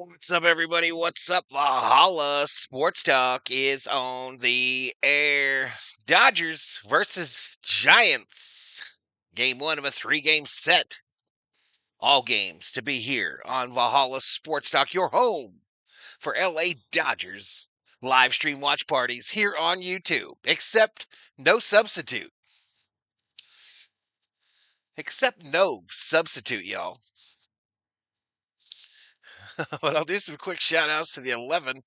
What's up, everybody? What's up? Valhalla Sports Talk is on the air. Dodgers versus Giants. Game one of a three-game set. All games to be here on Valhalla Sports Talk, your home for LA Dodgers live stream watch parties here on YouTube. Except no substitute. Except no substitute, y'all. But I'll do some quick shout outs to the 11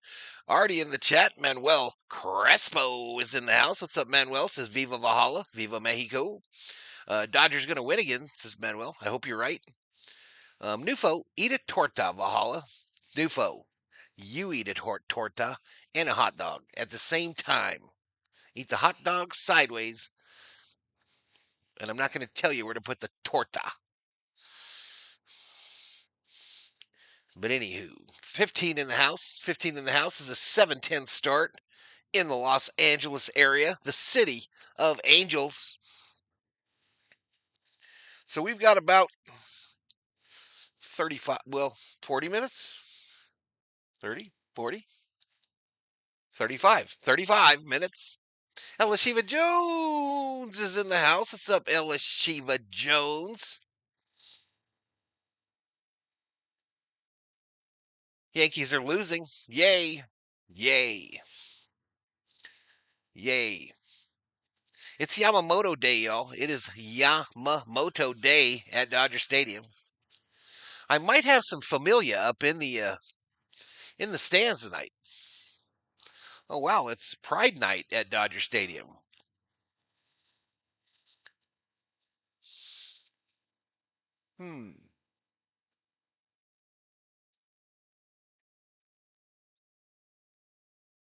already in the chat. Manuel Crespo is in the house. What's up, Manuel? Says Viva Valhalla, Viva Mexico. Dodgers going to win again, says Manuel. I hope you're right. Nufo, eat a torta, Valhalla. Nufo, you eat a torta and a hot dog at the same time. Eat the hot dog sideways, and I'm not going to tell you where to put the torta. But anywho, 15 in the house. 15 in the house is a 7-10 start in the Los Angeles area, the city of angels. So we've got about 40 minutes? 30, 40, 35 minutes. Elishiva Jones is in the house. What's up, Elishiva Jones? Yankees are losing. Yay. Yay. Yay. It's Yamamoto Day, y'all. It is Yamamoto Day at Dodger Stadium. I might have some familia up in the stands tonight. Oh wow, it's Pride Night at Dodger Stadium.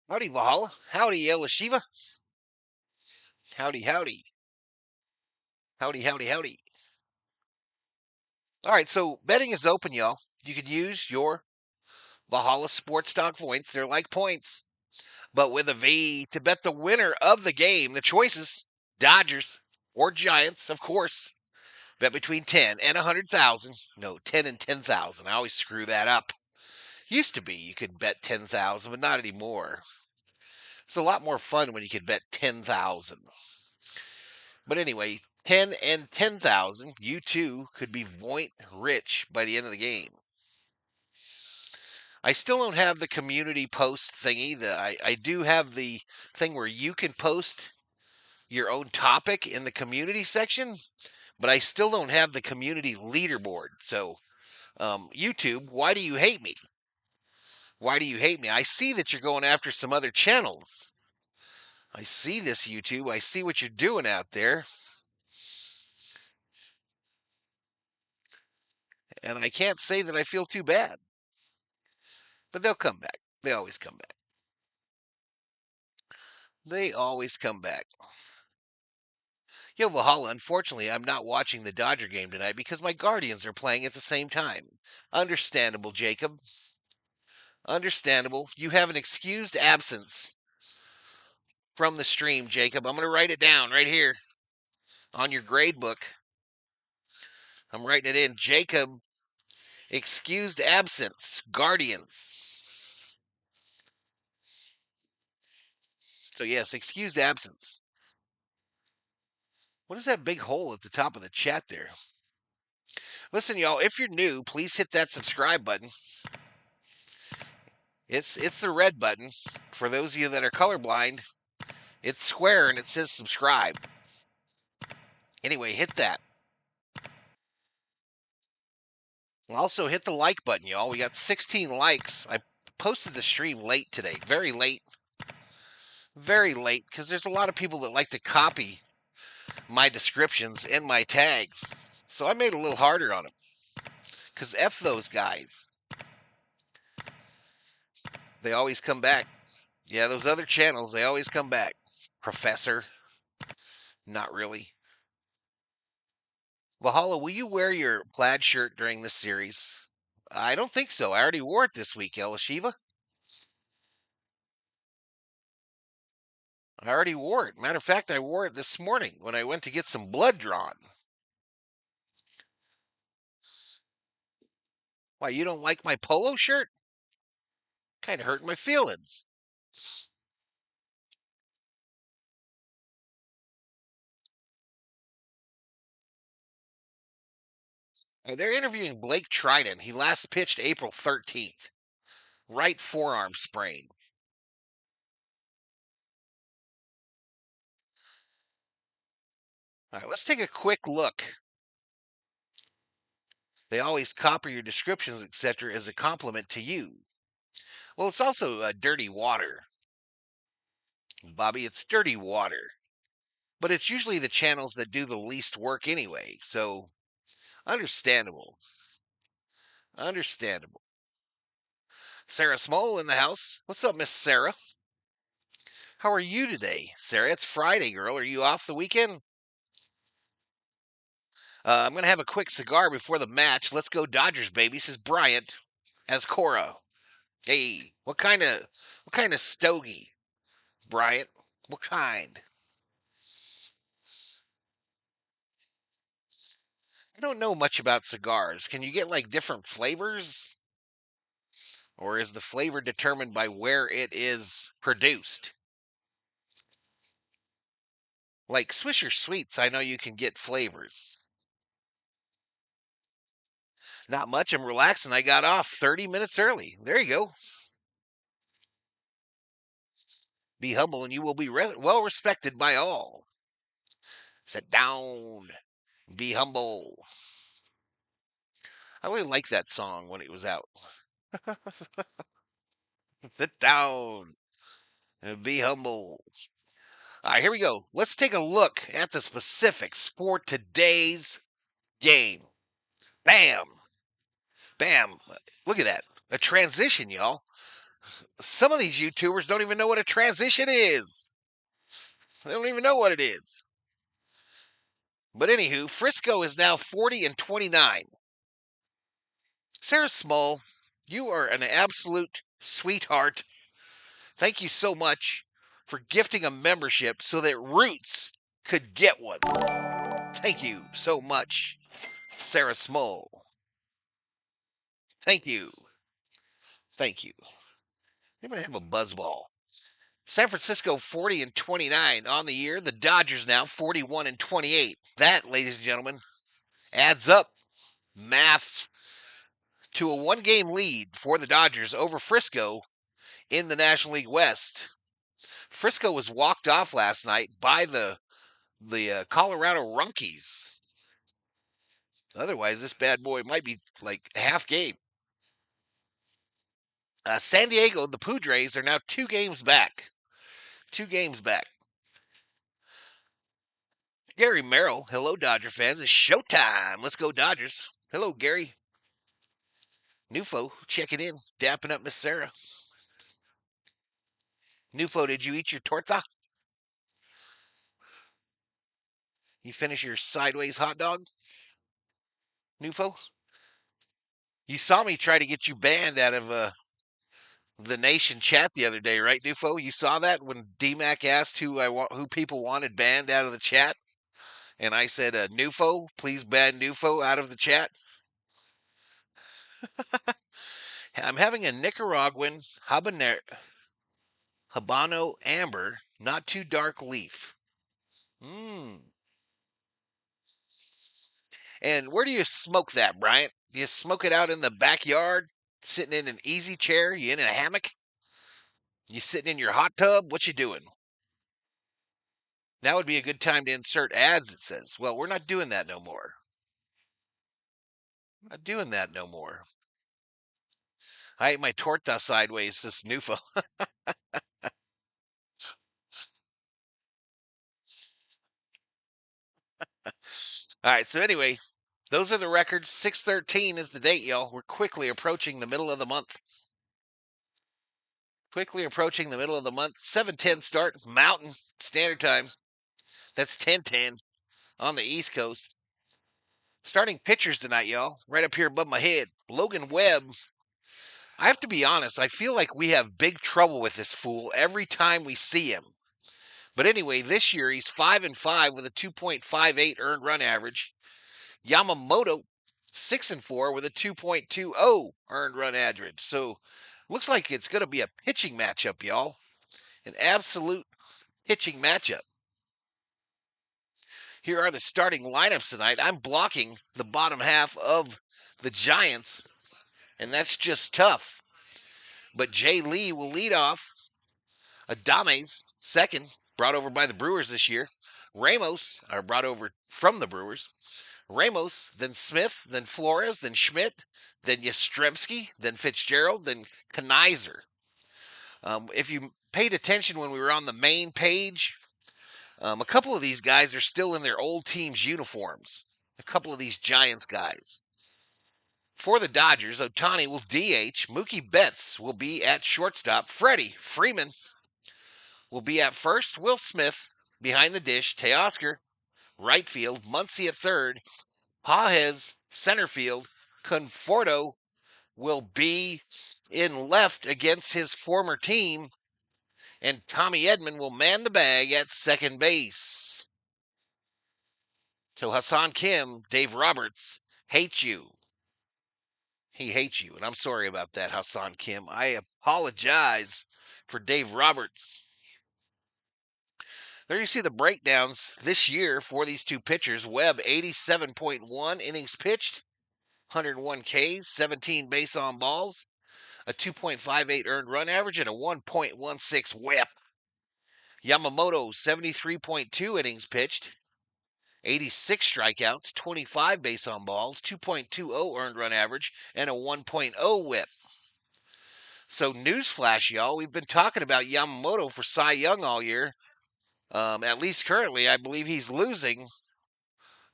Howdy, Valhalla. Howdy, Elishiva. Howdy, howdy. Howdy, howdy, howdy. All right, so betting is open, y'all. You can use your Valhalla Sports Talk points. They're like points, but with a V to bet the winner of the game. The choices, Dodgers or Giants, of course. Bet between 10 and 100,000. No, 10 and 10,000. I always screw that up. Used to be you could bet 10,000, but not anymore. It's a lot more fun when you could bet 10,000. But anyway, 10 and 10,000, you too could be Voint rich by the end of the game. I still don't have the community post thingy. I do have the thing where you can post your own topic in the community section, but I still don't have the community leaderboard. So, YouTube, why do you hate me? Why do you hate me? I see that you're going after some other channels. I see this, YouTube. I see what you're doing out there. And I can't say that I feel too bad. But they'll come back. They always come back. They always come back. Yo, Valhalla, unfortunately, I'm not watching the Dodger game tonight because my Guardians are playing at the same time. Understandable, Jacob. Understandable. You have an excused absence from the stream, Jacob. I'm going to write it down right here on your grade book. I'm writing it in. Jacob, excused absence, Guardians. So, yes, excused absence. What is that big hole at the top of the chat there? Listen, y'all, if you're new, please hit that subscribe button. It's the red button. For those of you that are colorblind, it's square and it says subscribe. Anyway, hit that. Also, hit the like button, y'all. We got 16 likes. I posted the stream late today. Very late. Very late, because there's a lot of people that like to copy my descriptions and my tags. So I made it a little harder on them. Because F those guys. They always come back. Yeah, those other channels, they always come back. Professor. Not really. Valhalla, will you wear your plaid shirt during this series? I don't think so. I already wore it this week, Elishiva. I already wore it. Matter of fact, I wore it this morning when I went to get some blood drawn. Why, you don't like my polo shirt? Kind of hurting my feelings. They're interviewing Blake Trinan. He last pitched April 13th. Right forearm sprain. All right, let's take a quick look. They always copy your descriptions, etc., as a compliment to you. Well, it's also dirty water. Bobby, it's dirty water. But it's usually the channels that do the least work anyway, so understandable. Understandable. Sarah Small in the house. What's up, Miss Sarah? How are you today, Sarah? It's Friday, girl. Are you off the weekend? I'm going to have a quick cigar before the match. Let's go Dodgers, baby, says Bryant as Cora. Hey, what kind of stogie, Bryant? What kind? I don't know much about cigars. Can you get like different flavors? Or is the flavor determined by where it is produced? Like Swisher Sweets, I know you can get flavors. Not much. I'm relaxing. I got off 30 minutes early. There you go. Be humble and you will be well respected by all. Sit down. Be humble. I really liked that song when it was out. Sit down and be humble. All right, here we go. Let's take a look at the specifics for today's game. Bam. Bam. Look at that. A transition, y'all. Some of these YouTubers don't even know what a transition is. They don't even know what it is. But anywho, Frisco is now 40-29. Sarah Small, you are an absolute sweetheart. Thank you so much for gifting a membership so that Roots could get one. Thank you so much, Sarah Small. Thank you. Thank you. Anybody have a buzzball? San Francisco 40-29 on the year. The Dodgers now 41-28. That, ladies and gentlemen, adds up maths to a one-game lead for the Dodgers over Frisco in the National League West. Frisco was walked off last night by the Colorado Rockies. Otherwise, this bad boy might be like half game. San Diego, the Padres are now 2 games back. 2 games back. Gary Merrill, hello, Dodger fans. It's showtime. Let's go, Dodgers. Hello, Gary. Nufo, checking in, dapping up Miss Sarah. Nufo, did you eat your torta? You finish your sideways hot dog? Nufo? You saw me try to get you banned out of the Nation chat the other day, right, Nufo? You saw that when DMAC asked who people wanted banned out of the chat? And I said, Nufo, please ban Nufo out of the chat. I'm having a Nicaraguan Habano Amber, not too dark leaf. And where do you smoke that, Bryant? Do you smoke it out in the backyard, sitting in an easy chair? You in a hammock? You sitting in your hot tub? What you doing? Now would be a good time to insert ads, it says. Well, we're not doing that no more. Not doing that no more. I ate my torta sideways, this Nufo. All right, so anyway, those are the records. 6/13 is the date, y'all. We're quickly approaching the middle of the month. Quickly approaching the middle of the month. 7:10 start, Mountain Standard Time. That's 10:10 on the East Coast. Starting pitchers tonight, y'all. Right up here above my head. Logan Webb. I have to be honest, I feel like we have big trouble with this fool every time we see him. But anyway, this year he's 5-5 with a 2.58 earned run average. Yamamoto 6-4 with a 2.20 earned run average. So Looks like it's going to be a pitching matchup, y'all. An absolute pitching matchup. Here are the starting lineups tonight. I'm blocking the bottom half of the Giants, and that's just tough. But Jay Lee will lead off. Adames, second, brought over by the Brewers this year. Ramos, are brought over from the Brewers. Ramos, then Smith, then Flores, then Schmidt, then Yastrzemski, then Fitzgerald, then Kanizer. If you paid attention when we were on the main page, a couple of these guys are still in their old team's uniforms. A couple of these Giants guys. For the Dodgers, Ohtani will DH. Mookie Betts will be at shortstop. Freddie Freeman will be at first. Will Smith behind the dish. Teoscar, right field. Muncy at third. Pages, center field. Conforto will be in left against his former team. And Tommy Edman will man the bag at second base. So Hassan Kim, Dave Roberts, hates you. He hates you, and I'm sorry about that, Hassan Kim. I apologize for Dave Roberts. There you see the breakdowns this year for these two pitchers. Webb, 87.1 innings pitched, 101 Ks, 17 base on balls, a 2.58 earned run average, and a 1.16 whip. Yamamoto, 73.2 innings pitched, 86 strikeouts, 25 base on balls, 2.20 earned run average, and a 1.0 whip. So newsflash, y'all, we've been talking about Yamamoto for Cy Young all year. At least currently, I believe he's losing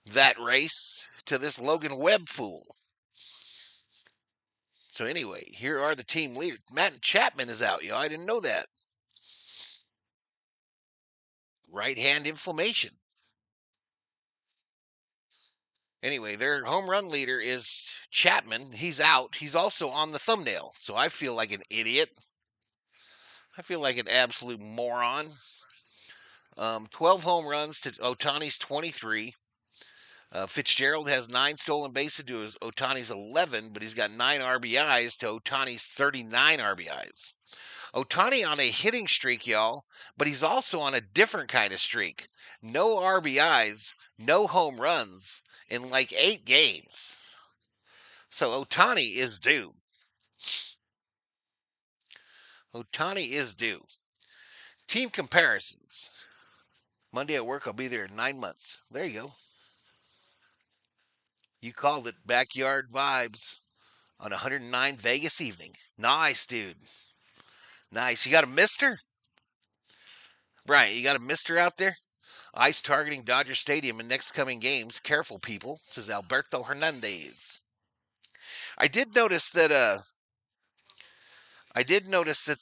that race to this Logan Webb fool. So anyway, here are the team leaders. Matt Chapman is out, y'all. I didn't know that. Right hand inflammation. Anyway, their home run leader is Chapman. He's out. He's also on the thumbnail. So I feel like an idiot. I feel like an absolute moron. 12 home runs to Ohtani's 23. Fitzgerald has 9 stolen bases to Ohtani's 11, but he's got 9 RBIs to Ohtani's 39 RBIs. Ohtani on a hitting streak, y'all, but he's also on a different kind of streak. No RBIs, no home runs in like 8 games. So Ohtani is due. Ohtani is due. Team comparisons. Monday at work, I'll be there in 9 months. There you go. You called it backyard vibes on 109 Vegas evening. Nice, dude. Nice. You got a mister? Brian, you got a mister out there? Ice targeting Dodger Stadium in next coming games. Careful, people, says Alberto Hernandez. I did notice that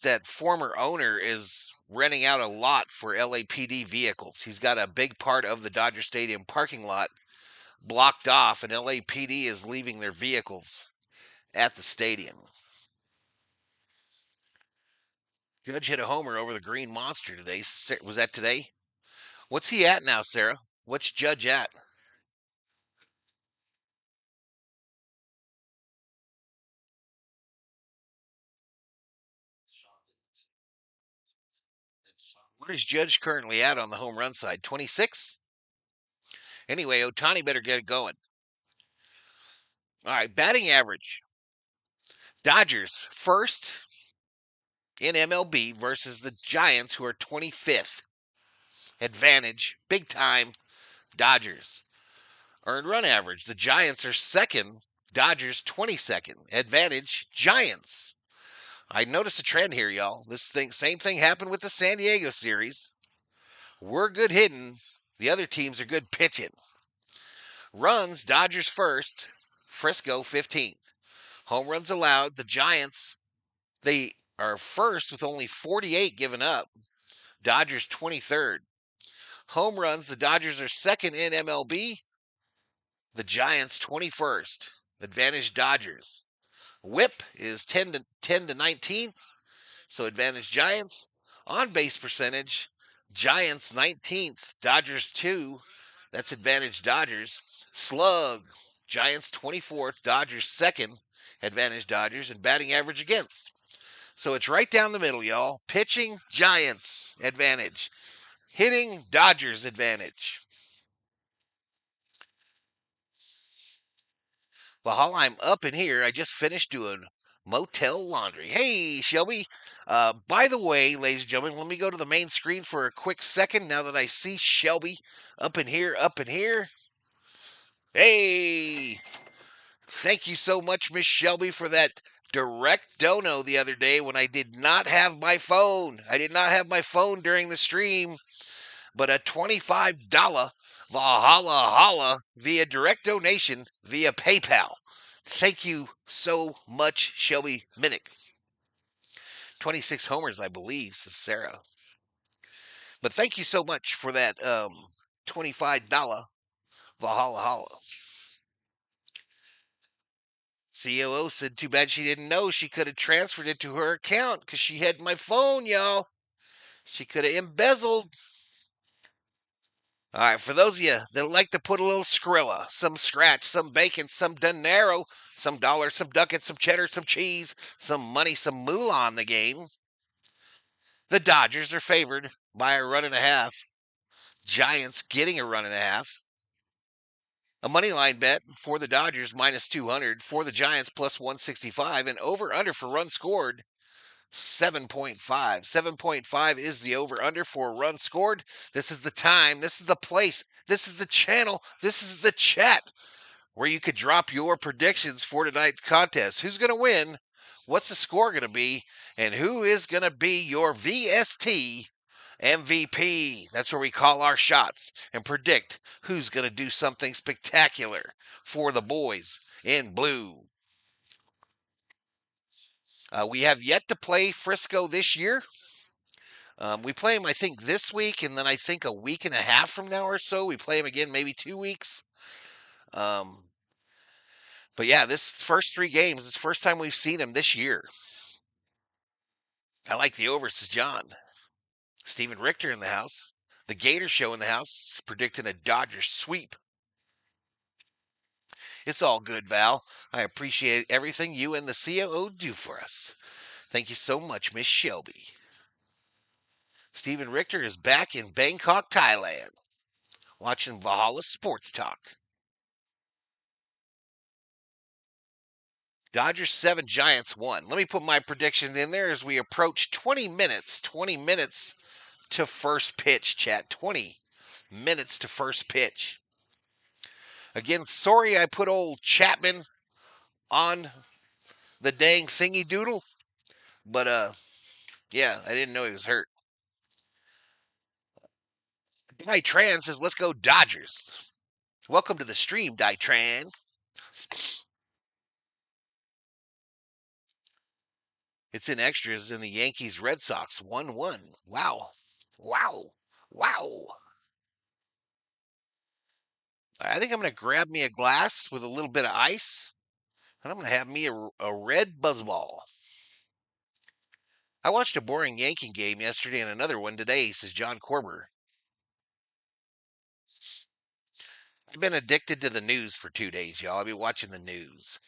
that former owner is renting out a lot for LAPD vehicles. He's got a big part of the Dodger Stadium parking lot blocked off, and LAPD is leaving their vehicles at the stadium. Judge hit a homer over the Green Monster today. Was that today? What's he at now, Sarah? What's Judge at? What is Judge currently at on the home run side? 26? Anyway, Ohtani better get it going. All right, batting average. Dodgers first in MLB versus the Giants, who are 25th. Advantage, big time, Dodgers. Earned run average. The Giants are second. Dodgers 22nd. Advantage, Giants. I noticed a trend here, y'all. Same thing happened with the San Diego series. We're good hitting. The other teams are good pitching. Runs, Dodgers first. Frisco 15th. Home runs allowed. The Giants, they are first with only 48 given up. Dodgers 23rd. Home runs, the Dodgers are second in MLB. The Giants 21st. Advantage Dodgers. Whip is 10 to 19, so advantage Giants. On base percentage, Giants 19th, Dodgers 2. That's advantage Dodgers. Slug, Giants 24th, Dodgers 2nd, advantage Dodgers. And batting average against. So it's right down the middle, y'all. Pitching, Giants advantage. Hitting, Dodgers advantage. Valhalla, I'm up in here. I just finished doing motel laundry. Hey, Shelby. By the way, ladies and gentlemen, let me go to the main screen for a quick second now that I see Shelby up in here, up in here. Hey, thank you so much, Miss Shelby, for that direct dono the other day when I did not have my phone. I did not have my phone during the stream, but a $25 Valhalla Holla via direct donation via PayPal. Thank you so much, Shelby Minnick. 26 homers, I believe, says Sarah. But thank you so much for that $25 Valhalla Holla. COO said, too bad she didn't know she could have transferred it to her account because she had my phone, y'all. She could have embezzled. All right, for those of you that like to put a little Skrilla, some scratch, some bacon, some dinero, some dollars, some ducats, some cheddar, some cheese, some money, some moolah on the game, the Dodgers are favored by a run and a half. Giants getting a run and a half. A money line bet for the Dodgers minus 200, for the Giants plus 165, and over under for runs scored 7.5. 7.5 is the over under for runs scored. This is the time, this is the place, this is the channel, this is the chat where you could drop your predictions for tonight's contest. Who's going to win? What's the score going to be? And who is going to be your VST MVP? That's where we call our shots and predict who's going to do something spectacular for the boys in blue. We have yet to play Frisco this year. We play them, I think, this week, and then I think a week and a half from now or so, we play them again, maybe 2 weeks. But yeah, this first 3 games is the first time we've seen them this year. I like the over, says John. Steven Richter in the house. The Gator Show in the house, predicting a Dodgers sweep. It's all good, Val. I appreciate everything you and the COO do for us. Thank you so much, Miss Shelby. Steven Richter is back in Bangkok, Thailand, watching Valhalla Sports Talk. Dodgers 7, Giants 1. Let me put my prediction in there as we approach 20 minutes. 20 minutes to first pitch, chat. 20 minutes to first pitch. Again, sorry I put old Chapman on the dang thingy doodle, but yeah, I didn't know he was hurt. Ditran says, let's go Dodgers. Welcome to the stream, Ditran. It's in extras in the Yankees Red Sox 1-1. Wow. Wow. Wow. I think I'm going to grab me a glass with a little bit of ice, and I'm going to have me a red buzzball. I watched a boring Yankee game yesterday and another one today, says John Corber. I've been addicted to the news for 2 days, y'all. I've been watching the news.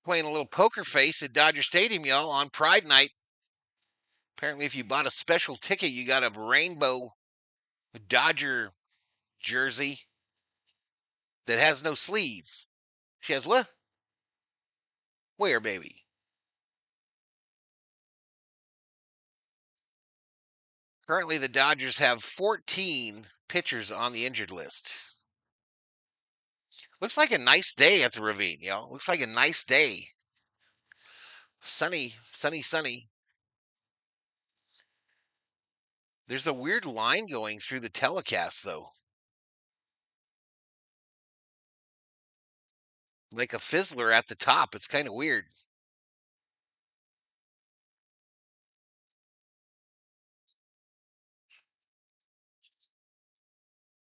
Playing a little poker face at Dodger Stadium, y'all, on Pride Night. Apparently, if you bought a special ticket, you got a rainbow Dodger jersey that has no sleeves. She has what? Where, baby? Currently, the Dodgers have 14 pitchers on the injured list. Looks like a nice day at the Ravine, y'all. Looks like a nice day. Sunny, sunny, sunny. There's a weird line going through the telecast, though. Like a fizzler at the top. It's kind of weird.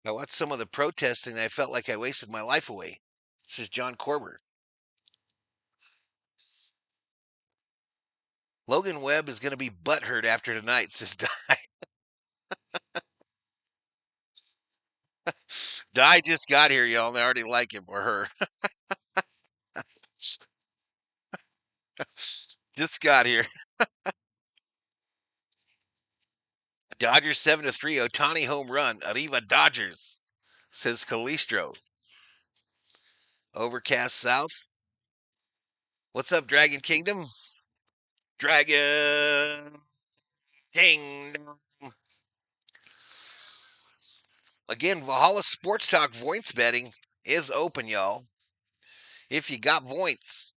I watched some of the protesting and I felt like I wasted my life away. This is John Corber. Logan Webb is going to be butthurt after tonight, says Di. Di just got here, y'all, and I already like him or her. Just got here. Dodgers 7-3. Otani home run. Arriva Dodgers, says Calistro. Overcast South. What's up, Dragon Kingdom? Dragon Kingdom. Again, Valhalla Sports Talk Voints betting is open, y'all. If you got Voints.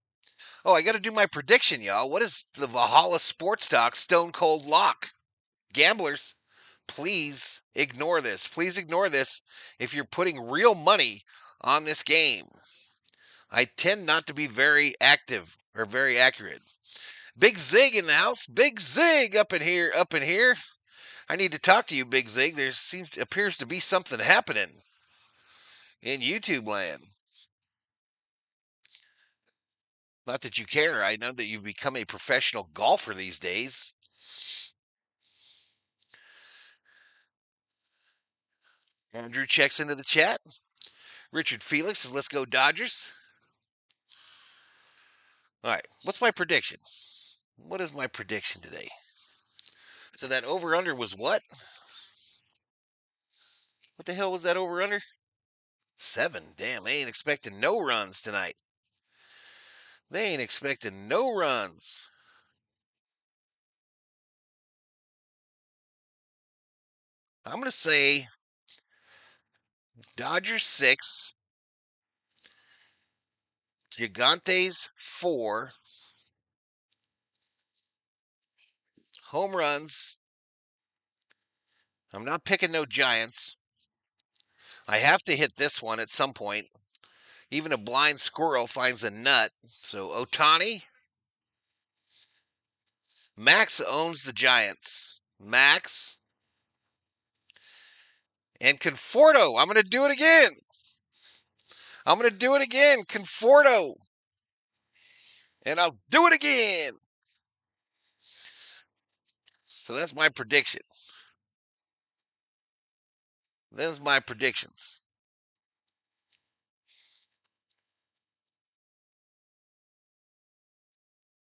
Oh, I got to do my prediction, y'all. What is the Valhalla Sports Talk Stone Cold Lock? Gamblers, please ignore this. Please ignore this if you're putting real money on this game. I tend not to be very active or very accurate. Big Zig in the house. Big Zig up in here, up in here. I need to talk to you, Big Zig. There appears to be something happening in YouTube land. Not that you care. I know that you've become a professional golfer these days. Andrew checks into the chat. Richard Felix says, let's go Dodgers. All right, what's my prediction? What is my prediction today? So that over-under was what? What the hell was that over-under? 7. Damn, they ain't expecting no runs tonight. They ain't expecting no runs. I'm going to say Dodgers 6, Gigantes 4, home runs. I'm not picking no Giants. I have to hit this one at some point. Even a blind squirrel finds a nut. So Otani. Max owns the Giants. Max. And Conforto. I'm going to do it again. I'm going to do it again. Conforto. And I'll do it again. So that's my prediction. Those my predictions.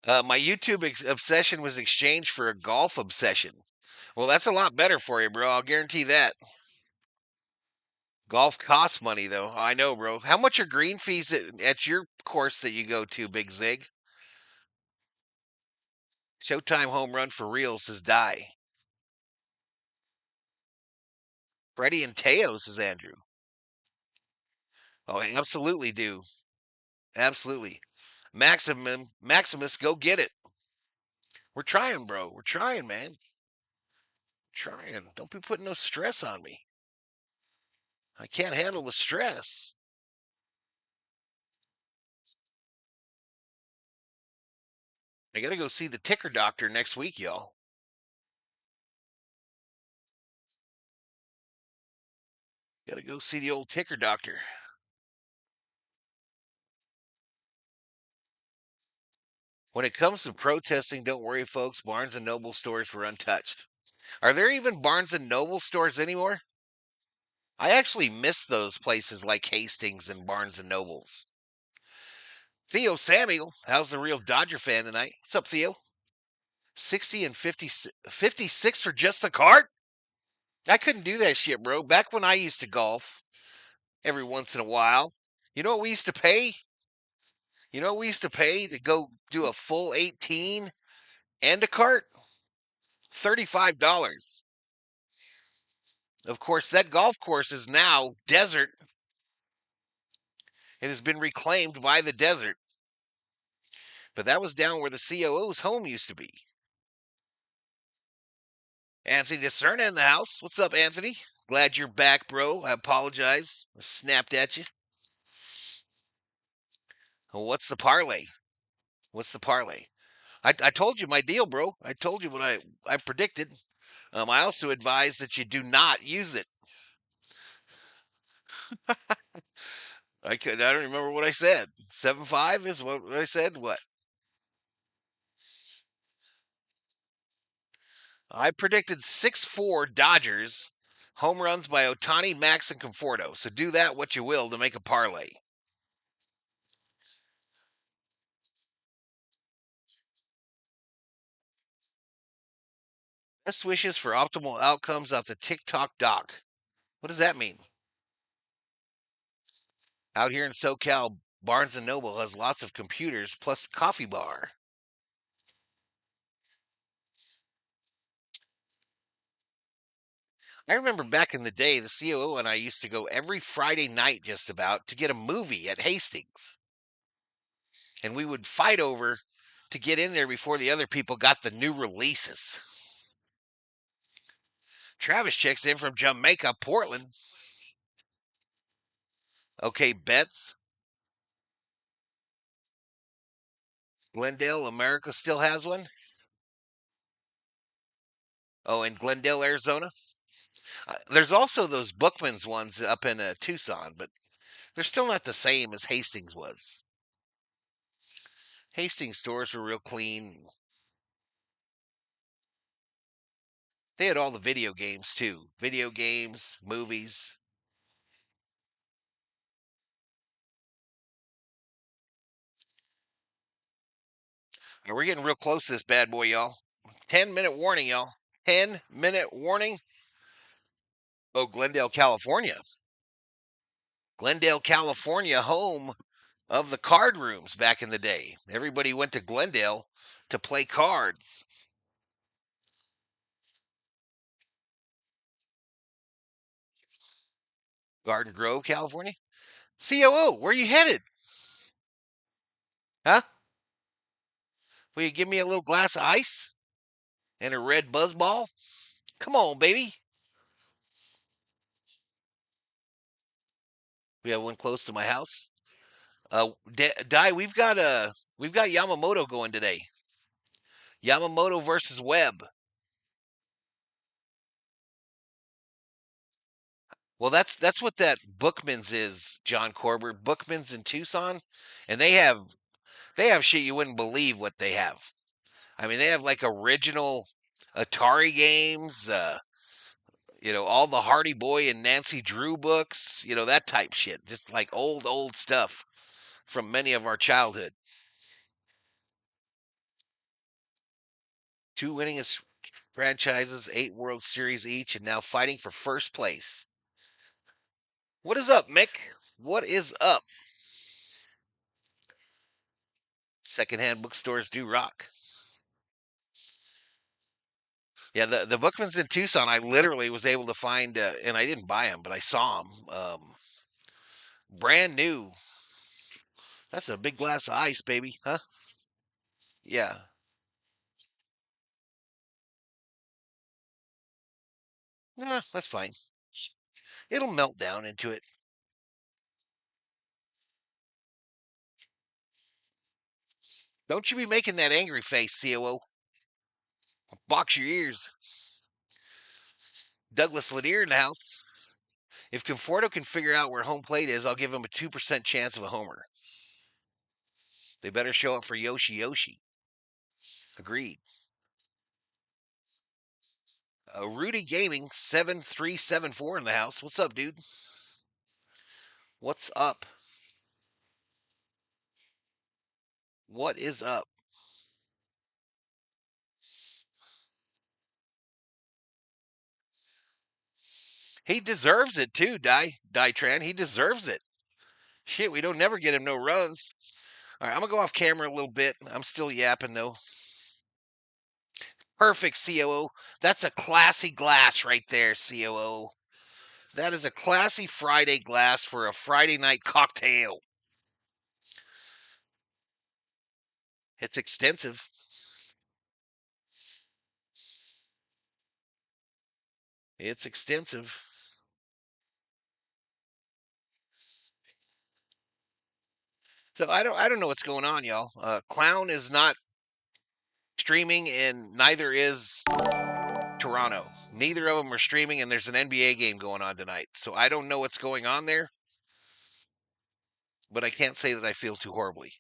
My YouTube obsession was exchanged for a golf obsession. Well, that's a lot better for you, bro. I'll guarantee that. Golf costs money, though. I know, bro. How much are green fees at your course that you go to, Big Zig? Showtime home run for real, says Die. Freddie and Teo, says Andrew. Oh, I absolutely do. Absolutely. Maximus, go get it. We're trying, bro. We're trying, man. Trying. Don't be putting no stress on me. I can't handle the stress. I gotta go see the ticker doctor next week, y'all. Gotta go see the old ticker doctor. When it comes to protesting, don't worry, folks. Barnes and Noble stores were untouched. Are there even Barnes and Noble stores anymore? I actually miss those places like Hastings and Barnes and Nobles. Theo Samuel, how's the real Dodger fan tonight? What's up, Theo? 60 and 50, 56 for just the cart? I couldn't do that shit, bro. Back when I used to golf every once in a while, you know what we used to pay? You know what we used to pay to go do a full 18 and a cart? $35. Of course, that golf course is now desert. It has been reclaimed by the desert. But that was down where the COO's home used to be. Anthony Discerna in the house. What's up, Anthony? Glad you're back, bro. I apologize. I snapped at you. Well, what's the parlay? What's the parlay? I told you my deal, bro. I told you what I predicted. I also advise that you do not use it. I don't remember what I said. 7-5 is what I said. What? I predicted 6-4 Dodgers. Home runs by Ohtani, Max, and Conforto. So do that what you will to make a parlay. Best wishes for optimal outcomes off the TikTok doc. What does that mean? Out here in SoCal, Barnes & Noble has lots of computers plus coffee bar. I remember back in the day, the COO and I used to go every Friday night just about to get a movie at Hastings. And we would fight over to get in there before the other people got the new releases. Travis checks in from Jamaica, Portland. Okay, bets. Glendale, America still has one. Oh, in Glendale, Arizona. There's also those Bookman's ones up in Tucson, but they're still not the same as Hastings was. Hastings stores were real clean. They had all the video games too. Video games, movies. And we're getting real close to this bad boy, y'all. 10-minute warning, y'all. 10-minute warning. Oh, Glendale, California. Glendale, California, home of the card rooms back in the day. Everybody went to Glendale to play cards. Garden Grove, California. COO, where you headed? Huh? Will you give me a little glass of ice and a red buzzball? Come on, baby. We have one close to my house. We've got Yamamoto going today. Yamamoto versus Webb. Well, that's what that Bookman's is, John Corber. Bookman's in Tucson, and they have shit you wouldn't believe what they have. I mean, they have like original Atari games, all the Hardy Boy and Nancy Drew books, that type shit. Just like old stuff from many of our childhood. Two winningest franchises, 8 World Series each, and now fighting for first place. What is up, Mick? What is up? Secondhand bookstores do rock. Yeah, the Bookmans in Tucson, I literally was able to find, and I didn't buy them, but I saw them. Brand new. That's a big glass of ice, baby, huh? Yeah. Nah, that's fine. It'll melt down into it. Don't you be making that angry face, COO. Box your ears. Douglas Lanier in the house. If Conforto can figure out where home plate is, I'll give him a 2% chance of a homer. They better show up for Yoshi Yoshi. Agreed. Rudy Gaming 7374 in the house. What's up, dude? What's up? What is up? He deserves it too, Tran. He deserves it. Shit, we don't never get him no runs. All right, I'm gonna go off camera a little bit. I'm still yapping though. Perfect, COO. That's a classy glass right there, COO. That is a classy Friday glass for a Friday night cocktail. It's extensive. It's extensive. So I don't know what's going on, y'all. Clown is not streaming, and neither is Toronto. Neither of them are streaming, and there's an NBA game going on tonight. So I don't know what's going on there, but I can't say that I feel too horribly.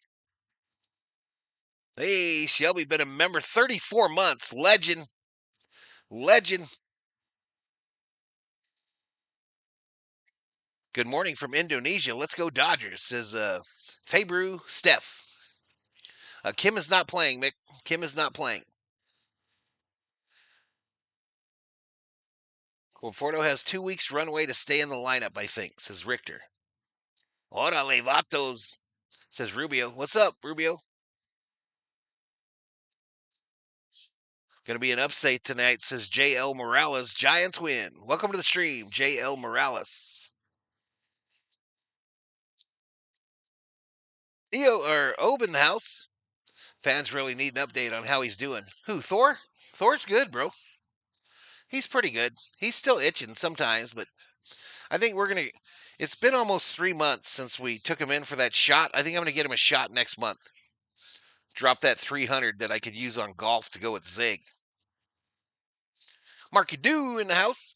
Hey, Shelby, been a member 34 months. Legend. Legend. Good morning from Indonesia. Let's go Dodgers, says Fabru Steph. Kim is not playing, Mick. Kim is not playing. Conforto has 2 weeks runway to stay in the lineup, I think, says Richter. Orale vatos, says Rubio. What's up, Rubio? Going to be an upset tonight, says J.L. Morales. Giants win. Welcome to the stream, J.L. Morales. Theo or Obe in the house. Fans really need an update on how he's doing. Who, Thor? Thor's good, bro. He's pretty good. He's still itching sometimes, but I think we're going to. It's been almost 3 months since we took him in for that shot. I think I'm going to get him a shot next month. Drop that 300 that I could use on golf to go with Zig. Marky Doo in the house.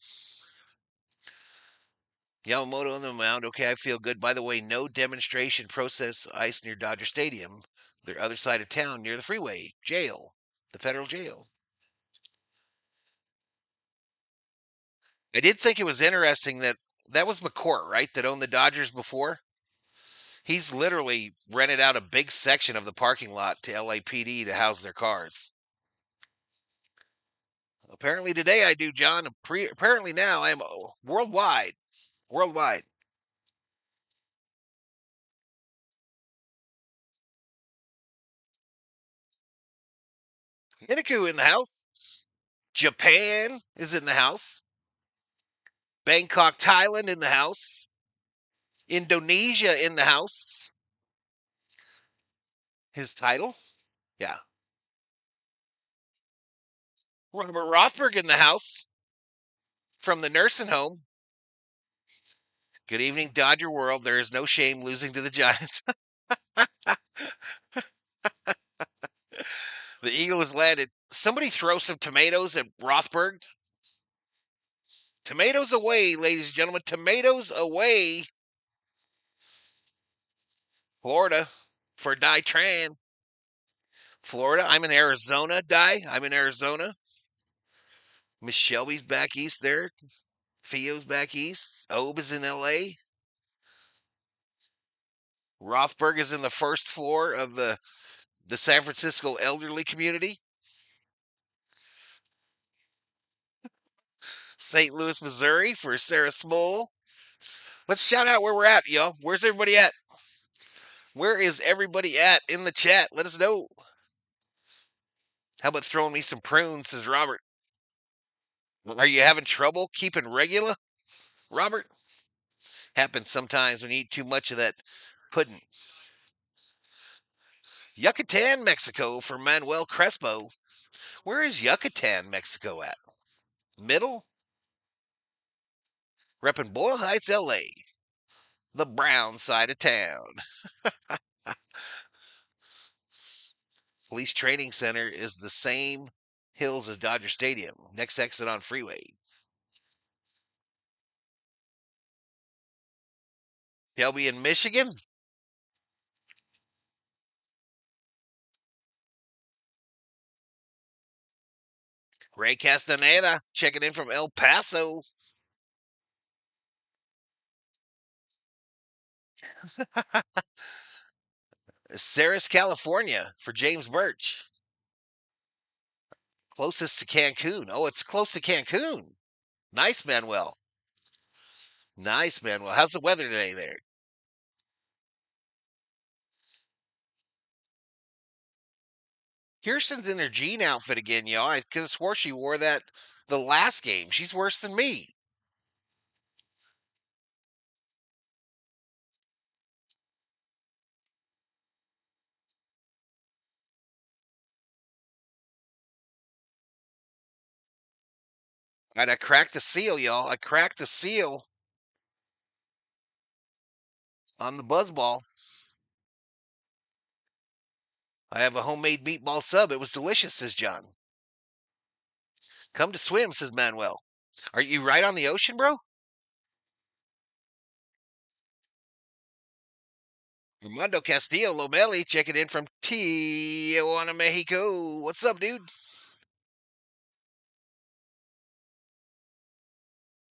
Yamamoto on the mound. Okay, I feel good. By the way, no demonstration process ice near Dodger Stadium. The other side of town near the freeway. Jail. The federal jail. I did think it was interesting that was McCourt, right? That owned the Dodgers before. He's literally rented out a big section of the parking lot to LAPD to house their cars. Apparently today I do, John. Apparently now I am worldwide. Worldwide. Hinaku in the house. Japan is in the house. Bangkok, Thailand in the house. Indonesia in the house. His title? Yeah. Robert Rothberg in the house from the nursing home. Good evening, Dodger World. There is no shame losing to the Giants. The Eagle has landed. Somebody throw some tomatoes at Rothberg. Tomatoes away, ladies and gentlemen. Tomatoes away. Florida for Die Tran. Florida. I'm in Arizona, Die. I'm in Arizona. Miss Shelby's back east there. Theo's back east. Obe is in LA. Rothberg is in the first floor of the San Francisco elderly community. St. Louis, Missouri for Sarah Small. Let's shout out where we're at, y'all. Where's everybody at? Where is everybody at in the chat? Let us know. How about throwing me some prunes, says Robert. Are you having trouble keeping regular, Robert? Happens sometimes when you eat too much of that pudding. Yucatan, Mexico for Manuel Crespo. Where is Yucatan, Mexico at? Middle? Reppin' Boyle Heights, LA. The brown side of town. Police Training Center is the same hills as Dodger Stadium. Next exit on freeway. Shelby in Michigan. Ray Castaneda checking in from El Paso. Ceres, California for James Birch. Closest to Cancun. Oh, it's close to Cancun. Nice, Manuel. Nice, Manuel. How's the weather today there? Kirsten's in her jean outfit again, y'all. I could have swore she wore that the last game. She's worse than me. And I cracked the seal, y'all. I cracked the seal on the buzzball. I have a homemade meatball sub. It was delicious, says John. Come to swim, says Manuel. Are you right on the ocean, bro? Armando Castillo Lomeli checking in from Tijuana, Mexico. What's up, dude?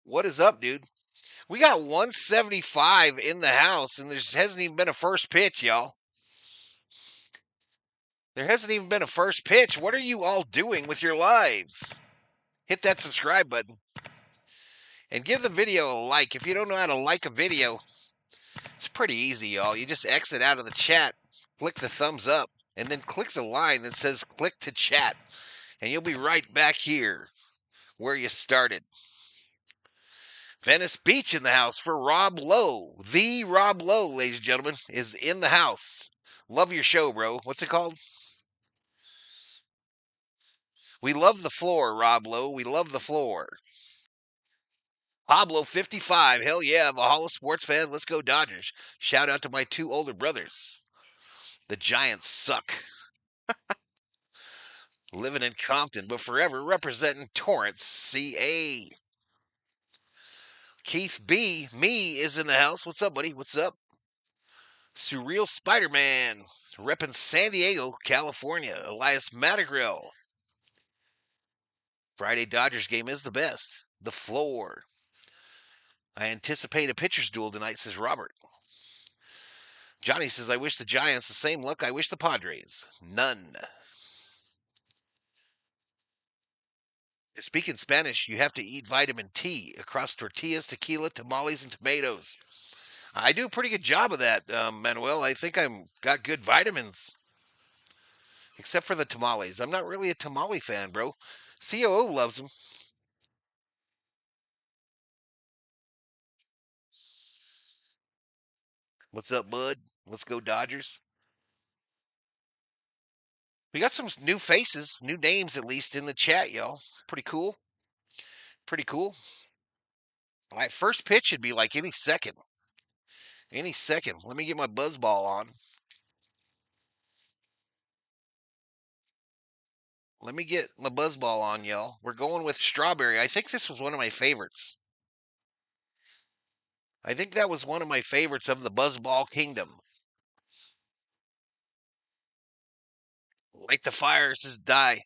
What is up, dude? We got 175 in the house, and there hasn't even been a first pitch, y'all. There hasn't even been a first pitch. What are you all doing with your lives? Hit that subscribe button. And give the video a like. If you don't know how to like a video, it's pretty easy, y'all. You just exit out of the chat, click the thumbs up, and then click the line that says click to chat. And you'll be right back here where you started. Venice Beach in the house for Rob Lowe. The Rob Lowe, ladies and gentlemen, is in the house. Love your show, bro. What's it called? We love the floor, Rob Lowe. We love the floor. Pablo 55. Hell yeah, Valhalla Sports fan. Let's go Dodgers. Shout out to my two older brothers. The Giants suck. Living in Compton, but forever representing Torrance, CA. Keith B. Me is in the house. What's up, buddy? What's up? Surreal Spider-Man. Repping San Diego, California. Elias Madrigal. Friday Dodgers game is the best. The floor. I anticipate a pitcher's duel tonight, says Robert. Johnny says, I wish the Giants the same luck I wish the Padres. None. Speaking Spanish, you have to eat vitamin T across tortillas, tequila, tamales, and tomatoes. I do a pretty good job of that, Manuel. I think I'm got good vitamins. Except for the tamales. I'm not really a tamale fan, bro. COO loves them. What's up, bud? Let's go Dodgers. We got some new faces, new names at least in the chat, y'all. Pretty cool. Pretty cool. All right, first pitch should be like any second. Any second. Let me get my buzz ball on. Let me get my buzz ball on, y'all. We're going with strawberry. I think this was one of my favorites. I think that was one of my favorites of the Buzzball Kingdom. Light the fire, says Die.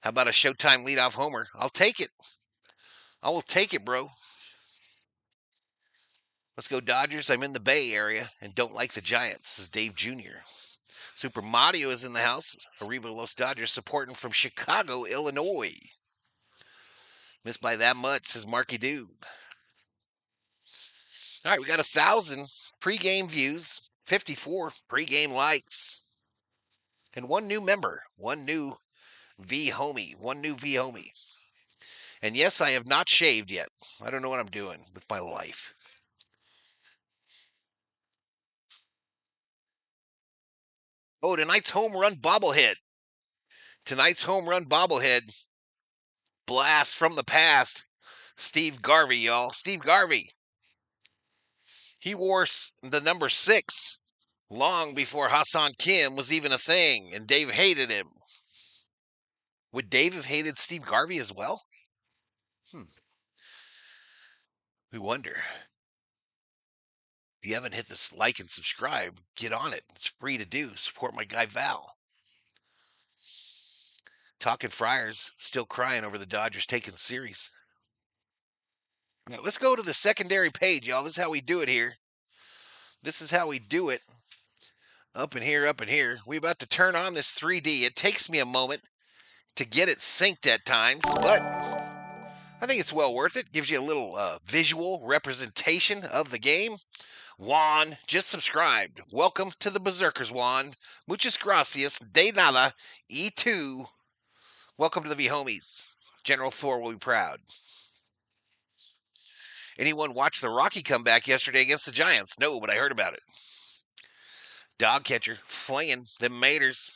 How about a Showtime leadoff homer? I'll take it. I will take it, bro. Let's go Dodgers. I'm in the Bay Area and don't like the Giants, says Dave Jr. Super Mario is in the house. Arriba Los Dodgers supporting from Chicago, Illinois. Missed by that much, says Marky Dude. All right, we got 1,000 pregame views, 54 pregame likes, and one new member, one new V homie, one new V homie. And yes, I have not shaved yet. I don't know what I'm doing with my life. Oh, tonight's home run bobblehead. Tonight's home run bobblehead. Blast from the past. Steve Garvey, y'all. Steve Garvey. He wore the number 6 long before Hassan Kim was even a thing, and Dave hated him. Would Dave have hated Steve Garvey as well? We wonder. If you haven't hit this like and subscribe, get on it. It's free to do. Support my guy Val. Talking Friars still crying over the Dodgers taking the series. Now, let's go to the secondary page, y'all. This is how we do it here. This is how we do it. Up in here, up in here. We about to turn on this 3D. It takes me a moment to get it synced at times, but I think it's well worth it. Gives you a little visual representation of the game. Juan just subscribed. Welcome to the Berserkers, Juan. Muchas gracias. De nada. E2. Welcome to the V homies. General Thor will be proud. Anyone watch the Rocky comeback yesterday against the Giants? No, but I heard about it. Dog catcher flinging the Maters.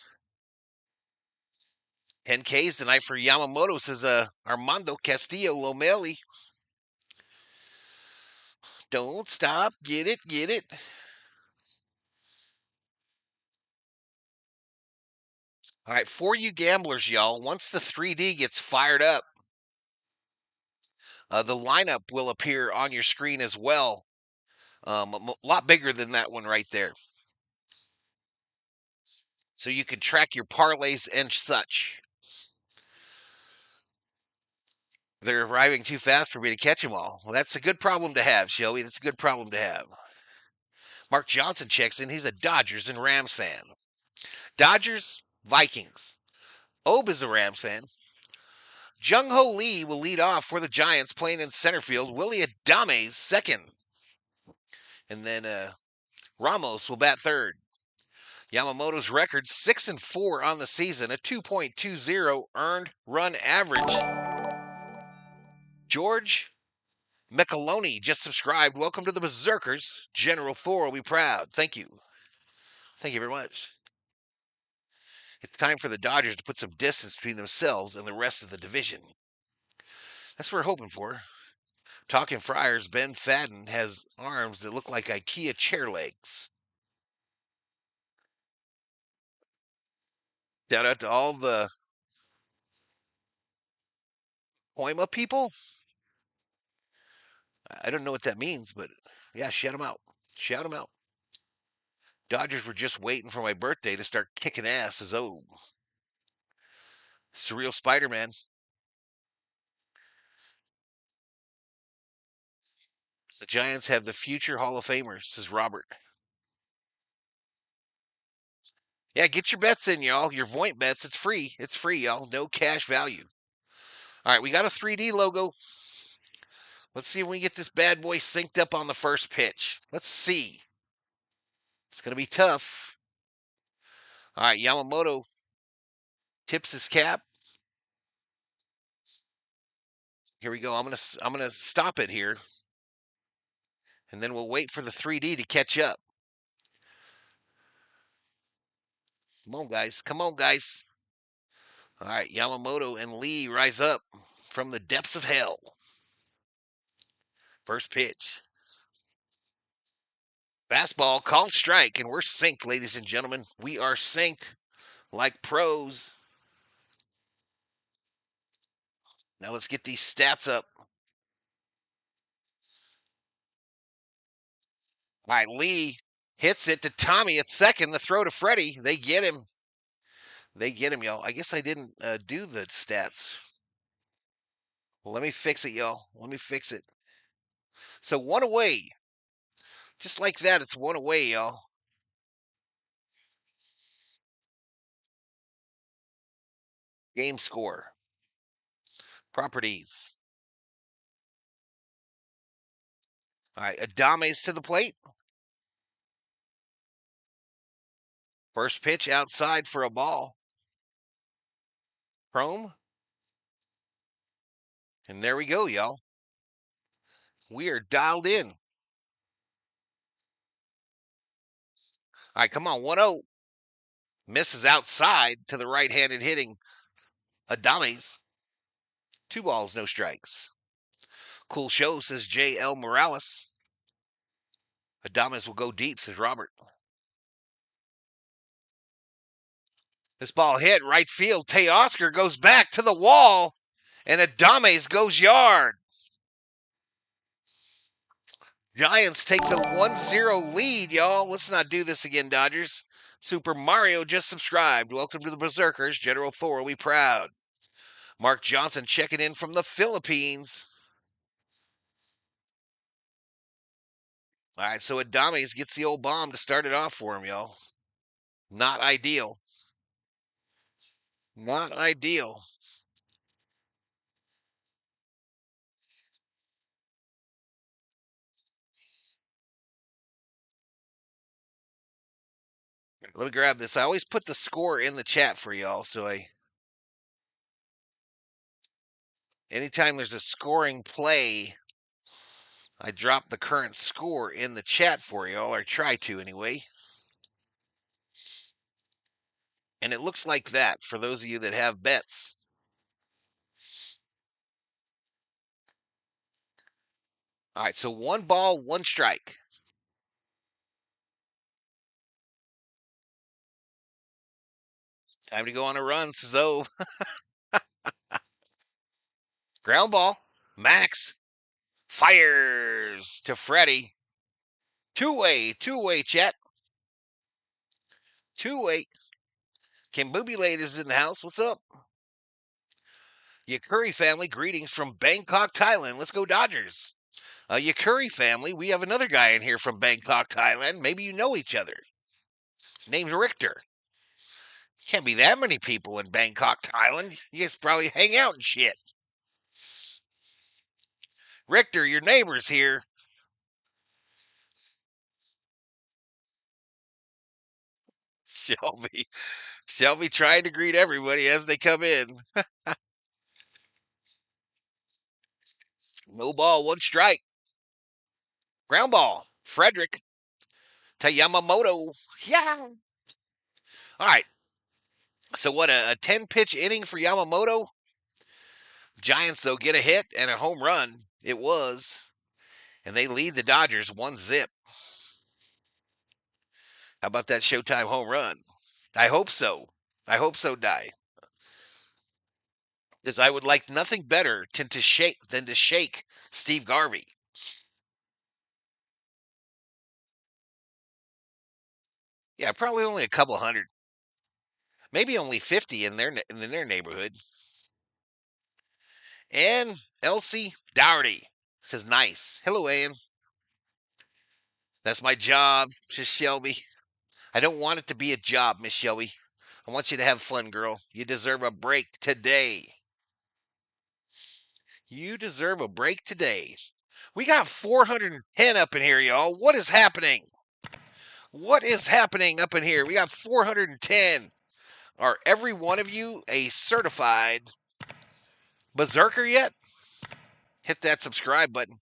10 Ks tonight for Yamamoto, says Armando Castillo Lomeli. Don't stop. Get it, get it. All right, for you gamblers, y'all, once the 3D gets fired up, the lineup will appear on your screen as well. A lot bigger than that one right there. So you can track your parlays and such. They're arriving too fast for me to catch them all. Well, that's a good problem to have, Shelby. That's a good problem to have. Mark Johnson checks in. He's a Dodgers and Rams fan. Dodgers, Vikings. Obe is a Rams fan. Jung Ho Lee will lead off for the Giants, playing in center field. Willie Adame's second. And then Ramos will bat third. Yamamoto's record 6-4 on the season, a 2.20 earned run average. George McAloney just subscribed. Welcome to the Berserkers. General Thor will be proud. Thank you. Thank you very much. It's time for the Dodgers to put some distance between themselves and the rest of the division. That's what we're hoping for. Talking Friars, Ben Fadden has arms that look like IKEA chair legs. Shout out to all the Hoima people. I don't know what that means, but yeah, shout them out. Shout them out. Dodgers were just waiting for my birthday to start kicking ass as Surreal Spider-Man. The Giants have the future Hall of Famers, says Robert. Yeah, get your bets in, y'all. Your Voint bets. It's free. It's free, y'all. No cash value. All right, we got a 3D logo. Let's see if we can get this bad boy synced up on the first pitch. Let's see. It's going to be tough. All right, Yamamoto tips his cap. Here we go. I'm gonna stop it here, and then we'll wait for the 3D to catch up. Come on, guys. Come on, guys. All right, Yamamoto and Lee rise up from the depths of hell. First pitch. Fastball called strike, and we're synced, ladies and gentlemen. We are synced like pros. Now let's get these stats up. All right, Lee hits it to Tommy at second. The throw to Freddie. They get him. They get him, y'all. I guess I didn't do the stats. Well, let me fix it, y'all. Let me fix it. So one away. Just like that, it's one away, y'all. Game score. Properties. All right, Adame's to the plate. First pitch outside for a ball. Chrome. And there we go, y'all. We are dialed in. All right, come on, 1-0. Misses outside to the right-handed hitting Adames. 2 balls, no strikes. Cool show, says J.L. Morales. Adames will go deep, says Robert. This ball hit right field. Teoscar goes back to the wall, and Adames goes yard. Giants takes a 1-0 lead, y'all. Let's not do this again, Dodgers. Super Mario just subscribed. Welcome to the Berserkers. General Thor will be proud. Mark Johnson checking in from the Philippines. All right, so Adames gets the old bomb to start it off for him, y'all. Not ideal. Not ideal. Let me grab this. I always put the score in the chat for y'all, so anytime there's a scoring play, I drop the current score in the chat for y'all, or try to anyway. And it looks like that for those of you that have bets. All right, so 1 ball, 1 strike. Time to go on a run, Sizzo. Ground ball. Max fires to Freddie. Two-way, chat. Two-way. Kimbooby Ladies is in the house. What's up? Yakuri family, greetings from Bangkok, Thailand. Let's go Dodgers. Yakuri family, we have another guy in here from Bangkok, Thailand. Maybe you know each other. His name's Richter. Can't be that many people in Bangkok, Thailand. You guys probably hang out and shit. Richter, your neighbor's here. Shelby. Shelby trying to greet everybody as they come in. No ball, one strike. Ground ball. Frederick to Yamamoto. Yeah. All right. So what, a 10-pitch inning for Yamamoto? Giants, though, get a hit and a home run. It was. And they lead the Dodgers 1-0. How about that Showtime home run? I hope so. I hope so, Die. Because I would like nothing better than to shake Steve Garvey. Yeah, probably only a couple hundred. Maybe only 50 in their neighborhood. And Elsie Dougherty says, nice. Hello, Ann. That's my job, says Shelby. I don't want it to be a job, Miss Shelby. I want you to have fun, girl. You deserve a break today. You deserve a break today. We got 410 up in here, y'all. What is happening? What is happening up in here? We got 410. Are every one of you a certified berserker yet? Hit that subscribe button.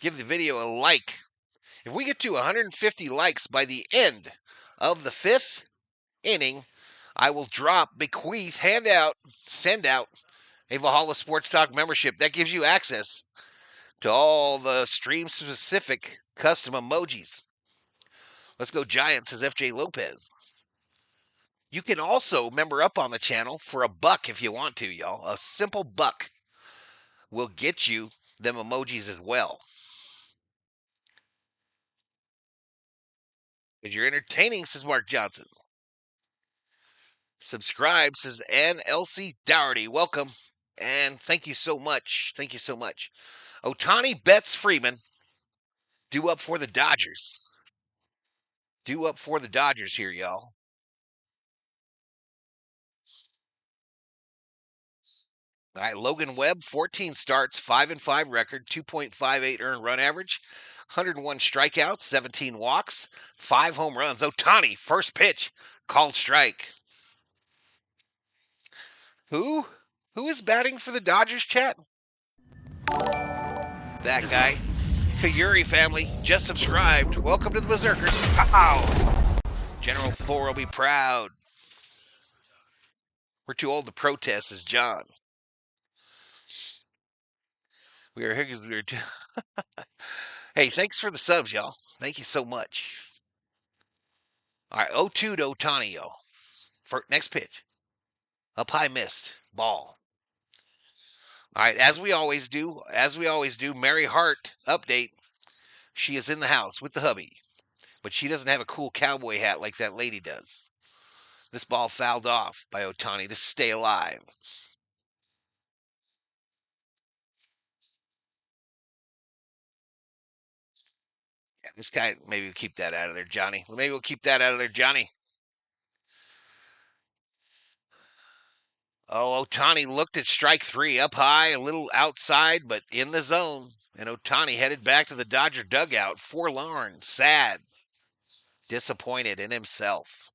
Give the video a like. If we get to 150 likes by the end of the 5th inning, I will bequeath, send out a Valhalla Sports Talk membership. That gives you access to all the stream-specific custom emojis. Let's go Giants, says FJ Lopez. You can also member up on the channel for $1 if you want to, y'all. A simple $1 will get you them emojis as well. Because you're entertaining, says Mark Johnson. Subscribe, says Ann Elsie Dougherty. Welcome. And thank you so much. Thank you so much. Otani Betts Freeman, due up for the Dodgers. Due up for the Dodgers here, y'all. All right, Logan Webb, 14 starts, 5-5 record, 2.58 earned run average, 101 strikeouts, 17 walks, 5 home runs. Otani, first pitch, called strike. Who? Who is batting for the Dodgers, chat? That guy. Kayuri family, just subscribed. Welcome to the Berserkers. Pow! General Thor will be proud. We're too old to protest, says John. We are here because we are too... Hey, thanks for the subs, y'all. Thank you so much. All right, 0-2 to Otani, y'all. For next pitch. Up high, missed. Ball. All right, as we always do, Mary Hart update. She is in the house with the hubby, but she doesn't have a cool cowboy hat like that lady does. This ball fouled off by Otani to stay alive. Yeah, this guy, maybe we'll keep that out of there, Johnny. Maybe we'll keep that out of there, Johnny. Oh, Otani looked at strike 3, up high, a little outside, but in the zone. And Otani headed back to the Dodger dugout, forlorn, sad, disappointed in himself.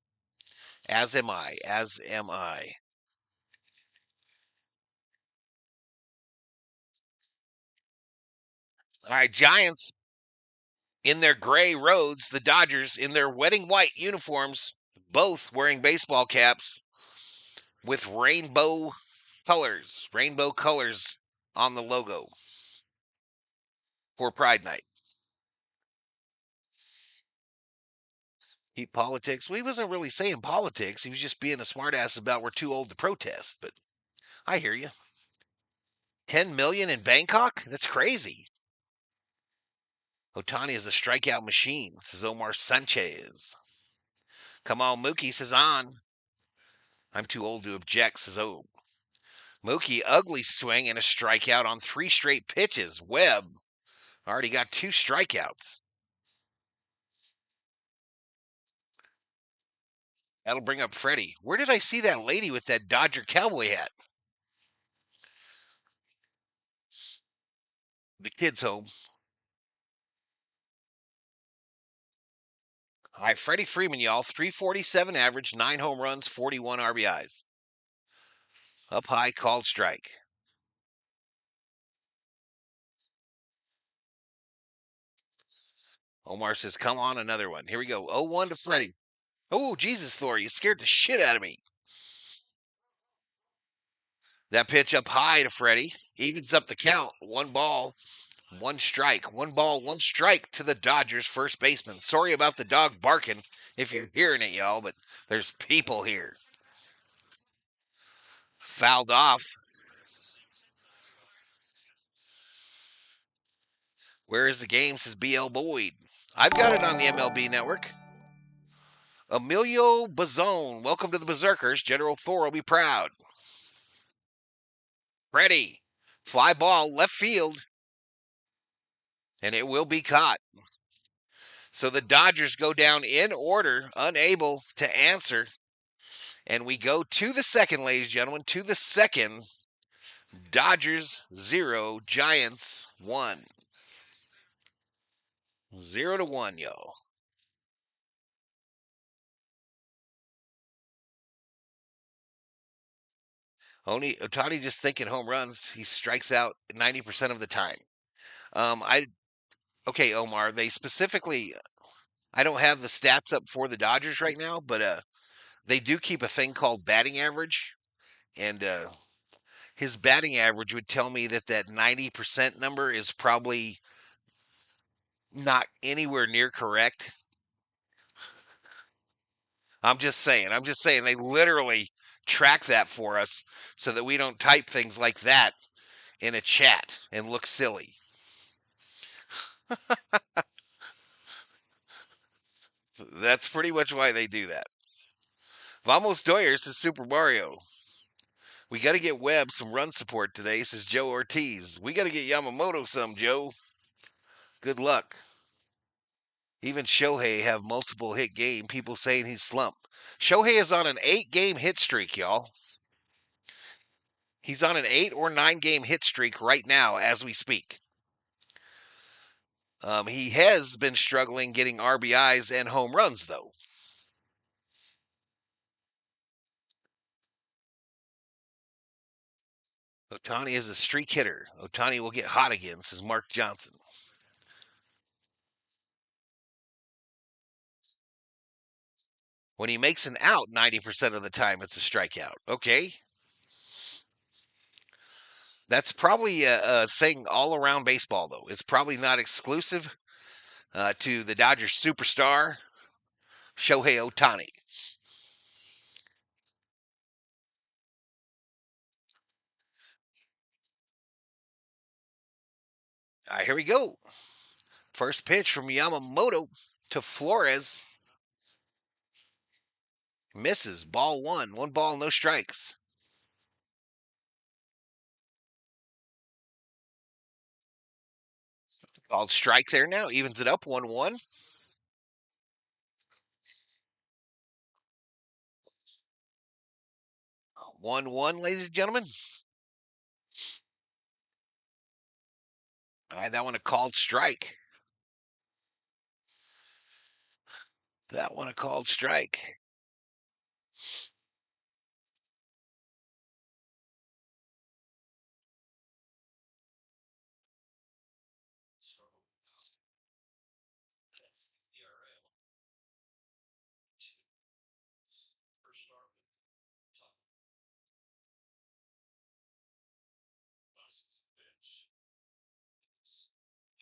As am I. As am I. All right, Giants in their gray roads, the Dodgers in their wedding white uniforms, both wearing baseball caps with rainbow colors on the logo for Pride Night. He politics. Well, he wasn't really saying politics. He was just being a smartass about we're too old to protest. But I hear you. 10 million in Bangkok? That's crazy. Otani is a strikeout machine, says Omar Sanchez. Come on, Mookie, says on. I'm too old to object, says O. Mookie, ugly swing and a strikeout on 3 straight pitches. Webb already got 2 strikeouts. That'll bring up Freddie. Where did I see that lady with that Dodger cowboy hat? The kid's home. All right, Freddie Freeman, y'all. 347 average, 9 home runs, 41 RBIs. Up high, called strike. Omar says, come on, another one. Here we go. 0-1 to Freddie. Oh, Jesus, Thor, you scared the shit out of me. That pitch up high to Freddie. Evens up the count. 1 ball, 1 strike. 1 ball, 1 strike to the Dodgers first baseman. Sorry about the dog barking if you're hearing it, y'all, but there's people here. Fouled off. Where is the game, says BL Boyd. I've got it on the MLB network. Emilio Bazone, welcome to the Berserkers. General Thor will be proud. Ready. Fly ball, left field. And it will be caught. So the Dodgers go down in order, unable to answer. And we go to the second, ladies and gentlemen, to the second. Dodgers 0, Giants 1. 0-1, y'all. Otani just thinking home runs. He strikes out 90% of the time. Okay, Omar. They specifically, I don't have the stats up for the Dodgers right now, but they do keep a thing called batting average, and his batting average would tell me that 90% number is probably not anywhere near correct. I'm just saying. They literally track that for us so that we don't type things like that in a chat and look silly. That's pretty much why they do that. Vamos Doyers says Super Mario. We got to get Webb some run support today, says Joe Ortiz. We got to get Yamamoto some, Joe. Good luck. Even Shohei have multiple hit game. People saying he's slumped. Shohei is on an 8-game hit streak, y'all. He's on an 8 or 9-game hit streak right now as we speak. He has been struggling getting RBIs and home runs, though. Otani is a streak hitter. Otani will get hot again, says Mark Johnson. When he makes an out 90% of the time, it's a strikeout. Okay. That's probably a thing all around baseball, though. It's probably not exclusive to the Dodgers superstar, Shohei Otani. All right, here we go. First pitch from Yamamoto to Flores. Misses. Ball 1. 1 ball, no strikes. Called strike there now. Evens it up 1-1. 1-1, ladies and gentlemen. All right, that one a called strike. That one a called strike.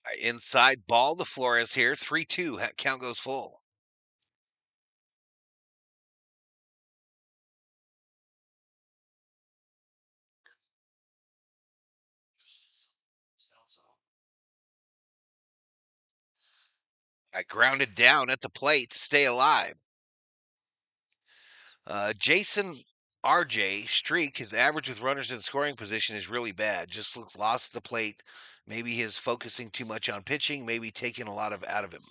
All right, inside ball to Flores here. 3-2. Count goes full. I grounded down at the plate to stay alive. Jason RJ streak, his average with runners in scoring position is really bad. Just looks lost at the plate. Maybe he's focusing too much on pitching, maybe taking a lot of out of him.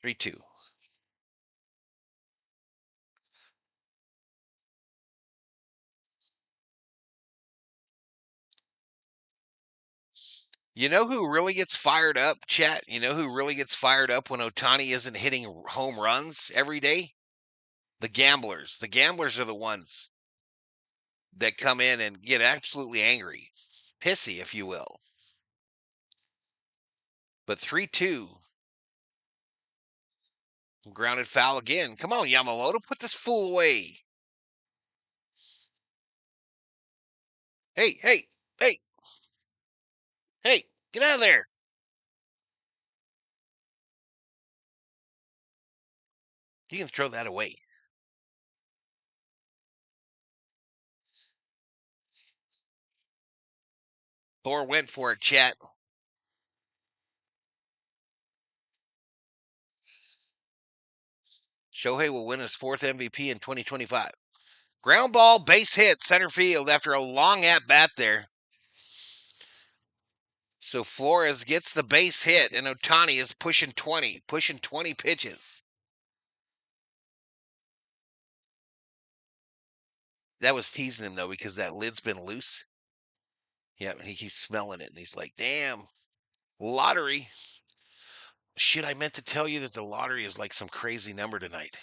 3-2. You know who really gets fired up, chat? You know who really gets fired up when Ohtani isn't hitting home runs every day? The gamblers. The gamblers are the ones that come in and get absolutely angry. Pissy, if you will. But 3-2. Grounded foul again. Come on, Yamamoto, put this fool away. Hey, hey, hey, hey, get out of there. You can throw that away. Thor went for it, chat. Shohei will win his 4th MVP in 2025. Ground ball, base hit, center field after a long at bat there. So Flores gets the base hit, and Ohtani is pushing 20 pitches. That was teasing him, though, because that lid's been loose. Yeah, and he keeps smelling it, and he's like, damn, lottery. Shit, I meant to tell you that the lottery is like some crazy number tonight.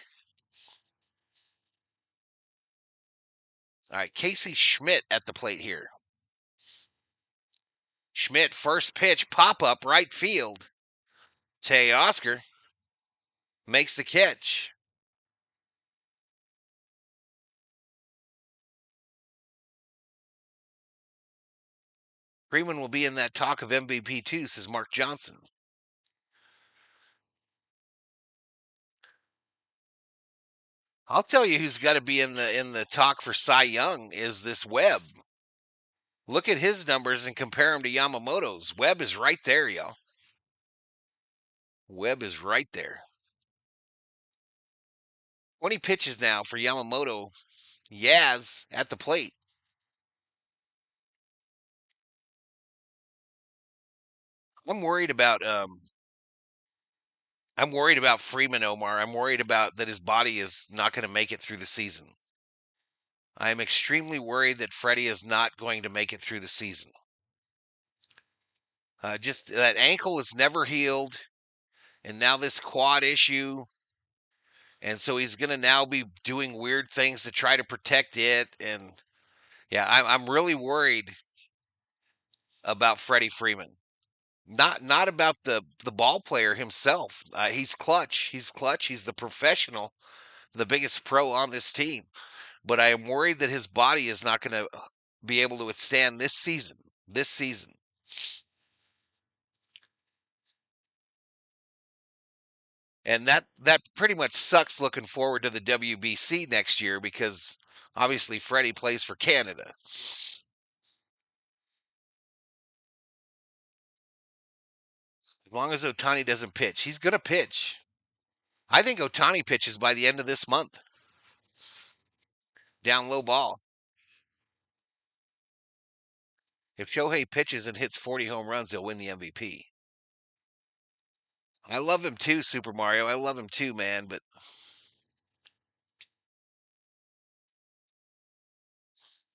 All right, Casey Schmidt at the plate here. Schmidt, first pitch, pop up, right field. Teoscar makes the catch. Freeman will be in that talk of MVP too, says Mark Johnson. I'll tell you who's got to be in the talk for Cy Young is this Webb. Look at his numbers and compare them to Yamamoto's. Webb is right there, y'all. Webb is right there. 20 pitches now for Yamamoto. Yaz at the plate. I'm worried about Freeman, Omar. I'm worried about that his body is not going to make it through the season. I am extremely worried that Freddie is not going to make it through the season. Just that ankle is never healed, and now this quad issue, and so he's going to now be doing weird things to try to protect it. And yeah, I'm really worried about Freddie Freeman. Not about the ball player himself. He's clutch. He's clutch. He's the professional, the biggest pro on this team. But I am worried that his body is not going to be able to withstand this season. This season. And that pretty much sucks looking forward to the WBC next year because obviously Freddie plays for Canada. As long as Ohtani doesn't pitch, he's going to pitch. I think Ohtani pitches by the end of this month. Down low ball. If Shohei pitches and hits 40 home runs, he'll win the MVP. I love him too, Super Mario. I love him too, man, but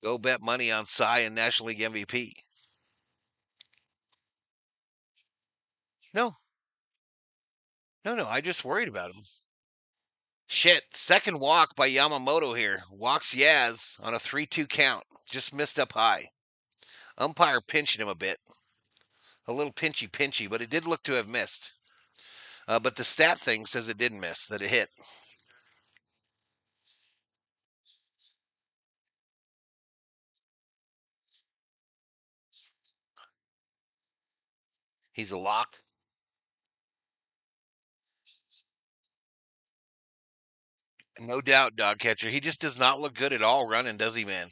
go bet money on Cy and National League MVP. No, no, I just worried about him. Shit, second walk by Yamamoto here. Walks Yaz on a 3-2 count. Just missed up high. Umpire pinching him a bit. A little pinchy, but it did look to have missed. But the stat thing says it didn't miss, that it hit. He's a lock. No doubt, dog catcher. He just does not look good at all running, does he, man?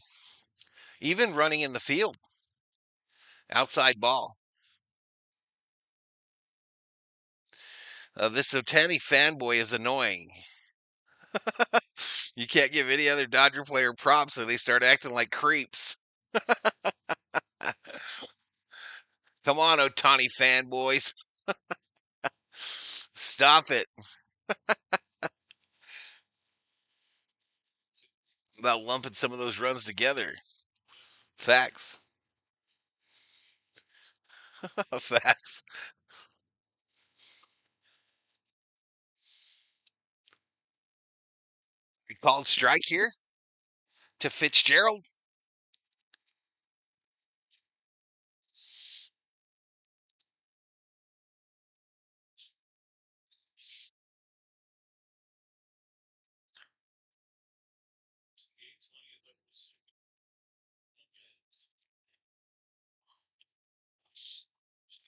Even running in the field. Outside ball. This Otani fanboy is annoying. You can't give any other Dodger player props, so they start acting like creeps. Come on, Otani fanboys. Stop it. About lumping some of those runs together. Facts. Facts. We called strike here to Fitzgerald.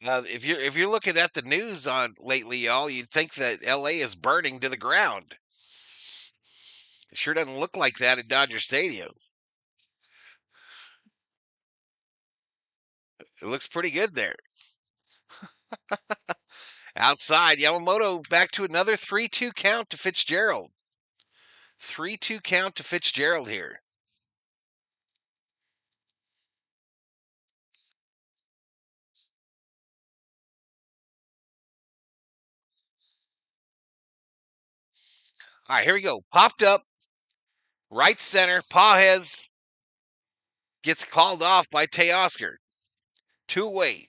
If you're looking at the news on lately, y'all, you'd think that LA is burning to the ground. It sure doesn't look like that at Dodger Stadium. It looks pretty good there. Outside, Yamamoto back to another 3-2 count to Fitzgerald. 3-2 count to Fitzgerald here. All right, here we go. Popped up. Right center. Pajes gets called off by Teoscar. 2 away.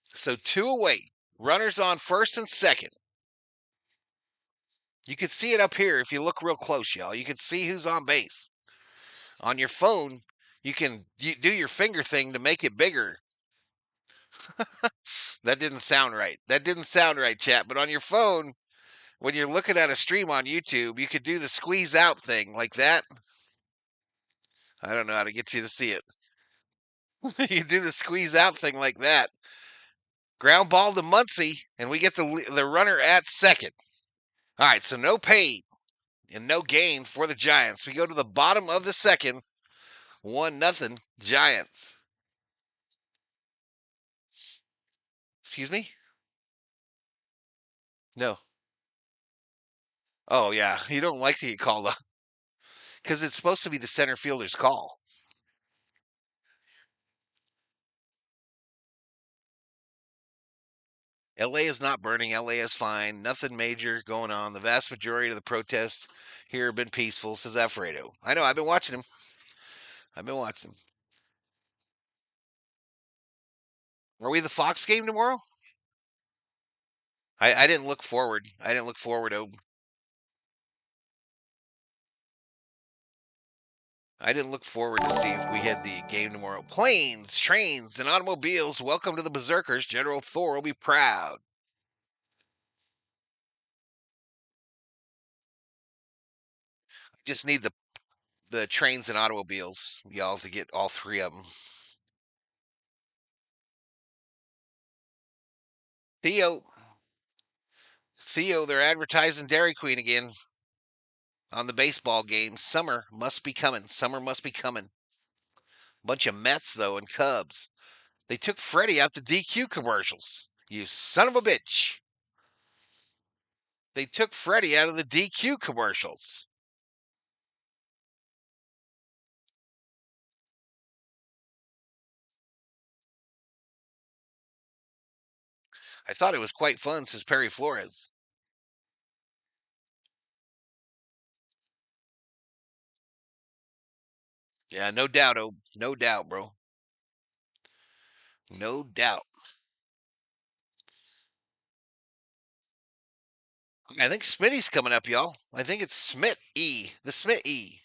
So 2 away. Runners on first and second. You can see it up here if you look real close, y'all. You can see who's on base. On your phone, you can do your finger thing to make it bigger. That didn't sound right. That didn't sound right, chat. But on your phone, when you're looking at a stream on YouTube, you could do the squeeze out thing like that. I don't know how to get you to see it. You do the squeeze out thing like that. Ground ball to Muncy, and we get the runner at second. All right, so no paid and no gain for the Giants. We go to the bottom of the second. 1-0 Giants. Excuse me? No. Oh, yeah. You don't like to get called up because it's supposed to be the center fielder's call. LA is not burning. LA is fine. Nothing major going on. The vast majority of the protests here have been peaceful, says Alfredo. I know. I've been watching him. I've been watching him. Are we the Fox game tomorrow? I didn't look forward. I didn't look forward. I didn't look forward to see if we had the game tomorrow. Planes, trains, and automobiles. Welcome to the Berserkers. General Thor will be proud. Just need the trains and automobiles, y'all, to get all 3 of them. Theo, they're advertising Dairy Queen again on the baseball game. Summer must be coming. Summer must be coming. Bunch of Mets, though, and Cubs. They took Freddie out the DQ commercials. You son of a bitch. They took Freddie out of the DQ commercials. I thought it was quite fun, says Perry Flores. Yeah, no doubt, no doubt, bro. No doubt. I think Smitty's coming up, y'all. I think it's Smith E. The Smith E.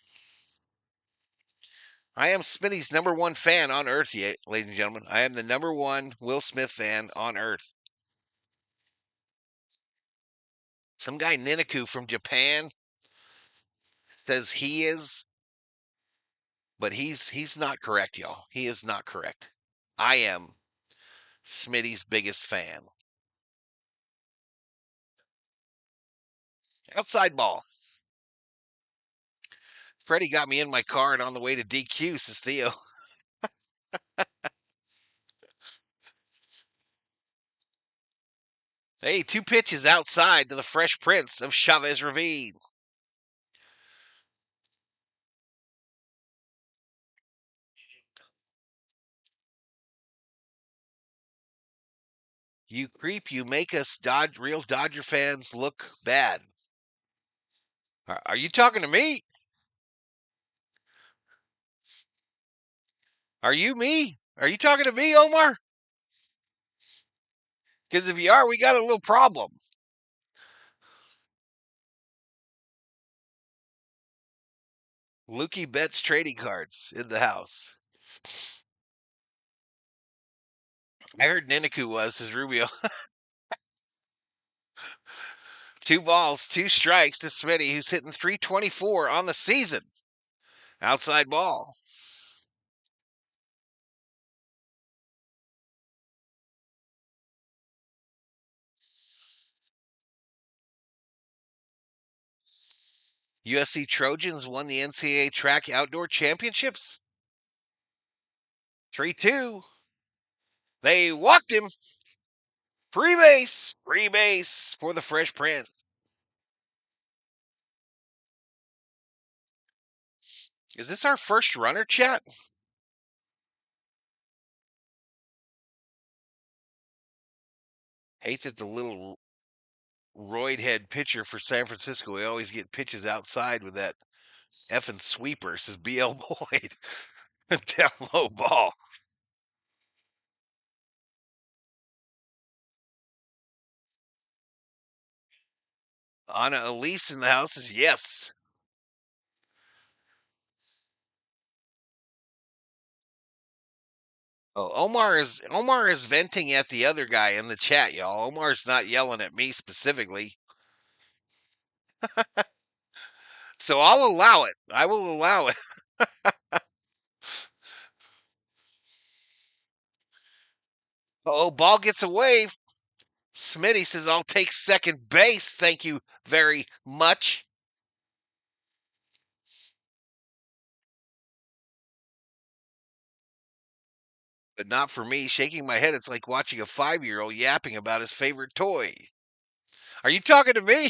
I am Smitty's #1 fan on earth, ladies and gentlemen. I am the #1 Will Smith fan on earth. Some guy Ninaku from Japan says he is, but he's not correct, y'all. He is not correct. I am Smitty's biggest fan. Outside ball. Freddie got me in my car and on the way to DQ, says Theo. Hey, 2 pitches outside to the Fresh Prince of Chavez Ravine. You creep, you make us real Dodger fans look bad. Are you talking to me? Are you me? Are you talking to me, Omar? Because if you are, we got a little problem. Lukey Betts trading cards in the house. I heard Niniku was his Rubio. 2 balls, 2 strikes to Smitty, who's hitting 324 on the season. Outside ball. USC Trojans won the NCAA track outdoor championships. 3-2. They walked him. Free base for the Fresh Prince. Is this our first runner, chat? Hate that the little roid head pitcher for San Francisco, we always get pitches outside with that effing sweeper, says BL Boyd. Down low ball. Anna Elise in the house says yes. Oh, Omar is venting at the other guy in the chat, y'all. Omar's not yelling at me specifically. So I'll allow it. I will allow it. Oh, ball gets away. Smitty says, I'll take second base. Thank you very much. But not for me. Shaking my head, it's like watching a 5-year-old yapping about his favorite toy. Are you talking to me?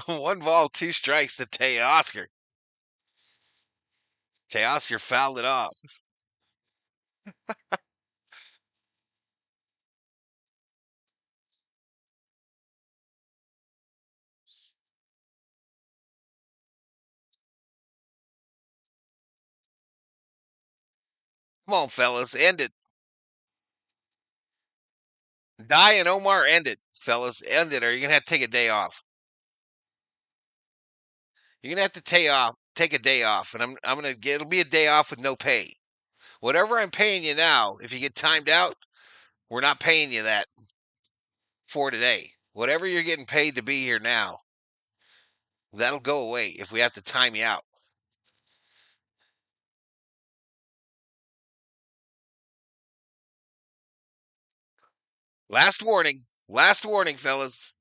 One ball, 2 strikes to Teoscar. Teoscar fouled it off. Come on, fellas, end it. Die and Omar, end it, fellas. End it, or you're gonna have to take a day off. You're gonna have to take a day off, and I'm gonna get it'll be a day off with no pay. Whatever I'm paying you now, if you get timed out, we're not paying you that for today. Whatever you're getting paid to be here now, that'll go away if we have to time you out. Last warning, fellas.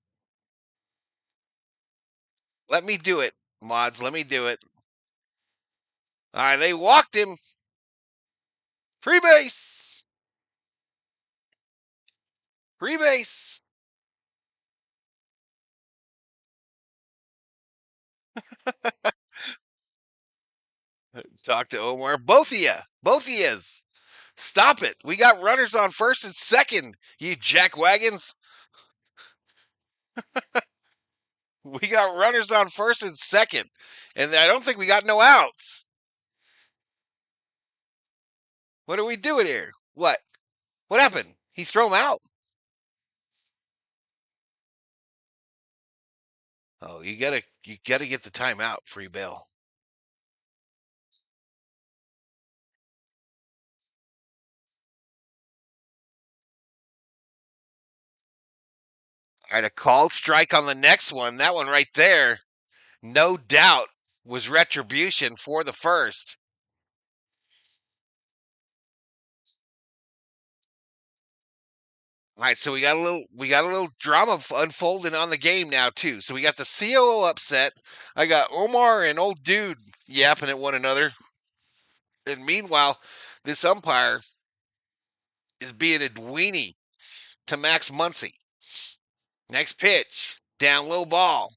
Let me do it, mods. Let me do it. All right, they walked him. Free base. Free base. Talk to Omar. Both of you. Both of yous. Stop it. We got runners on first and second, you jackwagons. We got runners on first and second. And I don't think we got no outs. What are we doing here? What? What happened? He's thrown out. Oh, you gotta get the timeout, free bail. All right, a called strike on the next one. That one right there, no doubt, was retribution for the first. All right, so we got a little drama unfolding on the game now too. So we got the COO upset. I got Omar and old dude yapping at one another. And meanwhile, this umpire is being a weenie to Max Muncy. Next pitch, down low ball.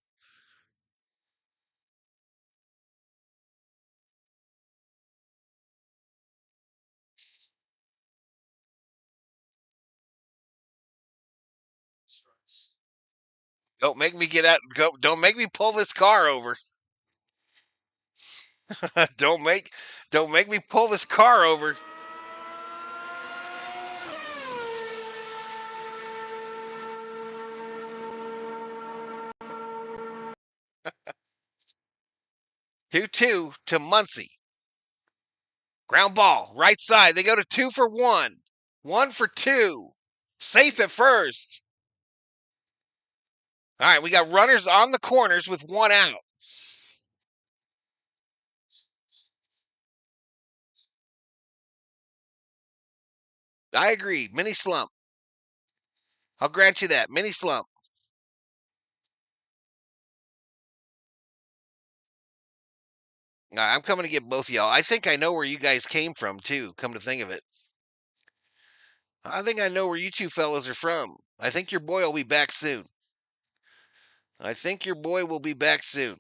Don't make me get out. Don't make me pull this car over. don't make me pull this car over. Two to Muncy. Ground ball, right side. They go to 2 for 1. 1 for 2. Safe at first. All right, we got runners on the corners with 1 out. I agree. Mini slump. I'll grant you that. Mini slump. I'm coming to get both of y'all. I think I know where you guys came from, too, come to think of it. I think I know where you two fellas are from. I think your boy will be back soon. I think your boy will be back soon.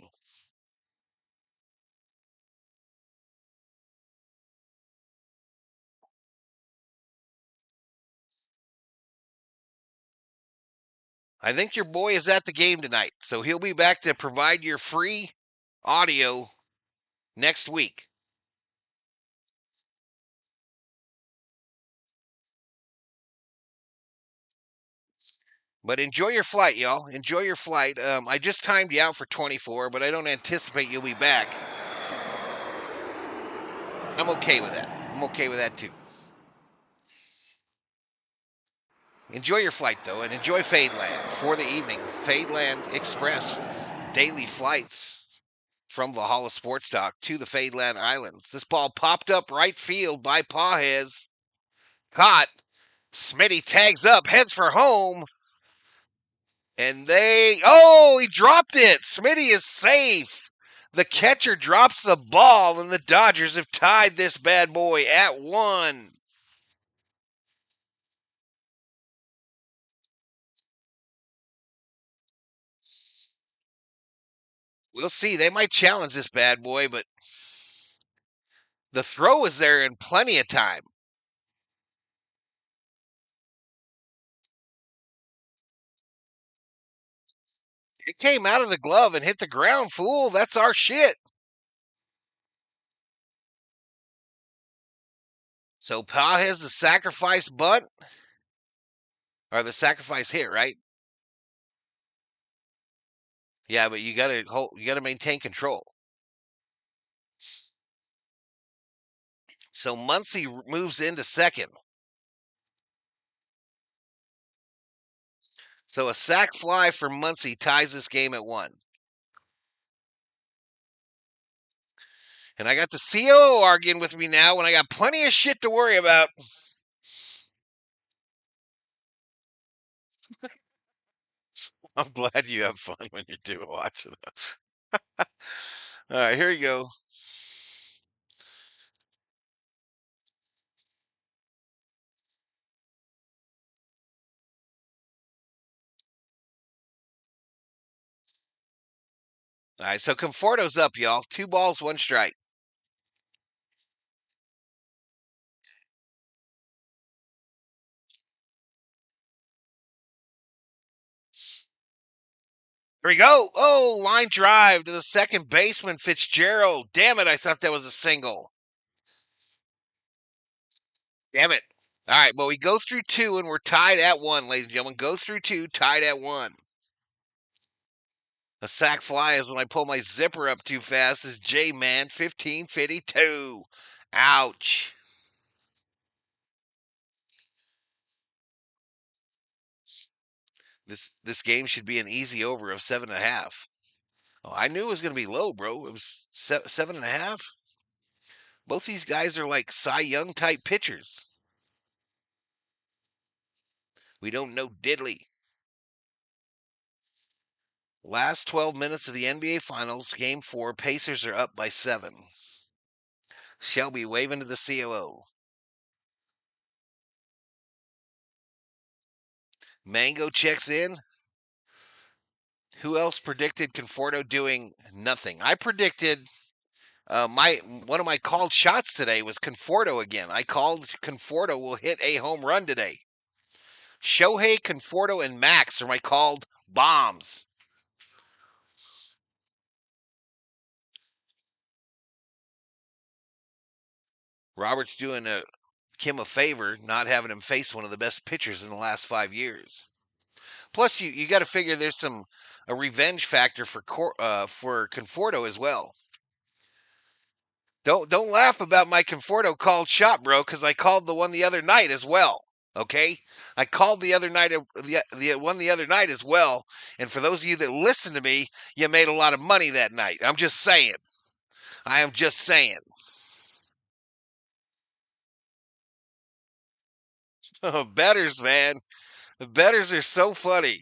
I think your boy is at the game tonight, so he'll be back to provide your free audio next week. But enjoy your flight, y'all. Enjoy your flight. I just timed you out for 24, but I don't anticipate you'll be back. I'm okay with that. I'm okay with that, too. Enjoy your flight, though, and enjoy Fadeland for the evening. Fadeland Express daily flights from Valhalla Sports Talk to the Fadeland Islands. This ball popped up right field by Pajes. Caught. Smitty tags up, heads for home. And he dropped it. Smitty is safe. The catcher drops the ball, and the Dodgers have tied this bad boy at 1. We'll see. They might challenge this bad boy, but the throw is there in plenty of time. It came out of the glove and hit the ground, fool. That's our shit. So Pa has the sacrifice bunt, or the sacrifice hit, right? Yeah, but you gotta maintain control. So Muncy moves into second. So a sac fly for Muncy ties this game at 1. And I got the COO arguing with me now when I got plenty of shit to worry about. I'm glad you have fun when you're doing watching it. All right, here you go. All right, so Conforto's up, y'all. 2 balls, 1 strike. Here we go. Oh, line drive to the second baseman, Fitzgerald. Damn it, I thought that was a single. Damn it. All right, well, we go through 2 and we're tied at 1, ladies and gentlemen. Go through 2, tied at 1. A sac fly is when I pull my zipper up too fast. Is J-Man 1552. Ouch. This game should be an easy over of 7.5. Oh, I knew it was going to be low, bro. It was 7.5. Both these guys are like Cy Young type pitchers. We don't know diddly. Last 12 minutes of the NBA Finals, Game 4. Pacers are up by 7. Shelby waving to the COO. Mango checks in. Who else predicted Conforto doing nothing? I predicted one of my called shots today was Conforto again. I called Conforto will hit a home run today. Shohei, Conforto, and Max are my called bombs. Robert's doing Kim a favor, not having him face one of the best pitchers in the last 5 years. Plus, you got to figure there's a revenge factor for Conforto as well. Don't laugh about my Conforto called shot, bro, because I called the one the other night as well. Okay, I called the other night the one the other night as well. And for those of you that listen to me, you made a lot of money that night. I'm just saying. I am just saying. Betters, man. Betters are so funny.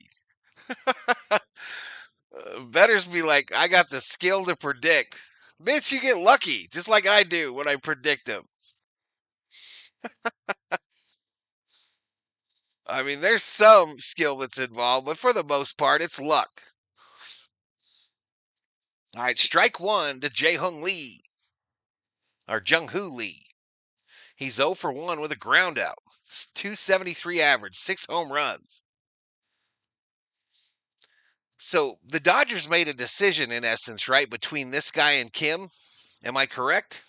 Betters be like, I got the skill to predict. Bitch, you get lucky, just like I do when I predict them. I mean, there's some skill that's involved, but for the most part, it's luck. All right, strike one to Jae-Hung Lee, or Jung-Hoo Lee. He's 0 for 1 with a ground out. 273 average, 6 home runs. So the Dodgers made a decision, in essence, right, between this guy and Kim. Am I correct?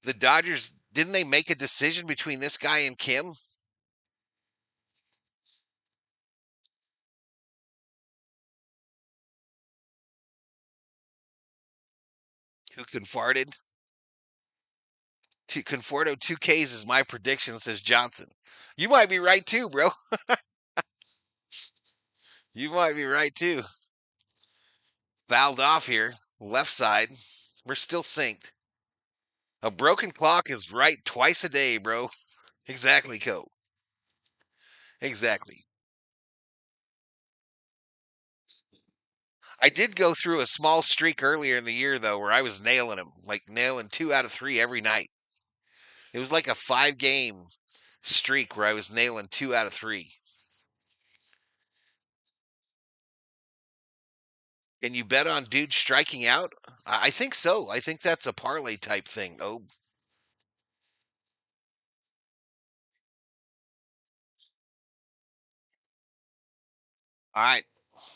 The Dodgers, didn't they make a decision between this guy and Kim? Who confarted? Conforto 2Ks is my prediction, says Johnson. You might be right too, bro. You might be right too. Fouled off here, left side. We're still synced. A broken clock is right twice a day, bro. Exactly, Co. Exactly. I did go through a small streak earlier in the year, though, where I was nailing him, like nailing 2 out of 3 every night. It was like a 5-game streak where I was nailing 2 out of 3. And you bet on dude striking out? I think so. I think that's a parlay type thing. Oh, all right.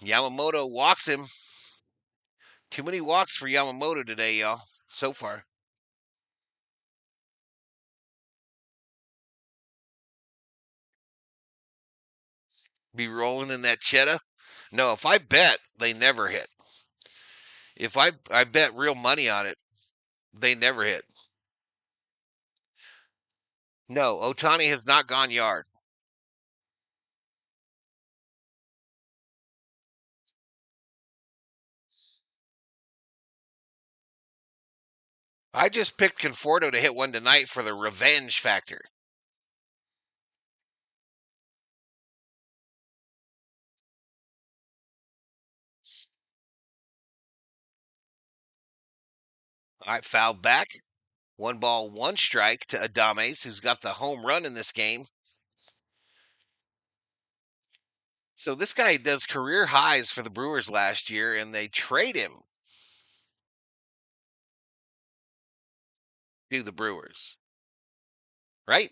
Yamamoto walks him. Too many walks for Yamamoto today, y'all, so far. Be rolling in that cheddar? No, if I bet, they never hit. If I bet real money on it, they never hit. No, Otani has not gone yard. I just picked Conforto to hit one tonight for the revenge factor. I fouled back. 1 ball, 1 strike to Adames, who's got the home run in this game. So this guy does career highs for the Brewers last year, and they trade him to the Brewers. Right?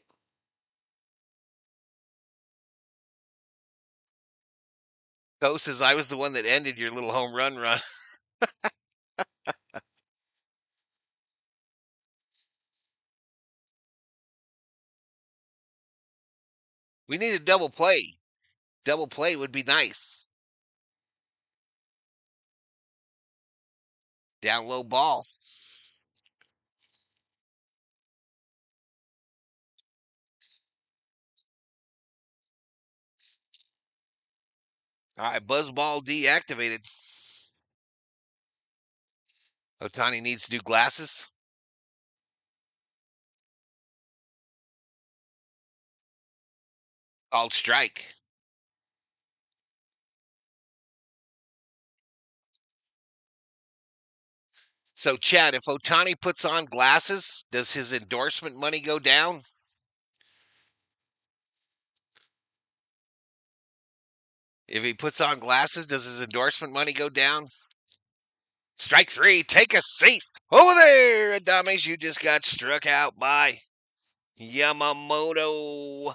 Co says I was the one that ended your little home run. We need a double play. Double play would be nice. Down low ball. All right, buzz ball deactivated. Otani needs new glasses. Called strike. So, Chad, if Otani puts on glasses, does his endorsement money go down? If he puts on glasses, does his endorsement money go down? Strike three. Take a seat. Over there, Adames. You just got struck out by Yamamoto.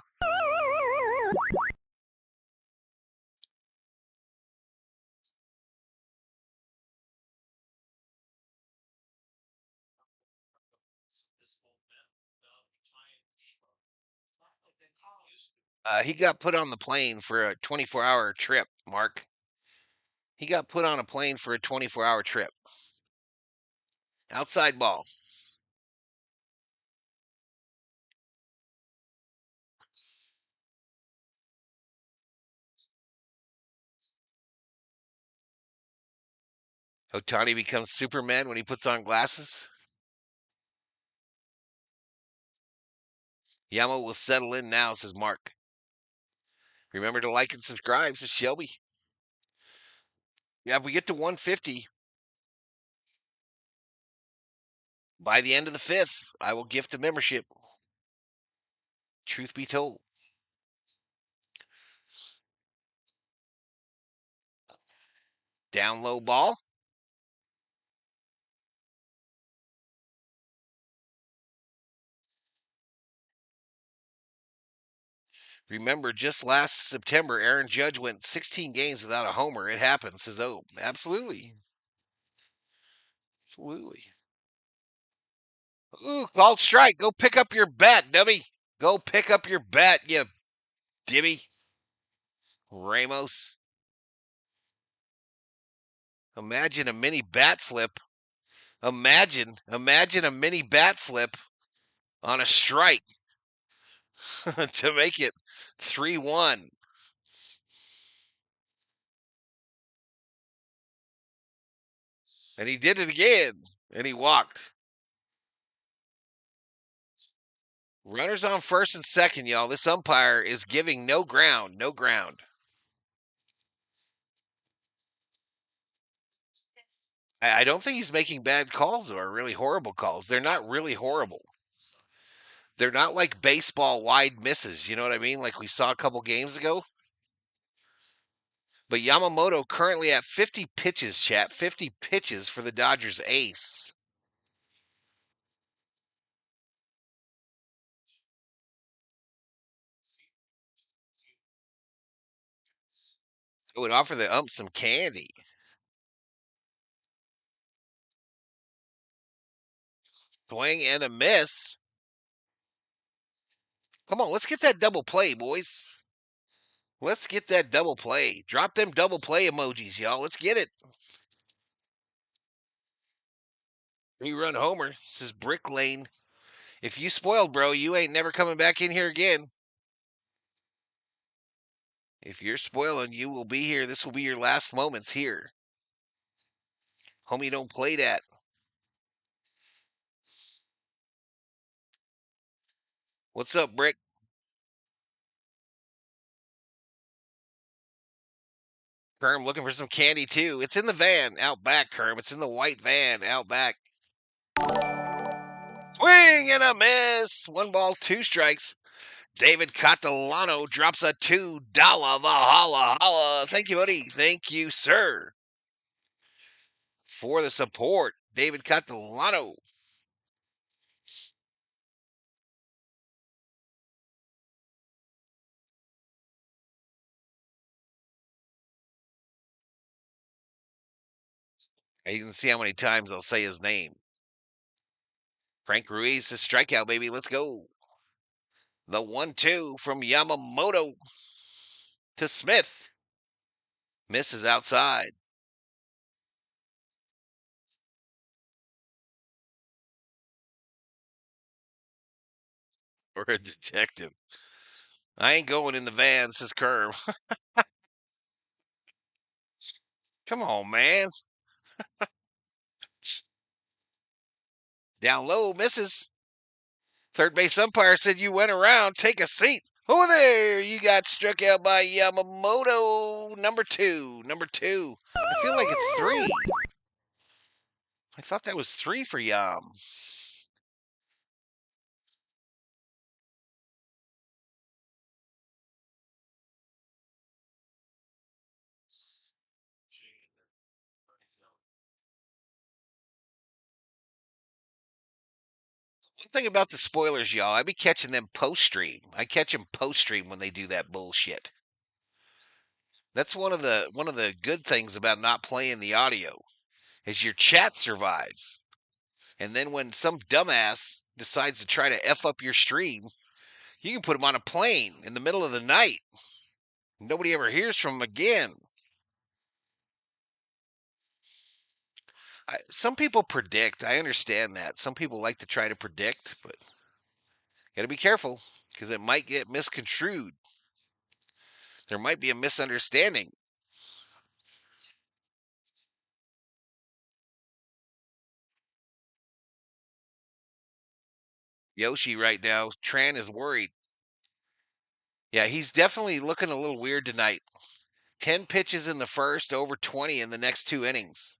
He got put on the plane for a 24-hour trip, Mark. He got put on a plane for a 24-hour trip. Outside ball. Otani becomes Superman when he puts on glasses. Yamo will settle in now, says Mark. Remember to like and subscribe, says Shelby. Yeah, if we get to 150 by the end of the fifth, I will gift a membership. Truth be told. Down low ball. Remember, just last September, Aaron Judge went 16 games without a homer. It happens, says O. Absolutely. Absolutely. Ooh, called strike. Go pick up your bat, dummy. Go pick up your bat, you dimmy. Ramos. Imagine a mini bat flip. Imagine a mini bat flip on a strike to make it 3-1. And he did it again. And he walked. Runners on first and second, y'all. This umpire is giving no ground. No ground. I don't think he's making bad calls or really horrible calls. They're not really horrible. They're not like baseball wide misses. You know what I mean? Like we saw a couple games ago. But Yamamoto currently at 50 pitches, chat. 50 pitches for the Dodgers ace. I would offer the ump some candy. Swing and a miss. Come on, let's get that double play, boys. Let's get that double play. Drop them double play emojis, y'all. Let's get it. 3-run homer, says Brick Lane. If you spoiled, bro, you ain't never coming back in here again. If you're spoiling, you will be here. This will be your last moments here. Homie, don't play that. What's up, Brick? Kerm looking for some candy too. It's in the van out back, Kerm. It's in the white van out back. Swing and a miss. 1 ball, 2 strikes. David Catalano drops a $2 Valhalla. Holla. Thank you, buddy. Thank you, sir, for the support. David Catalano. You can see how many times I'll say his name. Frank Ruiz says strikeout, baby. Let's go. The 1-2 from Yamamoto to Smith. Misses outside. Or a detective. I ain't going in the van, says Kerm. Come on, man. Down low, misses. Third base umpire said you went around. Take a seat. Over there, you got struck out by Yamamoto. Number two. I feel like it's 3. I thought that was 3 for Yam. Thing about the spoilers, y'all, I be catching them post-stream. I catch them post-stream when they do that bullshit. That's one of the good things about not playing the audio is your chat survives. And then when some dumbass decides to try to F up your stream, you can put him on a plane in the middle of the night. Nobody ever hears from him again. Some people predict. I understand that. Some people like to try to predict, but got to be careful because it might get misconstrued. There might be a misunderstanding. Yoshi right now, Tran is worried. Yeah, he's definitely looking a little weird tonight. 10 pitches in the first, over 20 in the next 2 innings.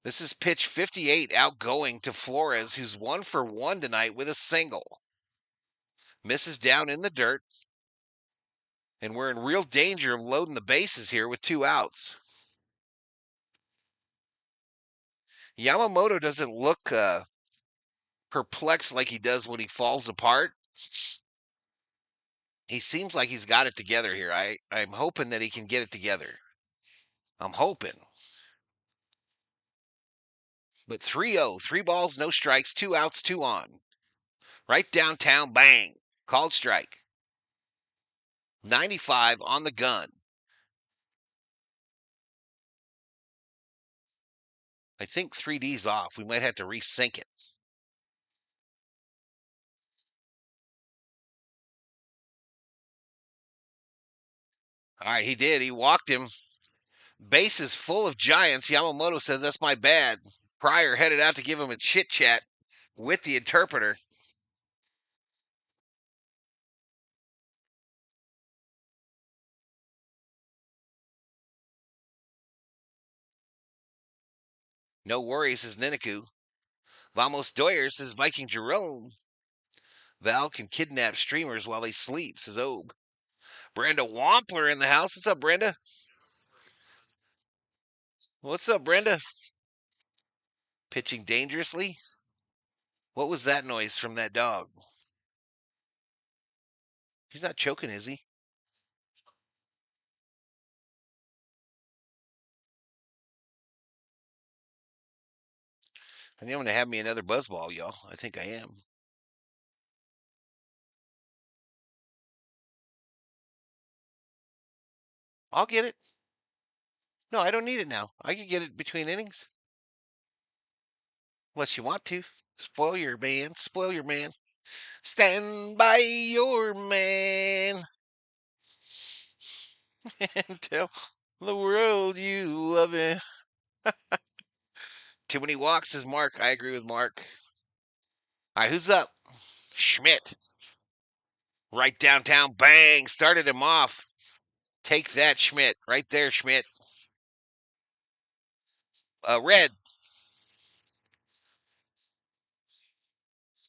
This is pitch 58 outgoing to Flores, who's 1 for 1 tonight with a single. Misses down in the dirt. And we're in real danger of loading the bases here with 2 outs. Yamamoto doesn't look perplexed like he does when he falls apart. He seems like he's got it together here. I'm hoping that he can get it together. I'm hoping. But 3-0, 3 balls, no strikes, 2 outs, 2 on. Right downtown, bang. Called strike. 95 on the gun. I think 3D's off. We might have to resync it. All right, he did. He walked him. Base is full of Giants. Yamamoto says that's my bad. Pryor headed out to give him a chit chat with the interpreter. No worries, says Niniku. Vamos Doyer, says Viking Jerome. Val can kidnap streamers while they sleep, says Obe. Brenda Wampler in the house. What's up, Brenda? What's up, Brenda? Pitching dangerously? What was that noise from that dog? He's not choking, is he? I think I'm going to have me another buzzball, y'all. I think I am. I'll get it. No, I don't need it now. I can get it between innings. Unless you want to. Spoil your man. Spoil your man. Stand by your man and tell the world you love him. Too many walks, says Mark. I agree with Mark. All right, who's up? Schmidt. Right downtown. Bang. Started him off. Take that, Schmidt. Right there, Schmidt. Red.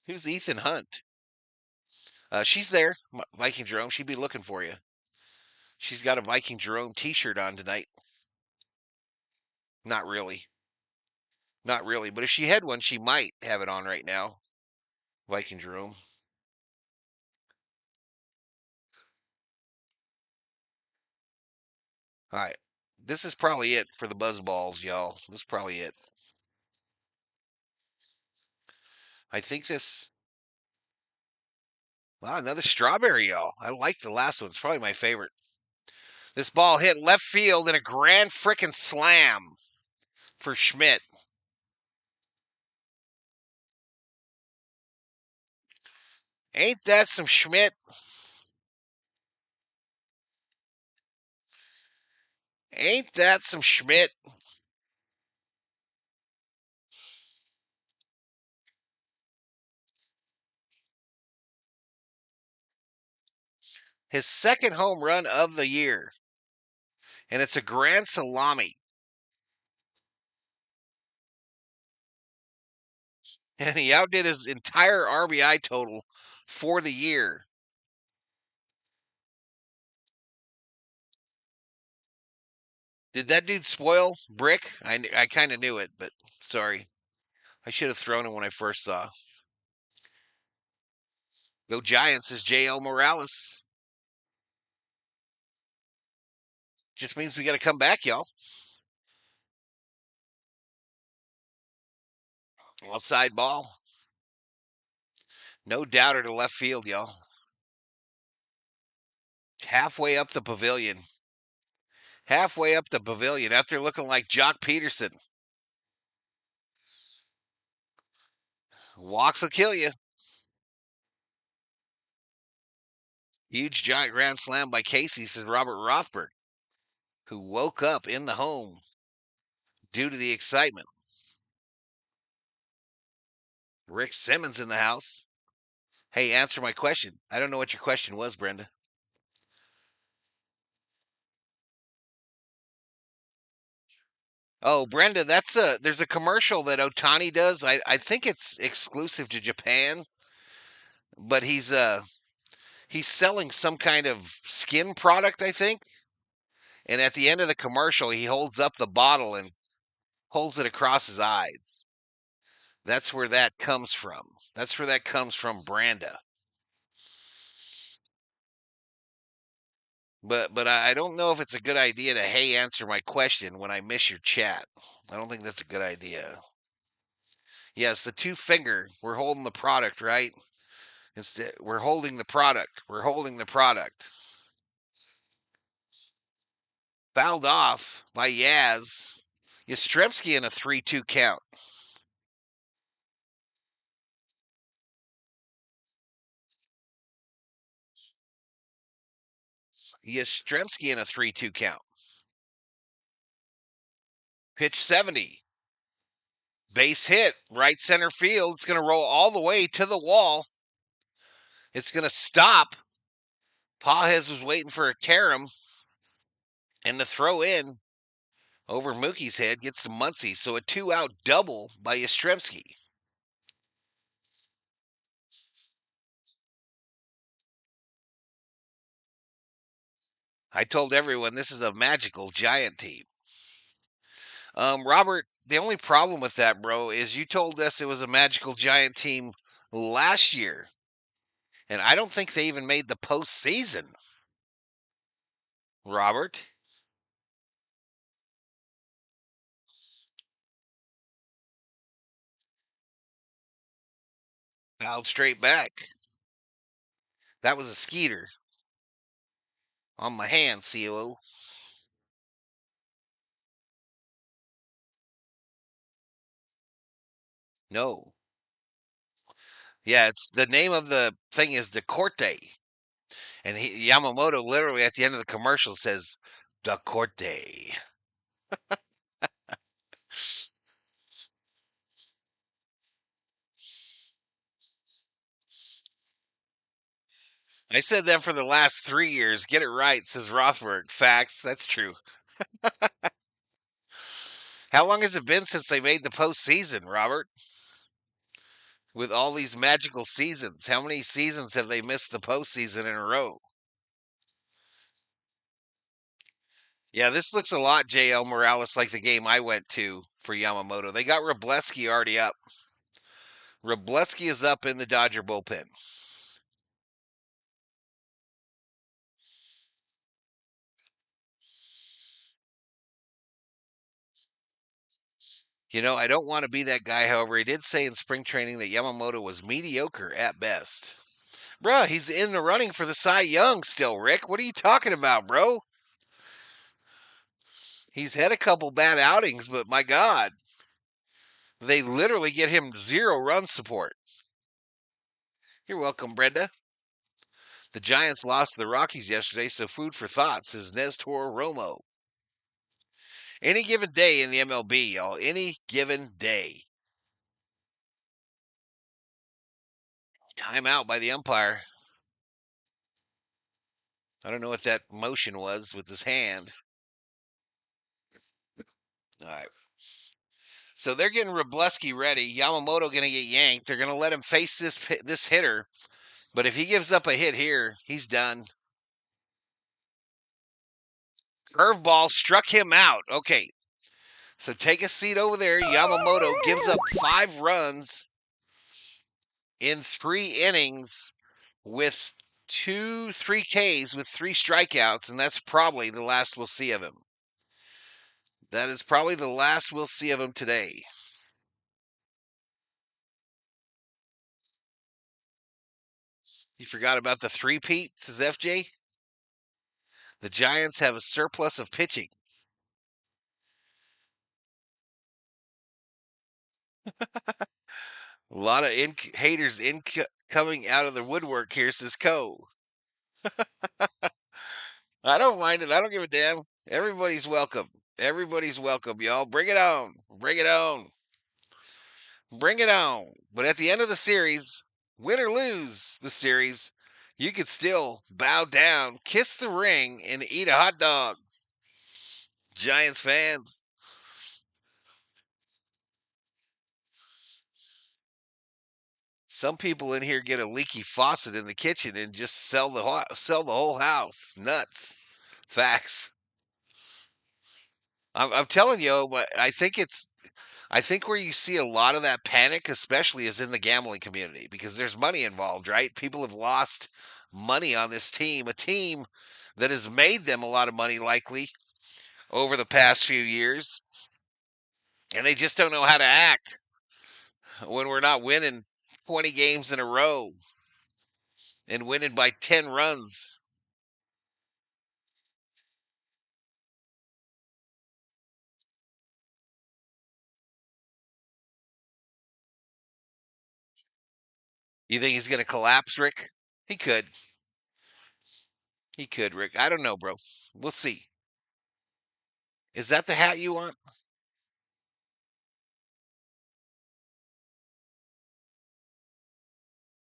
Who's Ethan Hunt? She's there, Viking Jerome. She'd be looking for you. She's got a Viking Jerome t-shirt on tonight. Not really. Not really. But if she had one, she might have it on right now. Viking Jerome. All right. This is probably it for the buzz balls, y'all. This is probably it. I think this. Wow, another strawberry, y'all. I like the last one. It's probably my favorite. This ball hit left field in a grand frickin' slam for Schmidt. Ain't that some Schmidt? Ain't that some Schmidt? His second home run of the year. And it's a grand salami. And he outdid his entire RBI total for the year. Did that dude spoil Brick? I kind of knew it, but sorry. I should have thrown him when I first saw. Go Giants, says J.L. Morales. Just means we got to come back, y'all. Outside ball. No doubter to left field, y'all. Halfway up the pavilion. Halfway up the pavilion. Out there looking like Jock Peterson. Walks will kill you. Huge giant grand slam by Casey, says Robert Rothberg, who woke up in the home due to the excitement. Rick Simmons in the house. Hey, answer my question. I don't know what your question was, Brenda. Oh, Brenda, there's a commercial that Otani does. I think it's exclusive to Japan, but he's selling some kind of skin product, I think. And at the end of the commercial, he holds up the bottle and holds it across his eyes. That's where that comes from. That's where that comes from, Branda. But I don't know if it's a good idea to hey answer my question when I miss your chat. I don't think that's a good idea. Yes, the two finger. We're holding the product, right? Instead, we're holding the product. We're holding the product. Fouled off by Yaz. Yastrzemski in a 3-2 count. Yastrzemski in a 3-2 count. Pitch 70. Base hit, right center field. It's going to roll all the way to the wall. It's going to stop. Pages was waiting for a carom. And the throw in over Mookie's head gets to Muncy. So a 2-out double by Yastrzemski. I told everyone this is a magical Giant team. Robert, the only problem with that, bro, is you told us it was a magical Giant team last year. And I don't think they even made the postseason. Robert? Fouled straight back. That was a skeeter. On my hand, COO. No. Yeah, it's the name of the thing is the Corte. And Yamamoto literally at the end of the commercial says, the Corte. I said that for the last 3 years. Get it right, says Rothberg. Facts. That's true. How long has it been since they made the postseason, Robert? With all these magical seasons, how many seasons have they missed the postseason in a row? Yeah, this looks a lot, JL Morales, like the game I went to for Yamamoto. They got Wrobleski already up. Wrobleski is up in the Dodger bullpen. You know, I don't want to be that guy. However, he did say in spring training that Yamamoto was mediocre at best. Bruh, he's in the running for the Cy Young still, Rick. What are you talking about, bro? He's had a couple bad outings, but my God, they literally get him 0 run support. You're welcome, Brenda. The Giants lost to the Rockies yesterday, so food for thought, says Nestor Romo. Any given day in the MLB, y'all. Any given day. Timeout by the umpire. I don't know what that motion was with his hand. All right. So they're getting Wrobleski ready. Yamamoto going to get yanked. They're going to let him face this hitter. But if he gives up a hit here, he's done. Curveball struck him out. Okay. So take a seat over there. Yamamoto gives up 5 runs in 3 innings. with 3 Ks with 3 strikeouts, and that's probably the last we'll see of him. That is probably the last we'll see of him today. You forgot about the three-peat, says FJ? The Giants have a surplus of pitching. A lot of haters coming out of the woodwork here, says Co. I don't mind it. I don't give a damn. Everybody's welcome. Everybody's welcome, y'all. Bring it on. Bring it on. Bring it on. But at the end of the series, win or lose the series, you could still bow down, kiss the ring, and eat a hot dog. Giants fans. Some people in here get a leaky faucet in the kitchen and just sell the whole house. Nuts. Facts. I'm telling you, but I think where you see a lot of that panic, especially, is in the gambling community because there's money involved, right? People have lost money on this team, a team that has made them a lot of money, likely over the past few years, and they just don't know how to act when we're not winning 20 games in a row and winning by 10 runs. You think he's going to collapse, Rick? He could. He could, Rick. I don't know, bro. We'll see. Is that the hat you want?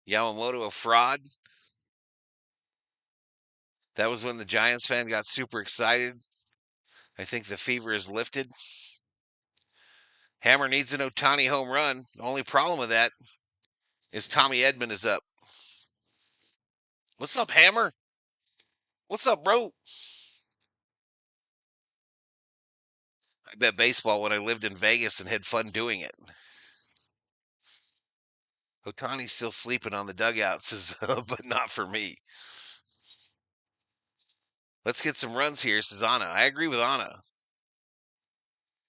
Yamamoto a fraud? That was when the Giants fan got super excited. I think the fever is lifted. Hammer needs an Otani home run. The only problem with that is Tommy Edman is up. What's up, Hammer? What's up, bro? I bet baseball when I lived in Vegas and had fun doing it. Otani's still sleeping on the dugouts, but not for me. Let's get some runs here, says Anna. I agree with Anna.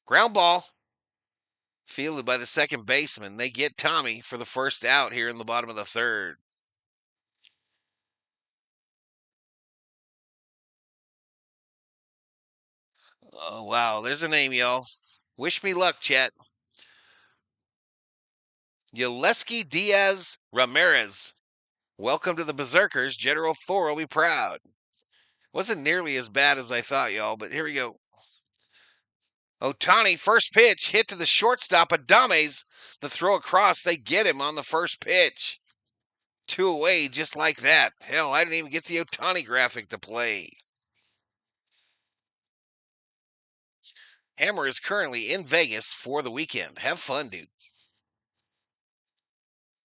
Ground ball. Fielded by the second baseman. They get Tommy for the first out here in the bottom of the third. Oh, wow. There's a name, y'all. Wish me luck, chat. Yeleski Diaz Ramirez. Welcome to the Berserkers. General Thor will be proud. Wasn't nearly as bad as I thought, y'all, but here we go. Otani, first pitch, hit to the shortstop, Adames. The throw across, they get him on the first pitch. 2 away, just like that. Hell, I didn't even get the Otani graphic to play. Hammer is currently in Vegas for the weekend. Have fun, dude.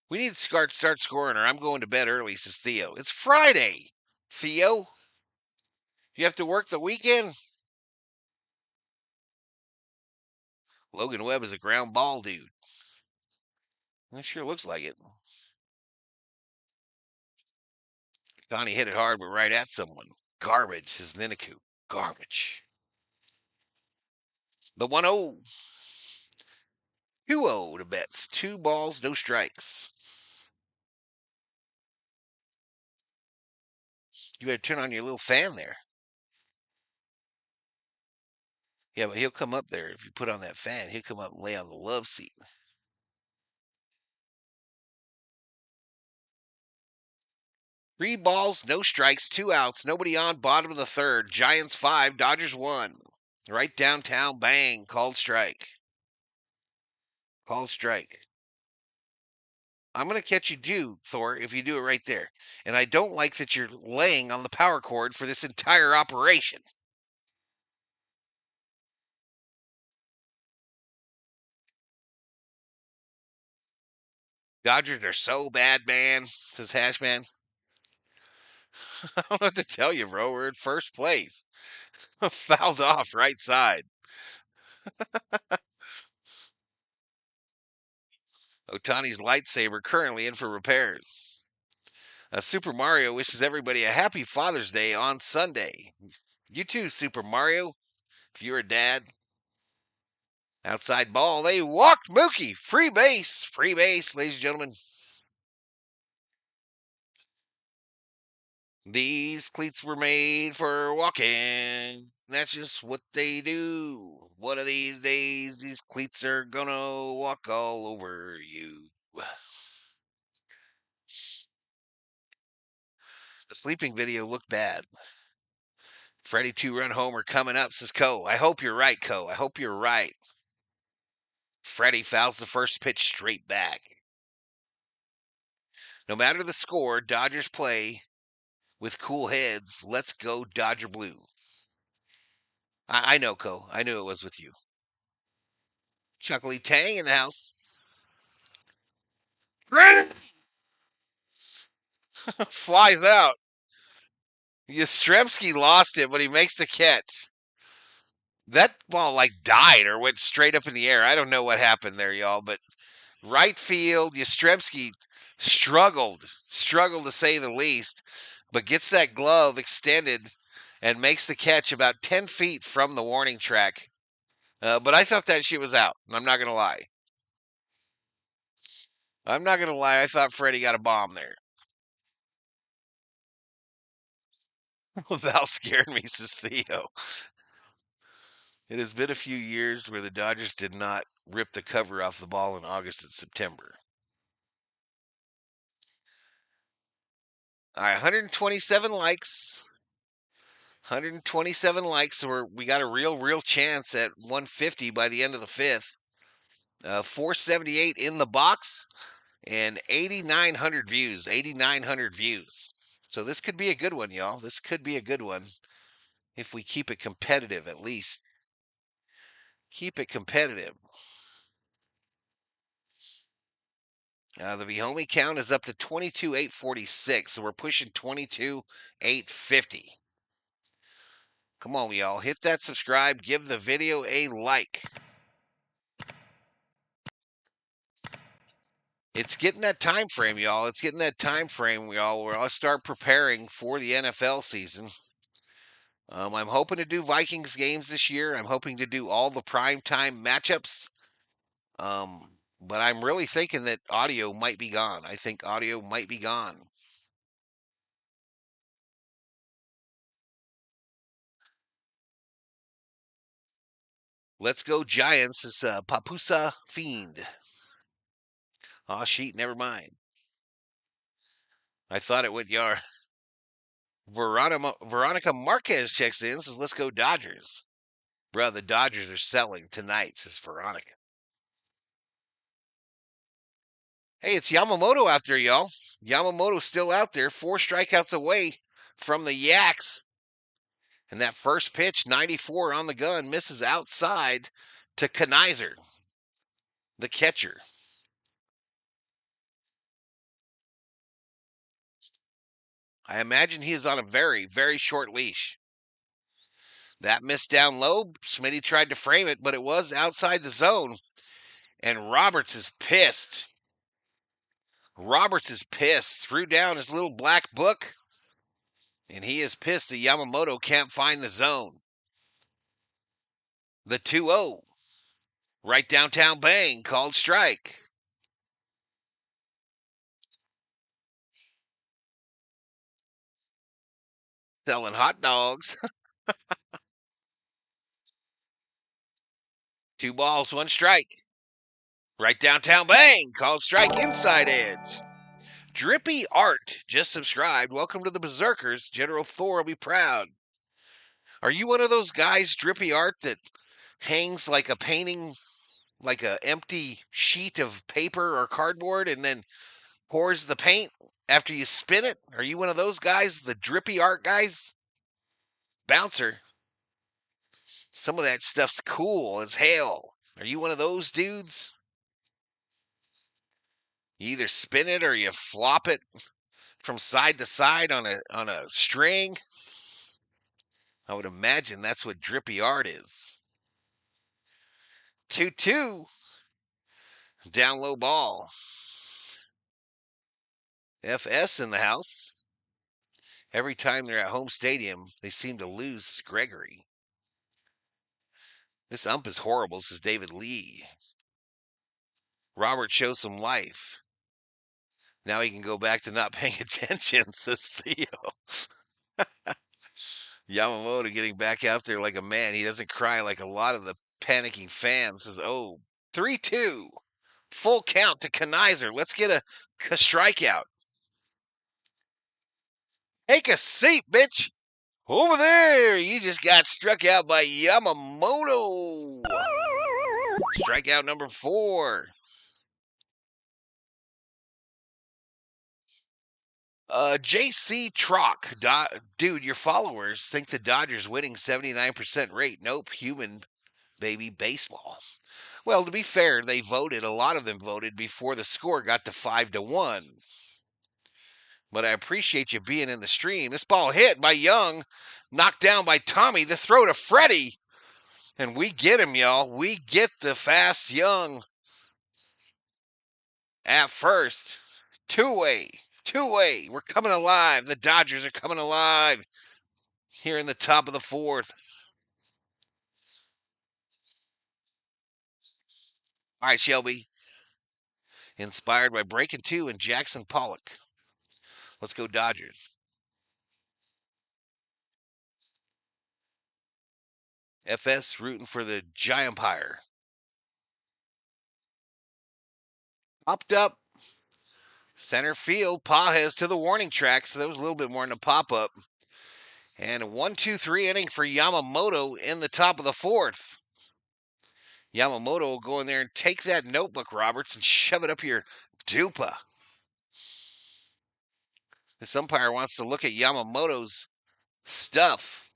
We need to start scoring, or I'm going to bed early, says Theo. It's Friday, Theo. You have to work the weekend? Logan Webb is a ground ball dude. It sure looks like it. Donnie hit it hard, but right at someone. Garbage, says Niniku. Garbage. The 1-0. 2-0 to Betts. 2 balls, no strikes. You better turn on your little fan there. Yeah, but he'll come up there. If you put on that fan, he'll come up and lay on the love seat. Three balls, no strikes, 2 outs, nobody on, bottom of the third. Giants 5, Dodgers 1. Right downtown, bang, called strike. Called strike. I'm going to catch you due, Thor, if you do it right there. And I don't like that you're laying on the power cord for this entire operation. Dodgers are so bad, man, says Hashman. I don't know what to tell you, bro. We're in first place. Fouled off right side. Otani's lightsaber currently in for repairs. Super Mario wishes everybody a happy Father's Day on Sunday. You too, Super Mario. If you're a dad. Outside ball. They walked Mookie. Free base, ladies and gentlemen. These cleats were made for walking. That's just what they do. One of these days, these cleats are gonna walk all over you. The sleeping video looked bad. Freddie 2-run homer coming up, says Co. I hope you're right, Co. I hope you're right. Freddie fouls the first pitch straight back. No matter the score, Dodgers play with cool heads. Let's go Dodger Blue. I know, Co. I knew it was with you. Chuckly Tang in the house. Flies out. Yastrzemski lost it, but he makes the catch. That ball like died or went straight up in the air. I don't know what happened there, y'all, but right field, Yastrzemski struggled to say the least, but gets that glove extended and makes the catch about 10 feet from the warning track. But I thought that shit was out. I'm not going to lie. I thought Freddie got a bomb there. Val scared me, says Theo. It has been a few years where the Dodgers did not rip the cover off the ball in August and September. All right, 127 likes. 127 likes, so we got a real chance at 150 by the end of the fifth. 478 in the box and 8,900 views. 8,900 views. So this could be a good one, y'all. This could be a good one if we keep it competitive, at least. Keep it competitive. The Vihome count is up to 22,846, so we're pushing 22,850. Come on, y'all. Hit that subscribe. Give the video a like. It's getting that time frame, y'all. It's getting that time frame, y'all, where I'll start preparing for the NFL season. I'm hoping to do Vikings games this year. I'm hoping to do all the primetime matchups. But I'm really thinking that audio might be gone. I think audio might be gone. Let's go Giants. It's Papusa Fiend. Oh, sheet, never mind. I thought it went yard. Veronica Marquez checks in, says, let's go Dodgers. Bro, the Dodgers are selling tonight, says Veronica. Hey, it's Yamamoto out there, y'all. Yamamoto's still out there, 4 strikeouts away from the Yaks. And that first pitch, 94 on the gun, misses outside to Kanizer, the catcher. I imagine he is on a very short leash. That missed down low. Smitty tried to frame it, but it was outside the zone. And Roberts is pissed. Threw down his little black book. And he is pissed that Yamamoto can't find the zone. The 2-0. Right downtown bang, called strike. Selling hot dogs. 2 balls, 1 strike. Right downtown bang, called strike, inside edge. Drippy Art just subscribed. Welcome to the Berserkers. General Thor will be proud. Are you one of those guys, Drippy Art, that hangs like a painting, like a empty sheet of paper or cardboard, and then pours the paint after you spin it? Are you one of those guys, the Drippy Art guys? Bouncer. Some of that stuff's cool as hell. Are you one of those dudes? You either spin it or you flop it from side to side on a string. I would imagine that's what Drippy Art is. 2-2. Down low ball. FS in the house. Every time they're at home stadium, they seem to lose Gregory. This ump is horrible, says David Lee. Robert shows some life. Now he can go back to not paying attention, says Theo. Yamamoto getting back out there like a man. He doesn't cry like a lot of the panicking fans. Says, oh, 3-2. Full count to Kanizer. Let's get a strikeout. Take a seat, bitch. Over there. You just got struck out by Yamamoto. Strikeout number 4. JC Trock. Dude, your followers think the Dodgers winning 79% rate. Nope, human baby baseball. Well, to be fair, they voted. A lot of them voted before the score got to 5-1. But I appreciate you being in the stream. This ball hit by Young, knocked down by Tommy. The throw to Freddie. And we get him, y'all. We get the fast Young at first. Two-way. We're coming alive. The Dodgers are coming alive here in the top of the 4th. All right, Shelby. Inspired by Breaking 2 and Jackson Pollock. Let's go Dodgers. FS rooting for the Giantpire. Popped up. Center field. Pages to the warning track, so that was a little bit more than a pop-up. And a 1-2-3 inning for Yamamoto in the top of the 4th. Yamamoto will go in there and take that notebook, Roberts, and shove it up your dupa. This umpire wants to look at Yamamoto's stuff.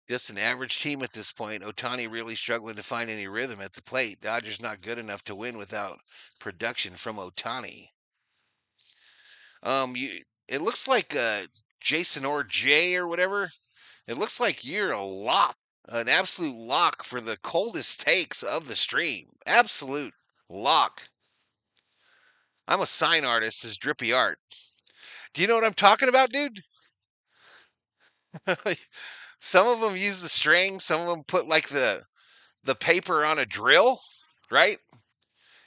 Just an average team at this point. Ohtani really struggling to find any rhythm at the plate. Dodgers not good enough to win without production from Ohtani. It looks like Jason or Jay or whatever. It looks like you're a lock, an absolute lock for the coldest takes of the stream. Absolute lock. I'm a sign artist, says Drippy Art. Do you know what I'm talking about, dude? Some of them use the string. Some of them put like the paper on a drill, right?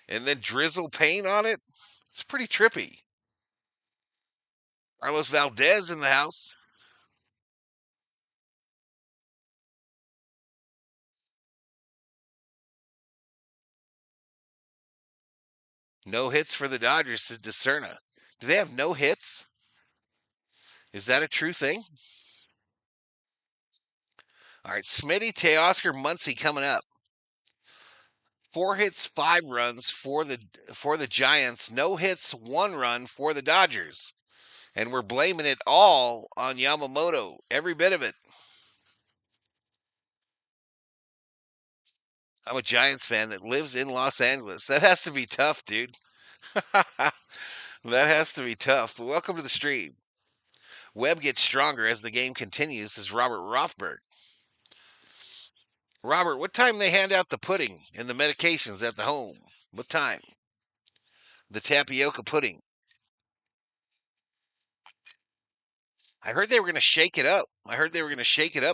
And then drizzle paint on it. It's pretty trippy. Carlos Valdez in the house. No hits for the Dodgers, says Discerna. Do they have no hits? Is that a true thing? All right, Smitty, Teoscar, Muncy coming up. 4 hits, 5 runs for the Giants. No hits, 1 run for the Dodgers. And we're blaming it all on Yamamoto. Every bit of it. I'm a Giants fan that lives in Los Angeles. That has to be tough, dude. That has to be tough. But welcome to the stream. Webb gets stronger as the game continues, says Robert Rothberg. Robert, what time they hand out the pudding and the medications at the home? What time? The tapioca pudding. I heard they were going to shake it up.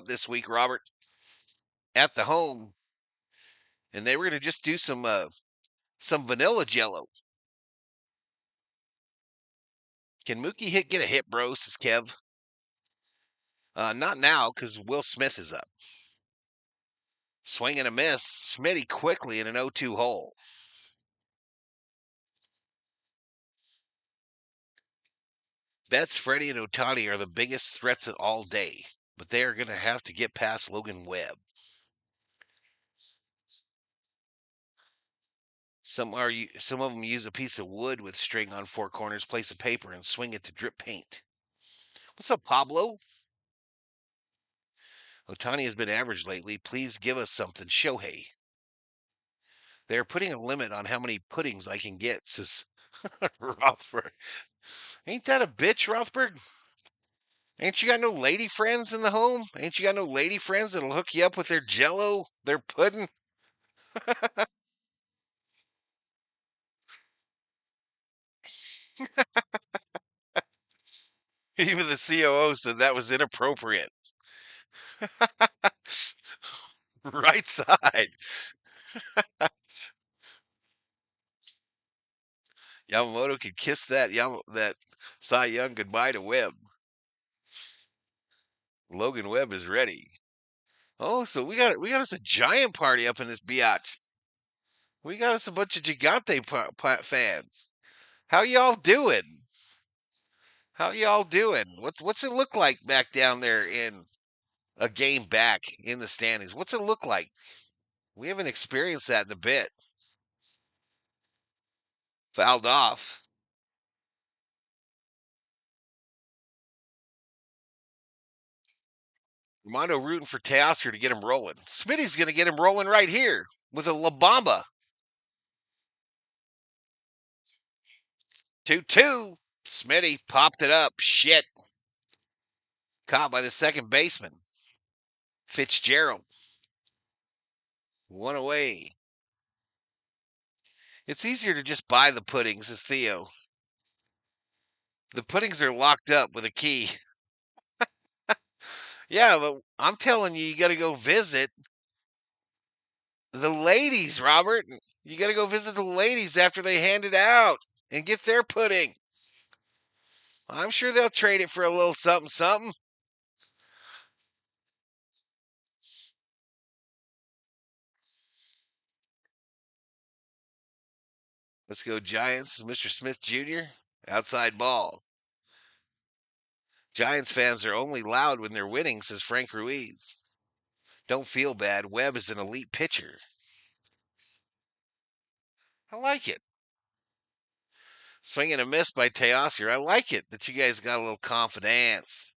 This week, Robert, at the home, and they were going to just do some vanilla jello. Can Mookie get a hit, bro? Says Kev. Not now, because Will Smith is up. Swing and a miss. Smitty quickly in an 0-2 hole. Betts, Freddie, and Ohtani are the biggest threats all day, but they are going to have to get past Logan Webb. Some of them use a piece of wood with string on 4 corners, place of paper, and swing it to drip paint. What's up, Pablo? Ohtani has been average lately. Please give us something, Shohei. They're putting a limit on how many puddings I can get, says Rothberg. Ain't that a bitch, Rothberg? Ain't you got no lady friends in the home? Ain't you got no lady friends that'll hook you up with their jello, their pudding? Even the COO said that was inappropriate. Right side. Yamamoto could kiss that Cy Young goodbye to Webb. Logan Webb is ready. Oh, so we got us a giant party up in this biatch. We got us a bunch of Gigante fans. How y'all doing? How y'all doing? What's it look like back down there in a game back in the standings? What's it look like? We haven't experienced that in a bit. Fouled off. Armando rooting for Teoscar to get him rolling. Smitty's going to get him rolling right here with a La Bamba. 2-2. Smitty popped it up. Shit. Caught by the second baseman. Fitzgerald. One away. It's easier to just buy the puddings, says Theo. The puddings are locked up with a key. Yeah, but I'm telling you, you got to go visit the ladies, Robert. You got to go visit the ladies after they hand it out and get their pudding. I'm sure they'll trade it for a little something something. Let's go Giants, Mr. Smith Jr. Outside ball. Giants fans are only loud when they're winning, says Frank Ruiz. Don't feel bad. Webb is an elite pitcher. I like it. Swing and a miss by Teoscar. I like it that you guys got a little confidence.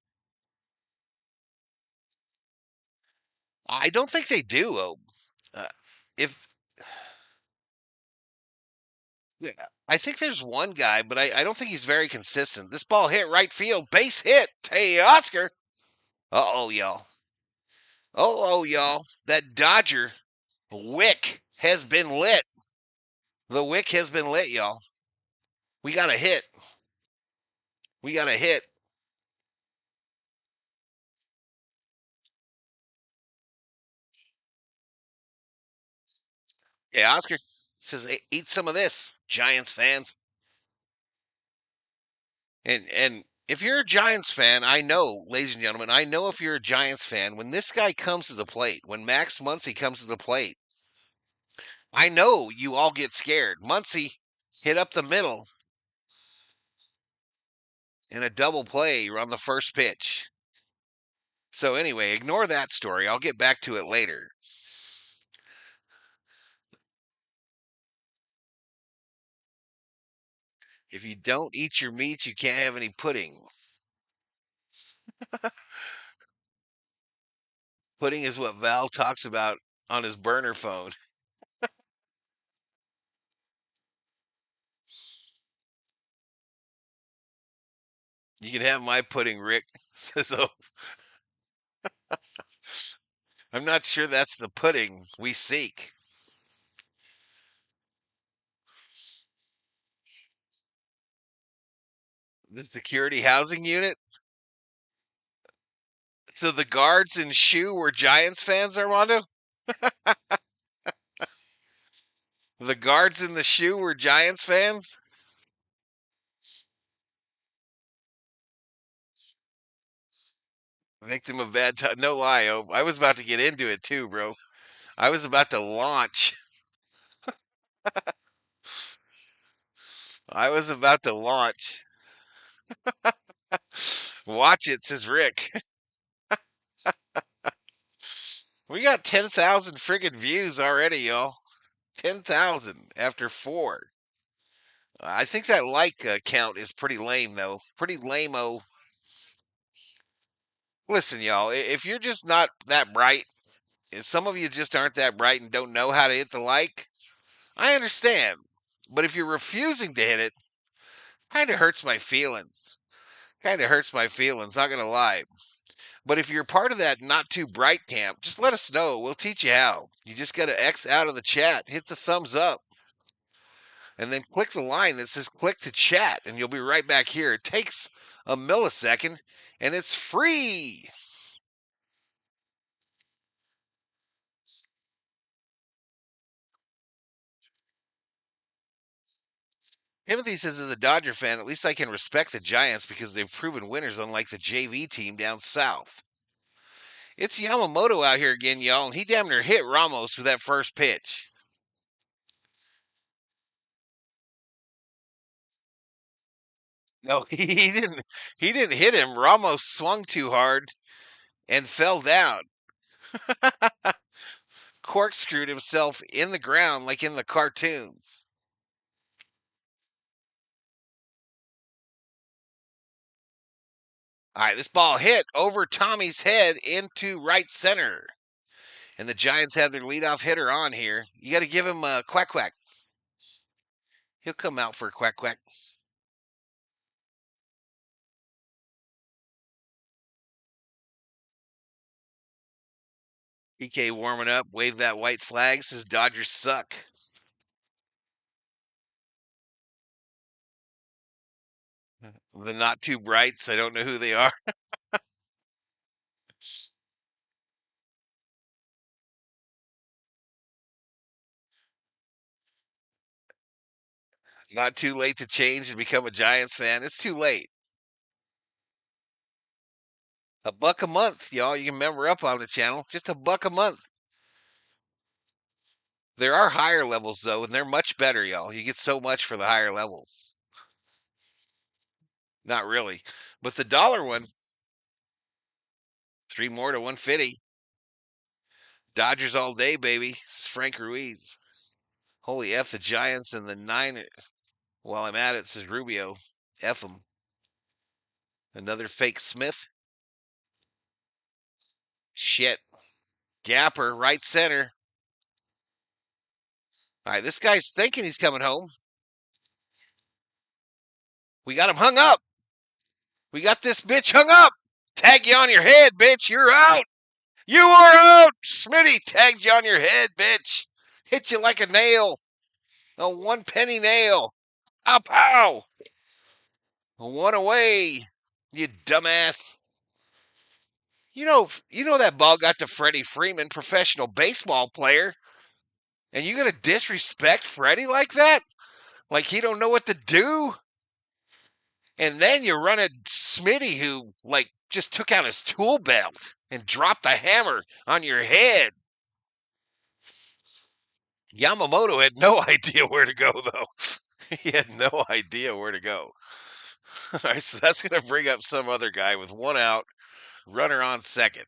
I don't think they do. If Yeah, I think there's one guy, but I don't think he's very consistent. This ball hit right field, base hit. Teoscar. Uh-oh, y'all. Oh, y'all. That Dodger wick has been lit. The wick has been lit, y'all. We got a hit. We got a hit. Yeah, Oscar says, eat some of this, Giants fans. And if you're a Giants fan, I know, ladies and gentlemen, I know if you're a Giants fan, when this guy comes to the plate, when Max Muncy comes to the plate, I know you all get scared. Muncy hit up the middle in a double play on the first pitch. So anyway, ignore that story. I'll get back to it later. If you don't eat your meat, you can't have any pudding. Pudding is what Val talks about on his burner phone. You can have my pudding, Rick. So I'm not sure that's the pudding we seek. The security housing unit. So the guards in shoe were Giants fans, Armando? The guards in the shoe were Giants fans? Victim of bad time. No lie, I was about to get into it too, bro. I was about to launch. I was about to launch. Watch it, says Rick. We got 10,000 friggin' views already, y'all. 10,000 after four. I think that like count is pretty lame, though. Pretty lame-o. Listen, y'all, if you're just not that bright, if some of you just aren't that bright and don't know how to hit the like, I understand. But if you're refusing to hit it, kind of hurts my feelings. Kind of hurts my feelings, not going to lie. But if you're part of that not too bright camp, just let us know. We'll teach you how. You just got to X out of the chat, hit the thumbs up, and then click the line that says click to chat, and you'll be right back here. It takes a millisecond, and it's free. Timothy says, as a Dodger fan, at least I can respect the Giants because they've proven winners, unlike the JV team down south. It's Yamamoto out here again, y'all, and he damn near hit Ramos with that first pitch. No, he didn't. He didn't hit him. Ramos swung too hard and fell down. Corkscrewed himself in the ground like in the cartoons. All right, this ball hit over Tommy's head into right center. And the Giants have their leadoff hitter on here. You got to give him a quack quack. He'll come out for a quack quack. PK warming up, wave that white flag, says Dodgers suck. The not too brights, I don't know who they are. Not too late to change and become a Giants fan. It's too late. $1 a month, y'all. You can member up on the channel. Just $1 a month. There are higher levels though, and they're much better, y'all. You get so much for the higher levels. Not really. But the dollar one, 3 more to 150. Dodgers all day, baby. This is Frank Ruiz. Holy F the Giants and the Niners. While I'm at it, says Rubio. F them. Another fake Smith. Shit. Gapper, right center. All right, this guy's thinking he's coming home. We got him hung up. We got this bitch hung up. Tag you on your head, bitch. You're out. You are out. Smitty tagged you on your head, bitch. Hit you like a nail. A 1 penny nail. Pow, pow. One away. You dumbass. You know that ball got to Freddie Freeman, professional baseball player, and you gonna disrespect Freddie like that? Like he don't know what to do? And then you run at Smitty, who like just took out his tool belt and dropped the hammer on your head. Yamamoto had no idea where to go, though. He had no idea where to go. All right, so that's going to bring up some other guy with 1 out, runner on second.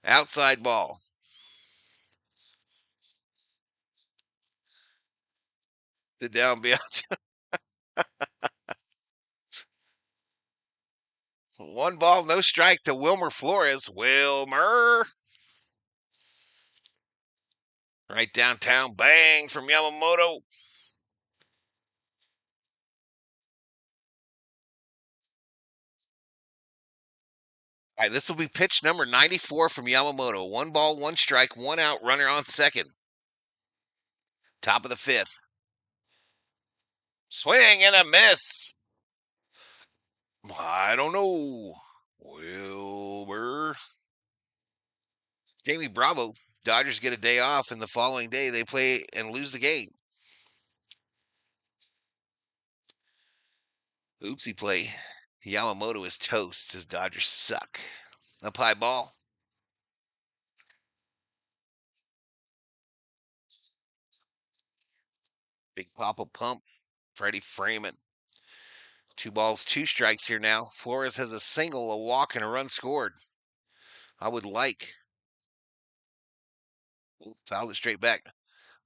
Outside ball. The down beyond. 1 ball, no strike to Wilmer Flores. Wilmer. Right downtown, bang from Yamamoto. All right, this will be pitch number 94 from Yamamoto. 1 ball, 1 strike, 1 out, runner on second. Top of the 5th. Swing and a miss. I don't know. Wilbur. Jamie Bravo. Dodgers get a day off, and the following day they play and lose the game. Oopsie play. Yamamoto is toast. Says Dodgers suck. Up high ball. Big Papa pump. Freddie Freeman. 2 balls, 2 strikes here now. Flores has a single, a walk, and a run scored. I would like. Fouled it straight back.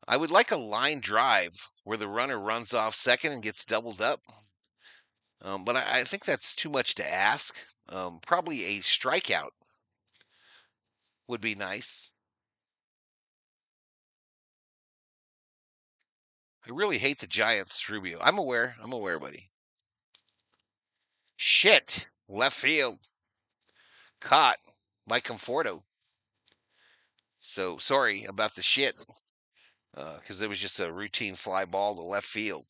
I would like a line drive where the runner runs off second and gets doubled up. But I think that's too much to ask. Probably a strikeout would be nice. I really hate the Giants, Rubio. I'm aware, buddy. Shit. left field. Caught by Conforto. So sorry about the shit, because it was just a routine fly ball to left field.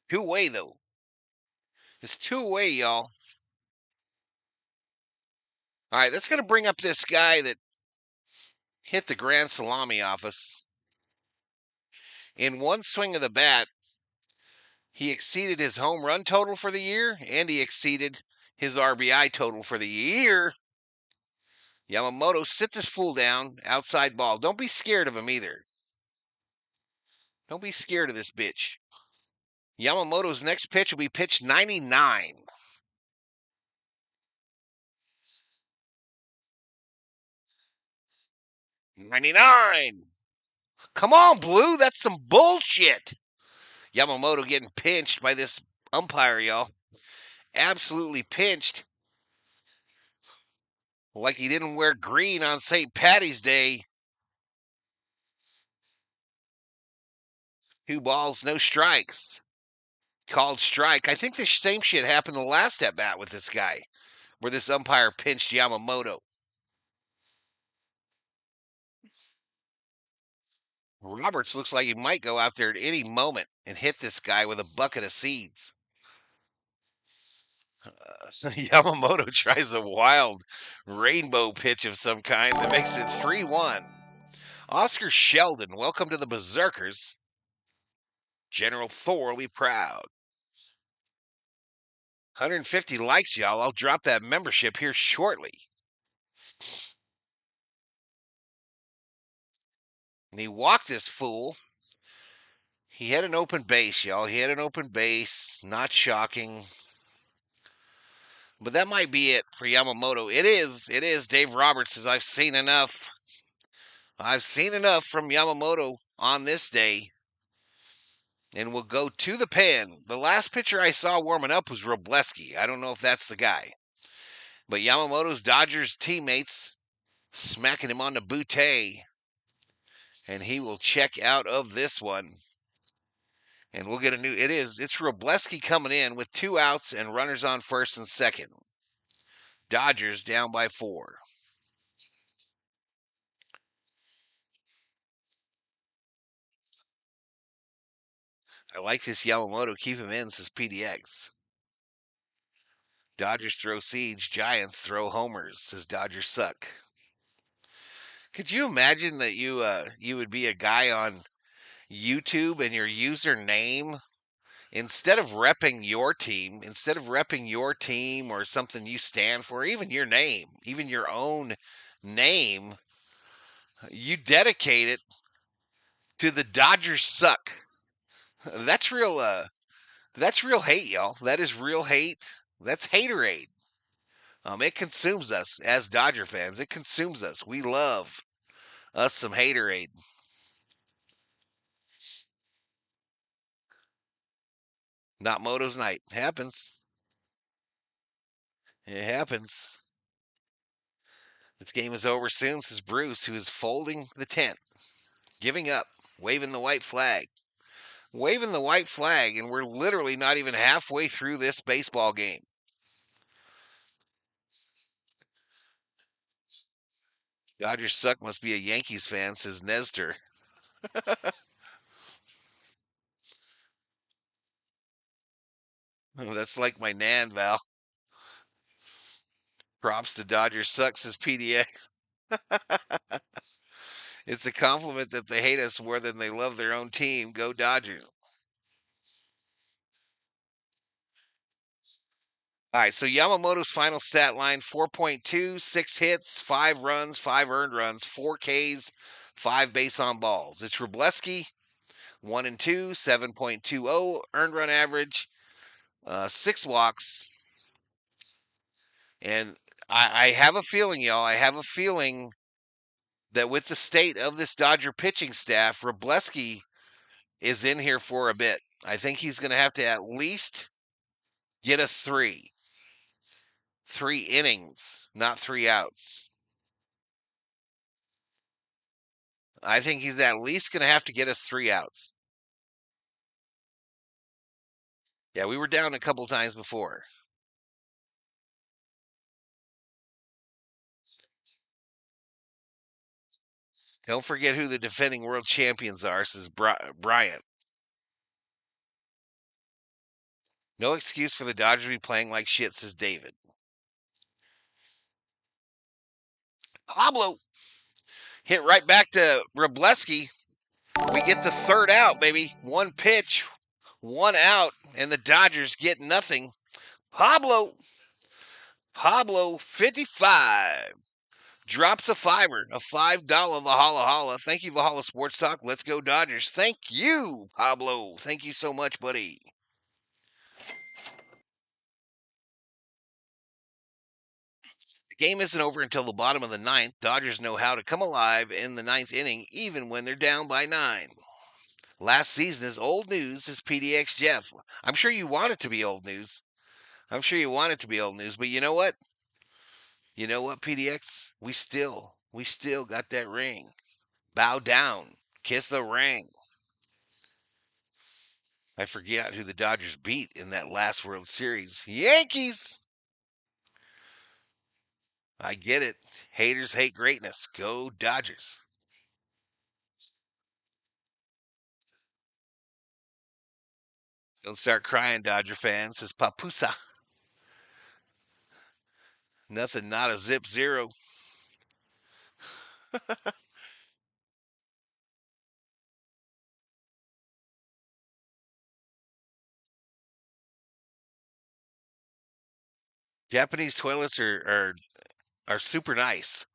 Two away, though. It's two away, y'all. All right, that's going to bring up this guy that hit the grand salami off us. In one swing of the bat, he exceeded his home run total for the year, and he exceeded his RBI total for the year. Yamamoto, sit this fool down. Outside ball. Don't be scared of him either. Don't be scared of this bitch. Yamamoto's next pitch will be pitch 99. 99. Come on, Blue. That's some bullshit. Yamamoto getting pinched by this umpire, y'all. Absolutely pinched. Like he didn't wear green on St. Patty's Day. 2 balls, no strikes. Called strike. I think the same shit happened the last at bat with this guy, where this umpire pinched Yamamoto. Roberts looks like he might go out there at any moment and hit this guy with a bucket of seeds. Yamamoto tries a wild rainbow pitch of some kind that makes it 3-1. Oscar Sheldon, welcome to the Berserkers. General Thor will be proud. 150 likes, y'all. I'll drop that membership here shortly. And he walked this fool. He had an open base, y'all. He had an open base. Not shocking. But that might be it for Yamamoto. It is. It is. Dave Roberts says, I've seen enough. I've seen enough from Yamamoto on this day. And we'll go to the pen. The last pitcher I saw warming up was Robleski. I don't know if that's the guy. But Yamamoto's Dodgers teammates smacking him on the bootay. And he will check out of this one. And we'll get a new. It's Robleski coming in with 2 outs and runners on first and second. Dodgers down by 4. I like this Yamamoto. Keep him in, says PDX. Dodgers throw siege. Giants throw homers, says Dodgers suck. Could you imagine that you would be a guy on YouTube and your username, instead of repping your team or something you stand for, even your name, even your own name, you dedicate it to the Dodgers suck. That's real hate, y'all. That is real hate. That's haterade. It consumes us as Dodger fans. It consumes us. We love us some haterade. Not Moto's night. Happens. It happens. This game is over soon, says Bruce, who is folding the tent, giving up, waving the white flag. Waving the white flag, and we're literally not even halfway through this baseball game. Dodgers suck, must be a Yankees fan, says Nestor. That's like my Nan, Val. Props to Dodgers suck, says PDX. It's a compliment that they hate us more than they love their own team. Go Dodgers. All right, so Yamamoto's final stat line 4.2, 6 hits, 5 runs, 5 earned runs, 4 Ks, 5 base on balls. It's Robleski, 1 and 2, 7.20 earned run average, 6 walks. And I have a feeling, y'all, I have a feeling that with the state of this Dodger pitching staff, Robleski is in here for a bit. I think he's going to have to at least get us 3 innings, not 3 outs. I think he's at least going to have to get us 3 outs. Yeah, we were down a couple times before. Don't forget who the defending world champions are, says Bryant. No excuse for the Dodgers to be playing like shit, says David. Pablo hit right back to Robleski. We get the third out, baby. One pitch, one out, and the Dodgers get nothing. Pablo, 55. Drops a fiver, a $5 Valhalla Holla. Thank you, Valhalla Sports Talk. Let's go, Dodgers. Thank you, Pablo. Thank you so much, buddy. The game isn't over until the bottom of the ninth. Dodgers know how to come alive in the ninth inning, even when they're down by 9. Last season is old news, is PDX Jeff. I'm sure you want it to be old news. I'm sure you want it to be old news, but you know what? You know what, PDX? We still got that ring. Bow down. Kiss the ring. I forget who the Dodgers beat in that last World Series. Yankees! I get it. Haters hate greatness. Go Dodgers. Don't start crying, Dodger fans, says Papusa. Nothing, not a zip zero. Japanese toilets are super nice.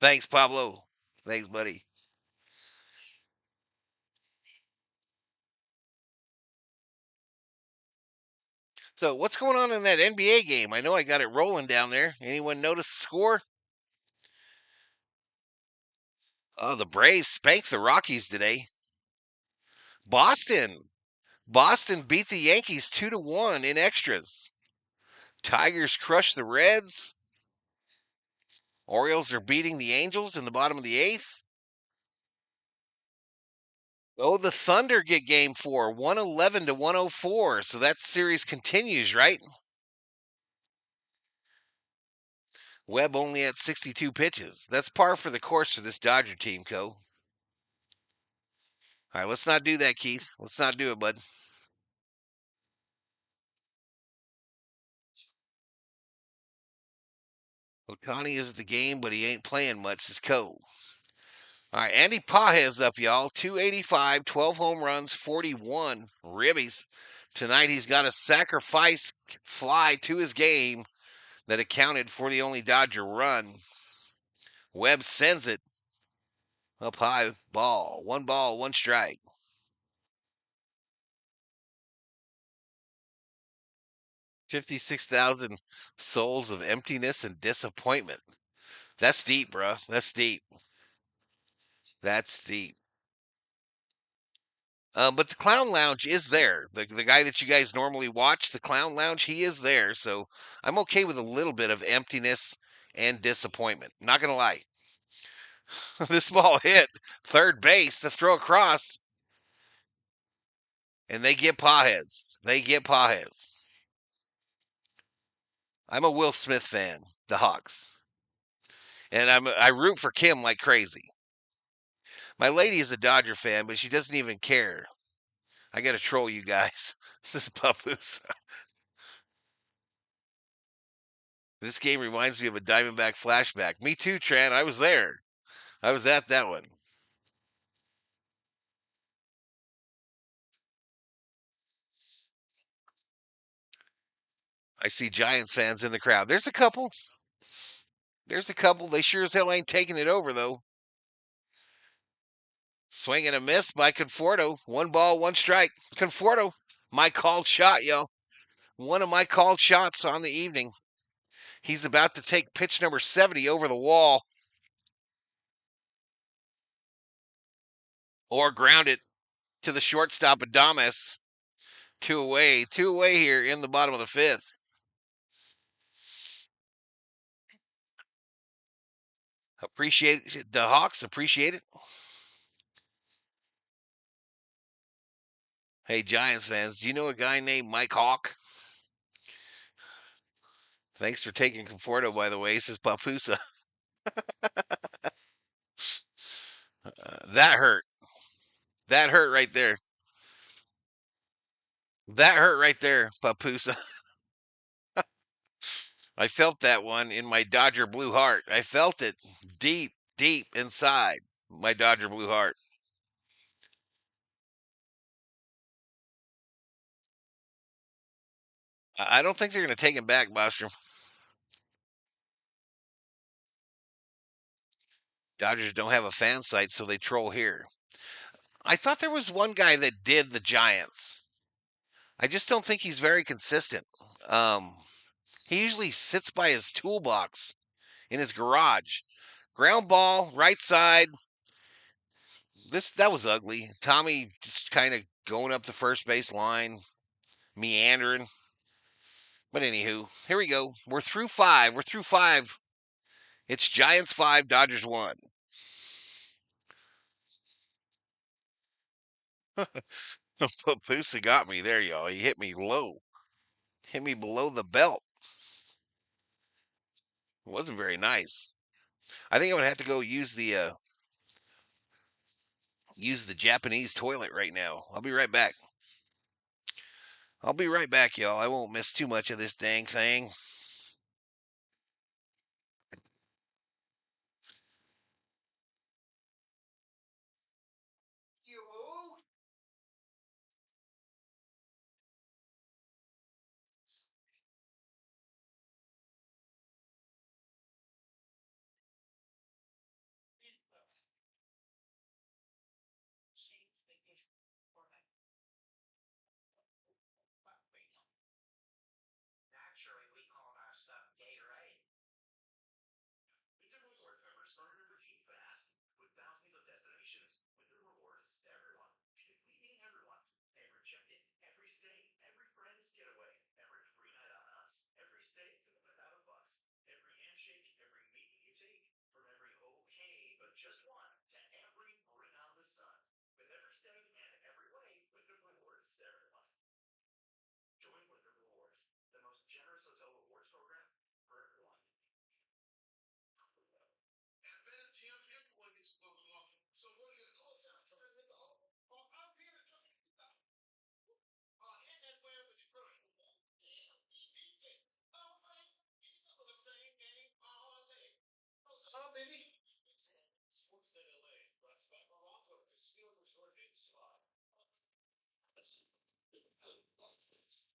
Thanks, Pablo. Thanks, buddy. So, what's going on in that NBA game? I know I got it rolling down there. Anyone notice the score? Oh, the Braves spanked the Rockies today. Boston. Boston beat the Yankees 2-1 in extras. Tigers crushed the Reds. Orioles are beating the Angels in the bottom of the eighth. Oh, the Thunder get game 4, 111 to 104. So that series continues, right? Webb only at 62 pitches. That's par for the course for this Dodger team, Co. All right, let's not do that, Keith. Let's not do it, bud. Otani is at the game, but he ain't playing much, says Co. All right, Andy Pajes up, y'all. 285, 12 home runs, 41 ribbies. Tonight he's got a sacrifice fly to his game that accounted for the only Dodger run. Webb sends it up high, ball, one strike. 56,000 souls of emptiness and disappointment. That's deep, bro. That's deep. That's deep. But the Clown Lounge is there. The guy that you guys normally watch, the Clown Lounge, he is there. So I'm okay with a little bit of emptiness and disappointment. Not gonna lie. This ball hit third base to throw across, and they get pawheads. They get pawheads. I'm a Will Smith fan, the Hawks, and I root for Kim like crazy. My lady is a Dodger fan, but she doesn't even care. I gotta troll you guys. This is Papoose. This game reminds me of a Diamondback flashback. Me too, Tran. I was there. I was at that one. I see Giants fans in the crowd. There's a couple. There's a couple. They sure as hell ain't taking it over, though. Swing and a miss by Conforto. One ball, one strike. Conforto, my called shot, yo. One of my called shots on the evening. He's about to take pitch number 70 over the wall or ground it to the shortstop Adames. Two away here in the bottom of the fifth. Appreciate it. The Hawks appreciate it. Hey, Giants fans, do you know a guy named Mike Hawk? Thanks for taking Conforto, by the way, says Papusa. That hurt. That hurt right there. That hurt right there, Papusa. I felt that one in my Dodger blue heart. I felt it deep, deep inside my Dodger blue heart. I don't think they're going to take him back, Bostrom. Dodgers don't have a fan site, so they troll here. I thought there was one guy that did the Giants. I just don't think he's very consistent. Um, he usually sits by his toolbox in his garage. Ground ball, right side. That was ugly. Tommy just kind of going up the first base line, meandering. But anywho, here we go. We're through five. We're through five. It's Giants 5, Dodgers 1. Papusa got me there, y'all. He hit me low. Hit me below the belt. It wasn't very nice. I think I'm gonna have to go use the Japanese toilet right now. I'll be right back. I'll be right back, y'all. I won't miss too much of this dang thing.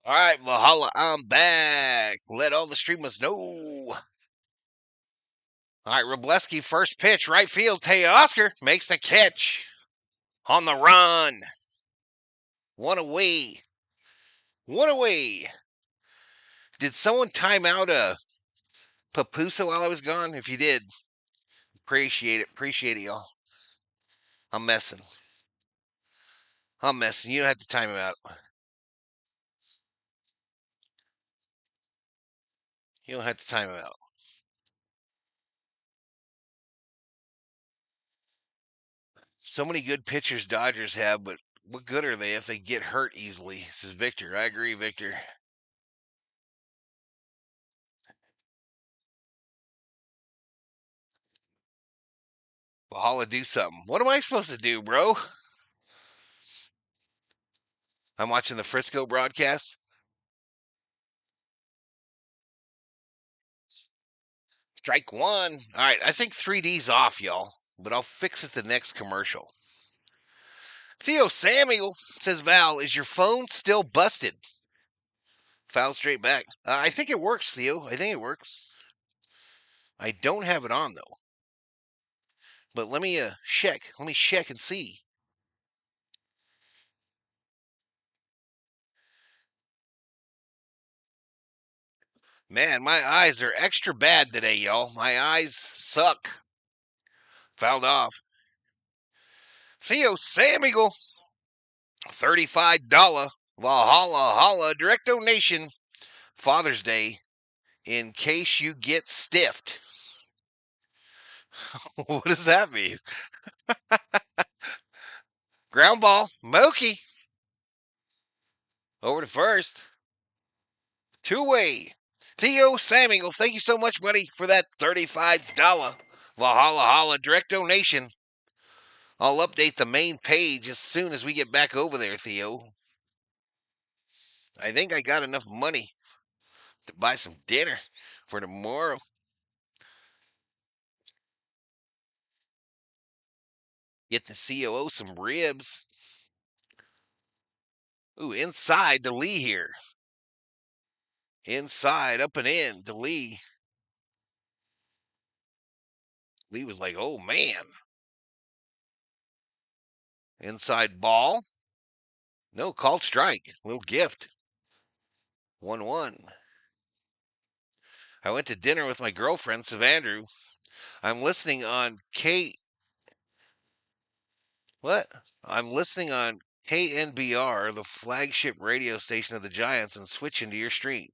All right, Valhalla, I'm back. Let all the streamers know. All right, Robleski, first pitch, right field. Oscar makes the catch on the run. One away. One away. Did someone time out a Papusa while I was gone? If you did, appreciate it. Appreciate it, y'all. I'm messing. I'm messing. You don't have to time him out. You don't have to time him out. So many good pitchers Dodgers have, but what good are they if they get hurt easily? This is Victor. I agree, Victor. Valhalla, do something. What am I supposed to do, bro? I'm watching the Frisco broadcast. Strike one. All right, I think 3D's off, y'all, but I'll fix it the next commercial. Theo Samuel says, Val, is your phone still busted? Foul straight back. I think it works, Theo. I think it works. I don't have it on, though. But let me check. Let me check and see. Man, my eyes are extra bad today, y'all. My eyes suck. Fouled off. Theo Samuel, $35 Valhalla Holla direct donation Father's Day in case you get stiffed. What does that mean? Ground ball, Mookie. Over to first. Two-way. Theo Samuel, thank you so much, buddy, for that $35 Valhalla direct donation. I'll update the main page as soon as we get back over there, Theo. I think I got enough money to buy some dinner for tomorrow. Get the COO some ribs. Ooh, inside to Lee here. Inside, up and in to Lee. Lee was like, oh, man. Inside ball. No, called strike. Little gift. 1-1. I went to dinner with my girlfriend, Savandrew. I'm listening on What? I'm listening on KNBR, the flagship radio station of the Giants, and switching to your stream.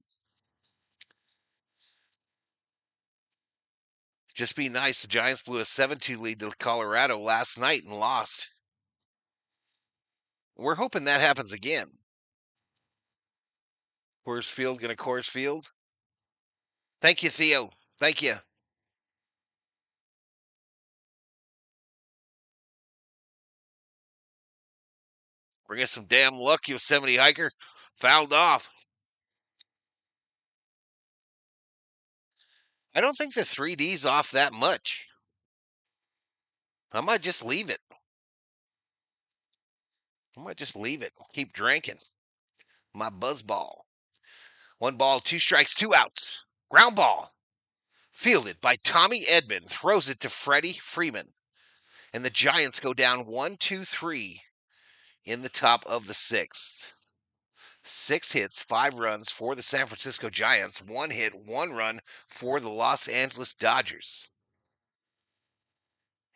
Just be nice. The Giants blew a 7-2 lead to Colorado last night and lost. We're hoping that happens again. Coors Field gonna Coors Field. Thank you, CO. Thank you. Bring us some damn luck, Yosemite hiker. Fouled off. I don't think the 3D's off that much. I might just leave it. Keep drinking. My buzzball. 1 ball, 2 strikes, 2 outs. Ground ball. Fielded by Tommy Edman. Throws it to Freddie Freeman. And the Giants go down 1-2-3 in the top of the 6th. 6 hits, 5 runs for the San Francisco Giants. 1 hit, 1 run for the Los Angeles Dodgers.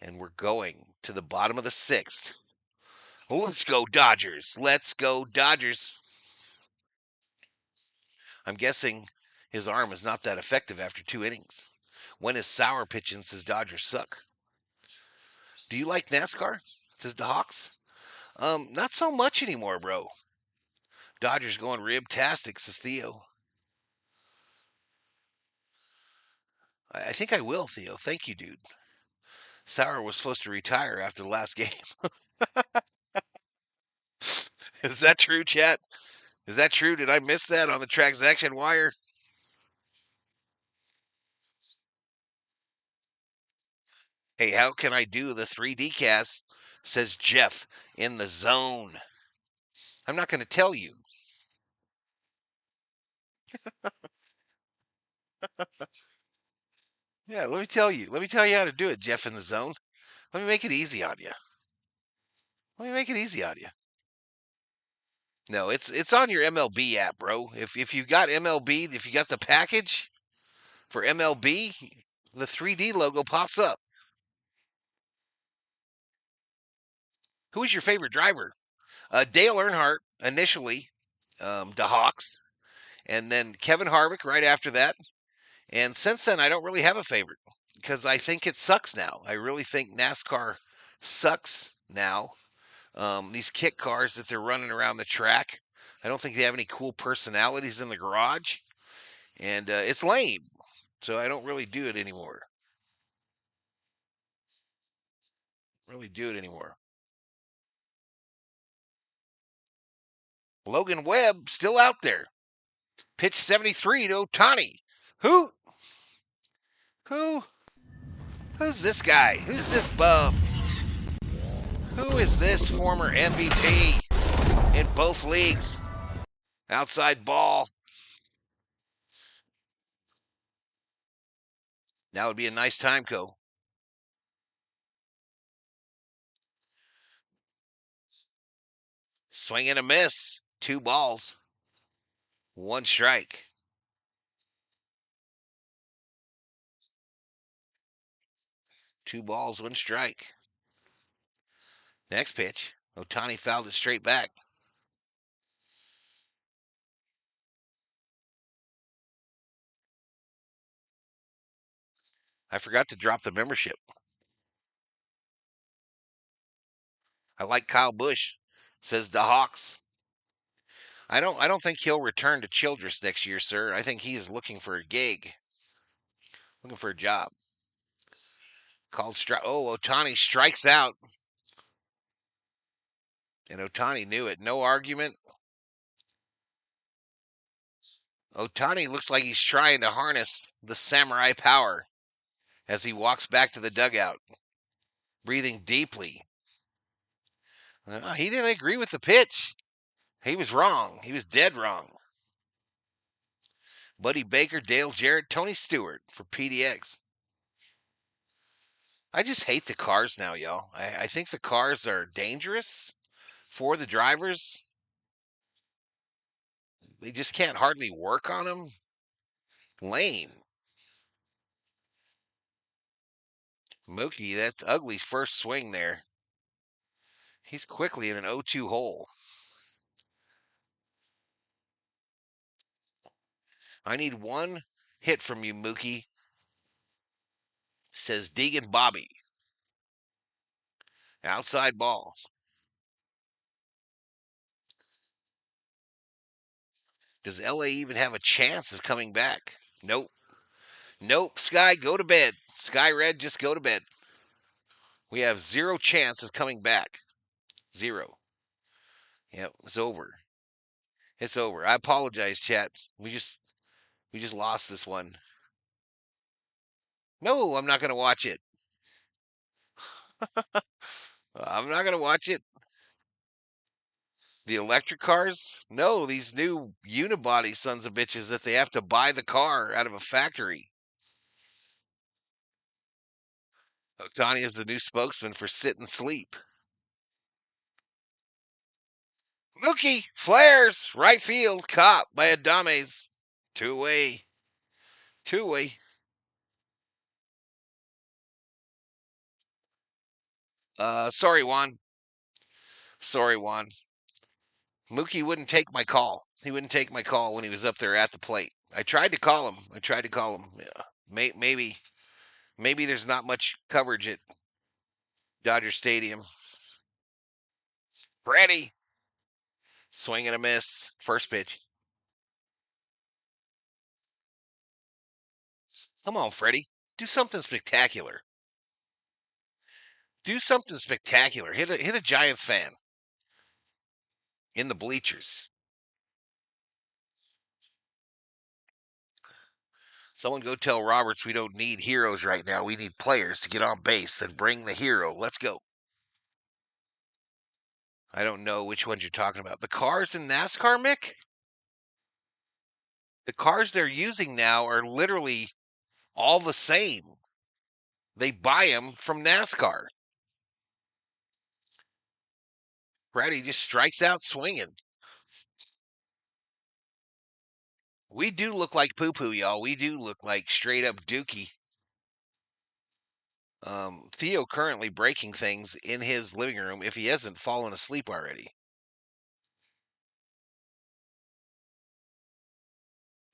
And we're going to the bottom of the 6th. Let's go Dodgers. Let's go Dodgers. I'm guessing his arm is not that effective after 2 innings. When is Sauer pitching says Dodgers suck. Do you like NASCAR? Says the Hawks. Not so much anymore, bro. Dodgers going ribtastic, says Theo. I think I will, Theo. Thank you, dude. Sauer was supposed to retire after the last game. Is that true, chat? Is that true? Did I miss that on the transaction wire? Hey, how can I do the 3D cast? Says Jeff in the zone. I'm not going to tell you. Yeah, let me tell you. Let me tell you how to do it, Jeff in the zone. Let me make it easy on you. No, it's on your MLB app, bro. If you got MLB, if you got the package for MLB, the 3D logo pops up. Who is your favorite driver? Dale Earnhardt initially, the Hawks, and then Kevin Harvick right after that. And since then, I don't really have a favorite because I think it sucks now. I really think NASCAR sucks now. These kit cars that they're running around the track, I don't think they have any cool personalities in the garage, and it's lame. So I don't really do it anymore. Logan Webb still out there. Pitch 73 to Ohtani. Who? Who? Who's this guy? Who's this bum? Who is this former MVP in both leagues? Outside ball. That would be a nice time, Co. Swing and a miss. 2 balls. 1 strike. 2 balls, 1 strike. Next pitch. Ohtani fouled it straight back. I forgot to drop the membership. I like Kyle Busch, says the Hawks. I don't think he'll return to Childress next year, sir. I think he is looking for a gig, looking for a job. Called strike. Oh, Otani strikes out, and Otani knew it. No argument. Otani looks like he's trying to harness the samurai power as he walks back to the dugout, breathing deeply. He didn't agree with the pitch. He was wrong. He was dead wrong. Buddy Baker, Dale Jarrett, Tony Stewart for PDX. I just hate the cars now, y'all. I think the cars are dangerous for the drivers. They just can't hardly work on them. Lane. Mookie, that's ugly first swing there. He's quickly in an 0-2 hole. I need one hit from you, Mookie, says Deegan Bobby. Outside ball. Does LA even have a chance of coming back? Nope. Nope. Sky, go to bed. Sky Red, just go to bed. We have zero chance of coming back. Zero. Yep, it's over. It's over. I apologize, chat. We just lost this one. No, I'm not going to watch it. I'm not going to watch it. The electric cars? No, these new unibody sons of bitches that they have to buy the car out of a factory. Otani is the new spokesman for sit and sleep. Mookie flares right field, caught by Adames. Two-way. Two-way. Sorry, Juan. Sorry, Juan. Mookie wouldn't take my call. He wouldn't take my call when he was up there at the plate. I tried to call him. Yeah. Maybe there's not much coverage at Dodger Stadium. Freddie. Swing and a miss. First pitch. Come on, Freddie. Do something spectacular. Do something spectacular. Hit a Giants fan in the bleachers. Someone go tell Roberts we don't need heroes right now. We need players to get on base. Then bring the hero. Let's go. I don't know which ones you're talking about. The cars in NASCAR, Mick? The cars they're using now are literally all the same. They buy them from NASCAR. Freddie just strikes out swinging. We do look like poo-poo, y'all. We do look like straight up dookie. Theo currently breaking things in his living room if he hasn't fallen asleep already.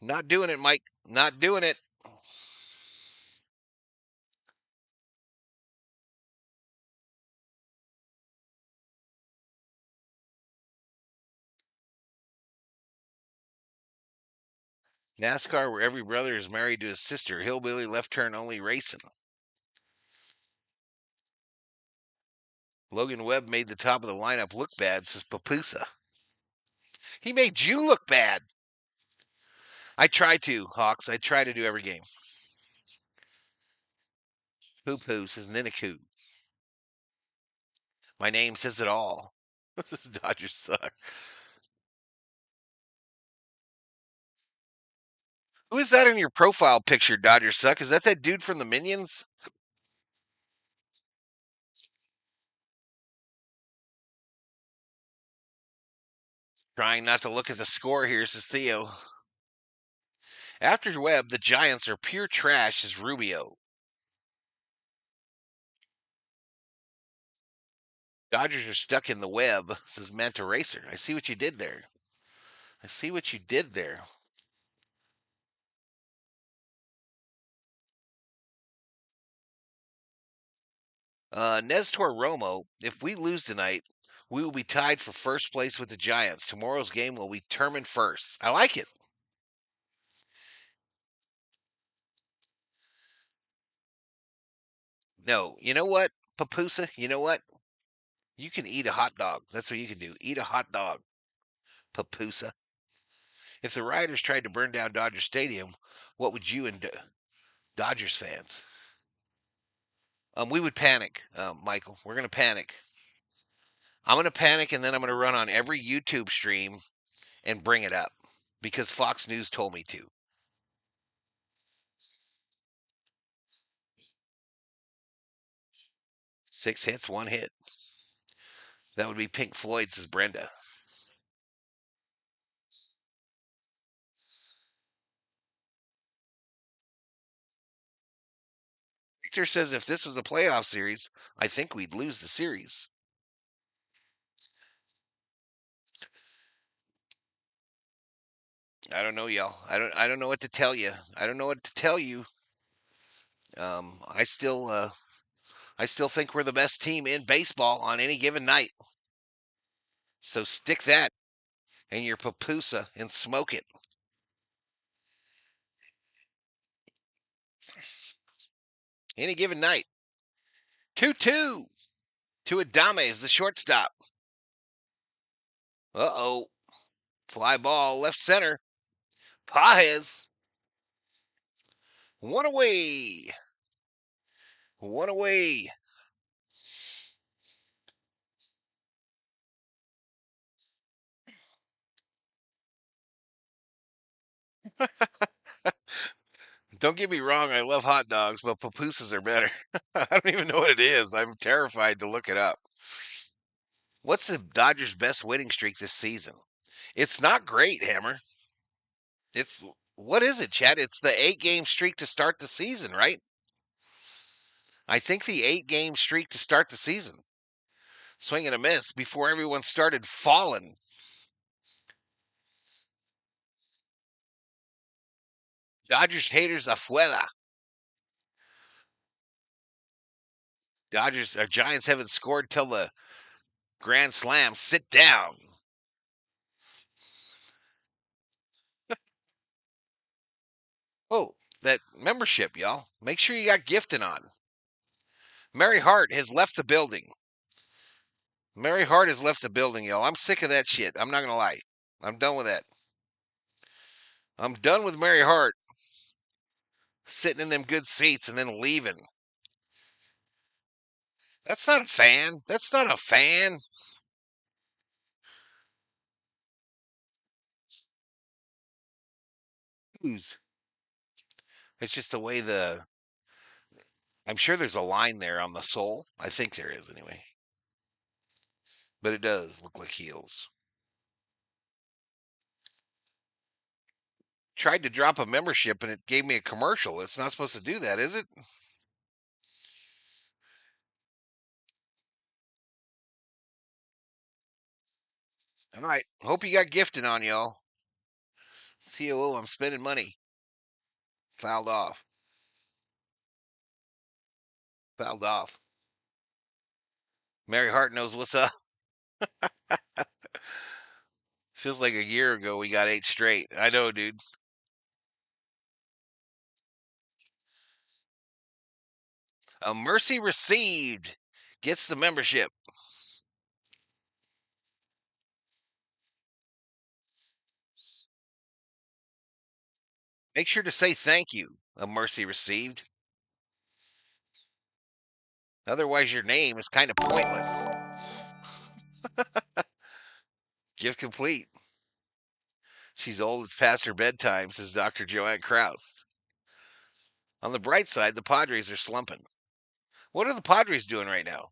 Not doing it, Mike. Not doing it. NASCAR, where every brother is married to his sister. Hillbilly, left turn only racing. Logan Webb made the top of the lineup look bad, says Papusa. He made you look bad. I try to, Hawks. I try to do every game. Poo-poo, says Niniku. My name says it all. Dodgers suck. Who is that in your profile picture, Dodgers suck? Is that dude from the Minions? Trying not to look at the score here, says Theo. After Webb, the Giants are pure trash, says Rubio. Dodgers are stuck in the web, says Manta Racer. I see what you did there. I see what you did there. Nestor Romo, if we lose tonight, We will be tied for first place with the Giants. Tomorrow's game will be determined first. I like it. No, you know what, Papusa? You know what? You can eat a hot dog. That's what you can do. Eat a hot dog, Papusa. If the rioters tried to burn down Dodger Stadium, what would you and Dodgers fans? We would panic, Michael. We're going to panic. I'm going to panic, and then I'm going to run on every YouTube stream and bring it up because Fox News told me to. 6 hits, 1 hit. That would be Pink Floyd's, says Brenda. Victor says if this was a playoff series, I think we'd lose the series. I don't know, y'all. I don't know what to tell you. I don't know what to tell you. I still think we're the best team in baseball on any given night. So stick that in your papusa and smoke it. Any given night. 2-2 to Adames, the shortstop. Uh-oh. Fly ball, left center. Paez. One away. One away. Don't get me wrong, I love hot dogs, but pupusas are better. I don't even know what it is. I'm terrified to look it up. What's the Dodgers' best winning streak this season? It's not great, Hammer. It's what is it, Chad? It's the 8-game streak to start the season, right? I think the 8-game streak to start the season. Swing and a miss before everyone started falling. Dodgers haters afuera. Giants haven't scored till the grand slam. Sit down. Oh, that membership, y'all. Make sure you got gifting on. Mary Hart has left the building. Mary Hart has left the building, y'all. I'm sick of that shit. I'm not going to lie. I'm done with that. I'm done with Mary Hart sitting in them good seats and then leaving. That's not a fan. That's not a fan. Who's? It's just the way I'm sure there's a line there on the sole. I think there is anyway. But it does look like heels. Tried to drop a membership and it gave me a commercial. It's not supposed to do that, is it? All right. Hope you got gifting on y'all. COO, I'm spending money. Fouled off. Fouled off. Mary Hart knows what's up. Feels like a year ago we got 8 straight. I know, dude. A mercy received gets the membership. Make sure to say thank you. A mercy received. Otherwise, your name is kind of pointless. Gift complete. She's old, it's past her bedtime, says Dr. Joanne Krause. On the bright side, the Padres are slumping. What are the Padres doing right now?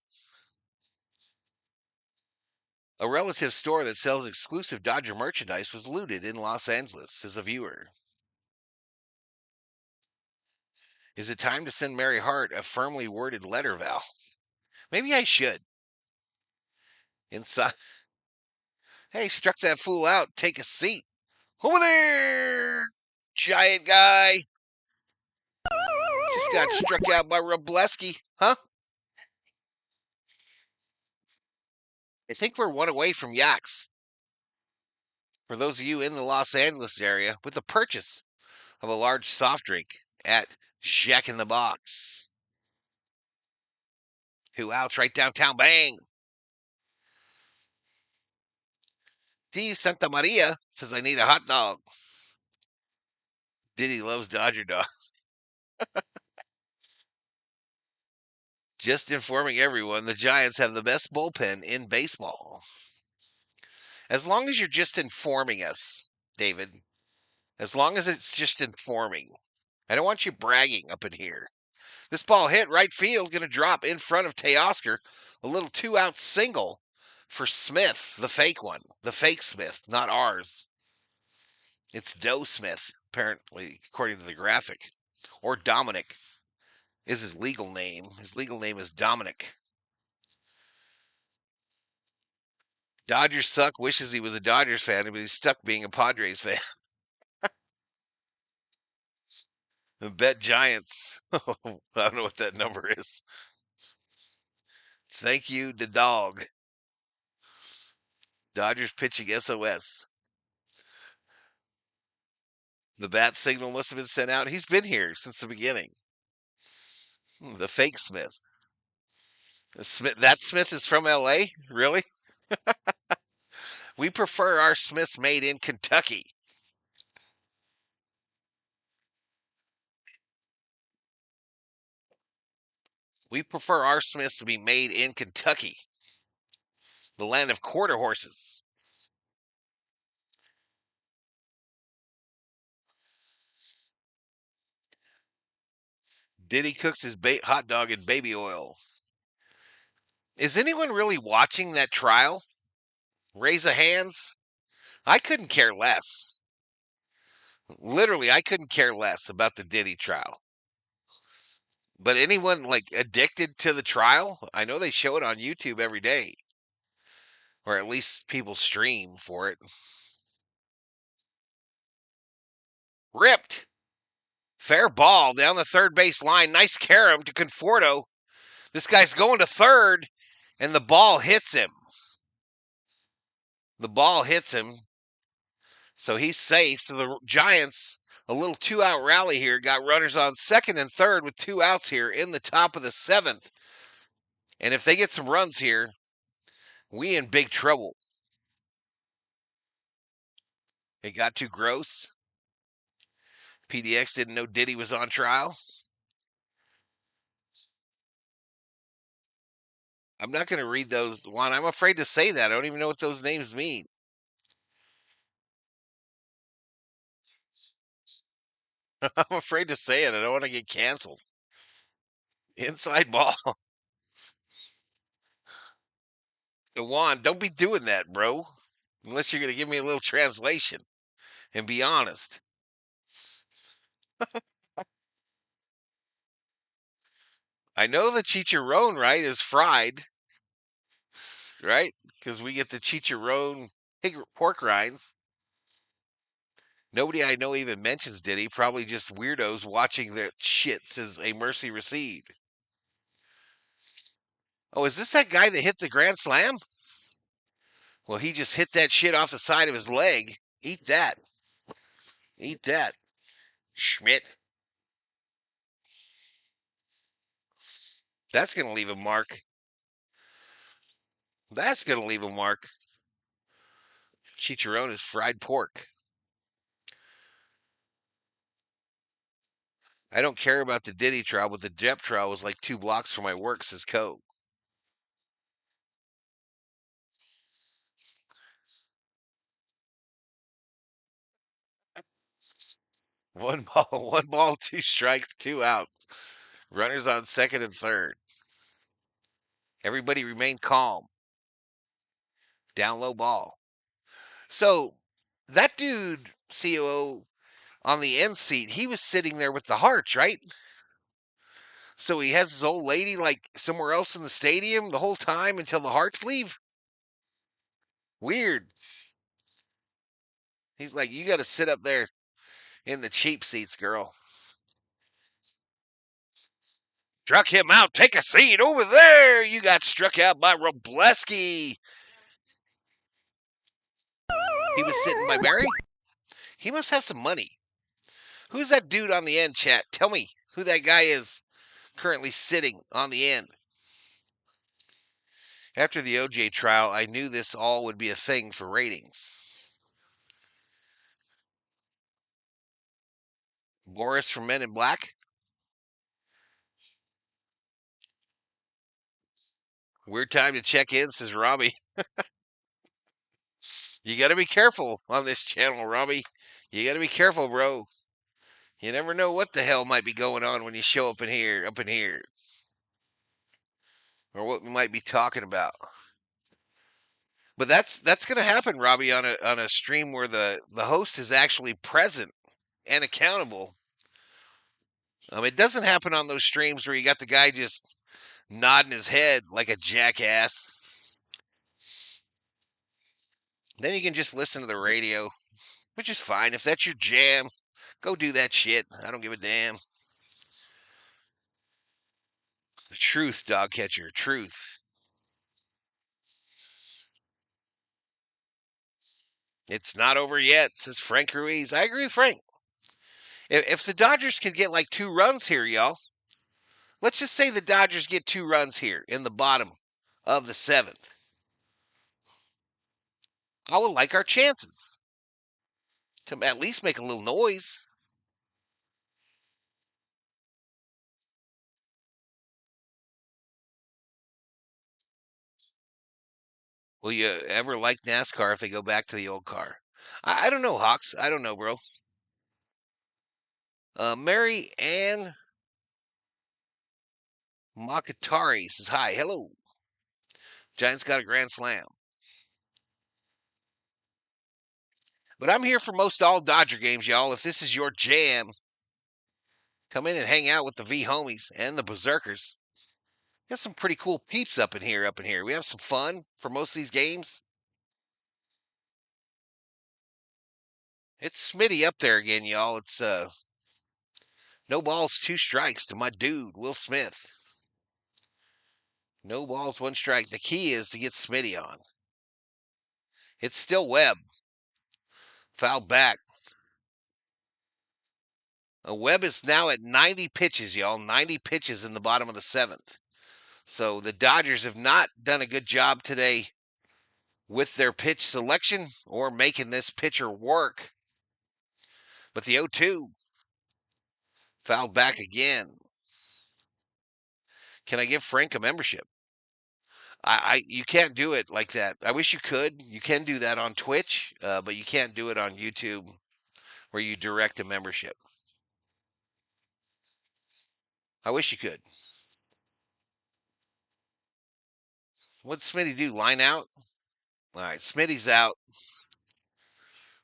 A relative store that sells exclusive Dodger merchandise was looted in Los Angeles, says a viewer. Is it time to send Mary Hart a firmly worded letter, Val? Maybe I should. Inside. Hey, struck that fool out. Take a seat. Over there, giant guy. Just got struck out by Robleski. Huh? I think we're one away from Yaks. For those of you in the Los Angeles area, with the purchase of a large soft drink at Jack in the Box. 2 outs right downtown. Bang. Steve Santa Maria says, I need a hot dog. Diddy loves Dodger Dog. Just informing everyone, the Giants have the best bullpen in baseball. As long as you're just informing us, David, as long as it's just informing. I don't want you bragging up in here. This ball hit right field, going to drop in front of Teoscar. A little 2-out single for Smith, the fake one. The fake Smith, not ours. It's Doe Smith, apparently, according to the graphic. Or Dominic is his legal name. His legal name is Dominic. Dodgers suck, wishes he was a Dodgers fan, but he's stuck being a Padres fan. Bet Giants. I don't know what that number is. Thank you, the dog. Dodgers pitching SOS. The bat signal must have been sent out. He's been here since the beginning. The fake Smith. That Smith is from LA? Really? We prefer our Smiths made in Kentucky. We prefer our Smiths to be made in Kentucky, the land of quarter horses. Diddy cooks his hot dog in baby oil. Is anyone really watching that trial? Raise of hands. I couldn't care less. Literally, I couldn't care less about the Diddy trial. But anyone like addicted to the trial? I know they show it on YouTube every day. Or at least people stream for it. Ripped. Fair ball down the third base line. Nice carom to Conforto. This guy's going to third, and the ball hits him. The ball hits him. So he's safe. So the Giants, a little 2-out rally here, got runners on second and third with 2 outs here in the top of the 7th. And if they get some runs here, we in big trouble. It got too gross. PDX didn't know Diddy was on trial. I'm not going to read those, Juan. I'm afraid to say that. I don't even know what those names mean. I'm afraid to say it. I don't want to get canceled. Inside ball. Juan, don't be doing that, bro. Unless you're going to give me a little translation and be honest. I know the chicharron, right, is fried, right? Because we get the chicharron pork rinds. Nobody I know even mentions Diddy. Probably just weirdos watching the shit, says A Mercy Received. Oh, is this that guy that hit the grand slam? Well, he just hit that shit off the side of his leg. Eat that. Eat that. Schmidt. That's going to leave a mark. That's going to leave a mark. Chicharron is fried pork. I don't care about the Diddy trial, but the Depp trial was like 2 blocks from my work, says Co. One ball, 1 ball, 2 strikes, 2 outs. Runners on second and third. Everybody remain calm. Down low ball. So that dude, COO, on the end seat, he was sitting there with the Hearts, right? So he has his old lady like somewhere else in the stadium the whole time until the Hearts leave. Weird. He's like, you got to sit up there in the cheap seats, girl. Struck him out. Take a seat over there. You got struck out by Robleski. He was sitting by Mary? He must have some money. Who's that dude on the end, chat? Tell me who that guy is currently sitting on the end. After the OJ trial, I knew this all would be a thing for ratings. Boris from Men in Black? Weird time to check in, says Robbie. You got to be careful on this channel, Robbie. You got to be careful, bro. You never know what the hell might be going on when you show up in here, or what we might be talking about. But that's going to happen, Robbie, on a stream where the host is actually present and accountable. It doesn't happen on those streams where you got the guy just nodding his head like a jackass. Then you can just listen to the radio, which is fine. If that's your jam, go do that shit. I don't give a damn. The truth, dog catcher, truth. It's not over yet, says Frank Ruiz. I agree with Frank. If the Dodgers can get like 2 runs here, y'all, let's just say the Dodgers get 2 runs here in the bottom of the 7th. I would like our chances to at least make a little noise. Will you ever like NASCAR if they go back to the old car? I don't know, Hawks. I don't know, bro. Mary Ann Makatari says hi. Hello. Giants got a grand slam. But I'm here for most all Dodger games, y'all. If this is your jam, come in and hang out with the V homies and the Berserkers. Got some pretty cool peeps up in here. We have some fun for most of these games. It's Smitty up there again, y'all. It's no balls, 2 strikes to my dude, Will Smith. No balls, 1 strike. The key is to get Smitty on. It's still Webb. Foul back. Webb is now at 90 pitches, y'all. 90 pitches in the bottom of the 7th. So the Dodgers have not done a good job today with their pitch selection or making this pitcher work. But the 0-2 fouled back again. Can I give Frank a membership? You can't do it like that. I wish you could. You can do that on Twitch, but you can't do it on YouTube where you direct a membership. I wish you could. What'd Smitty do? Line out? All right, Smitty's out.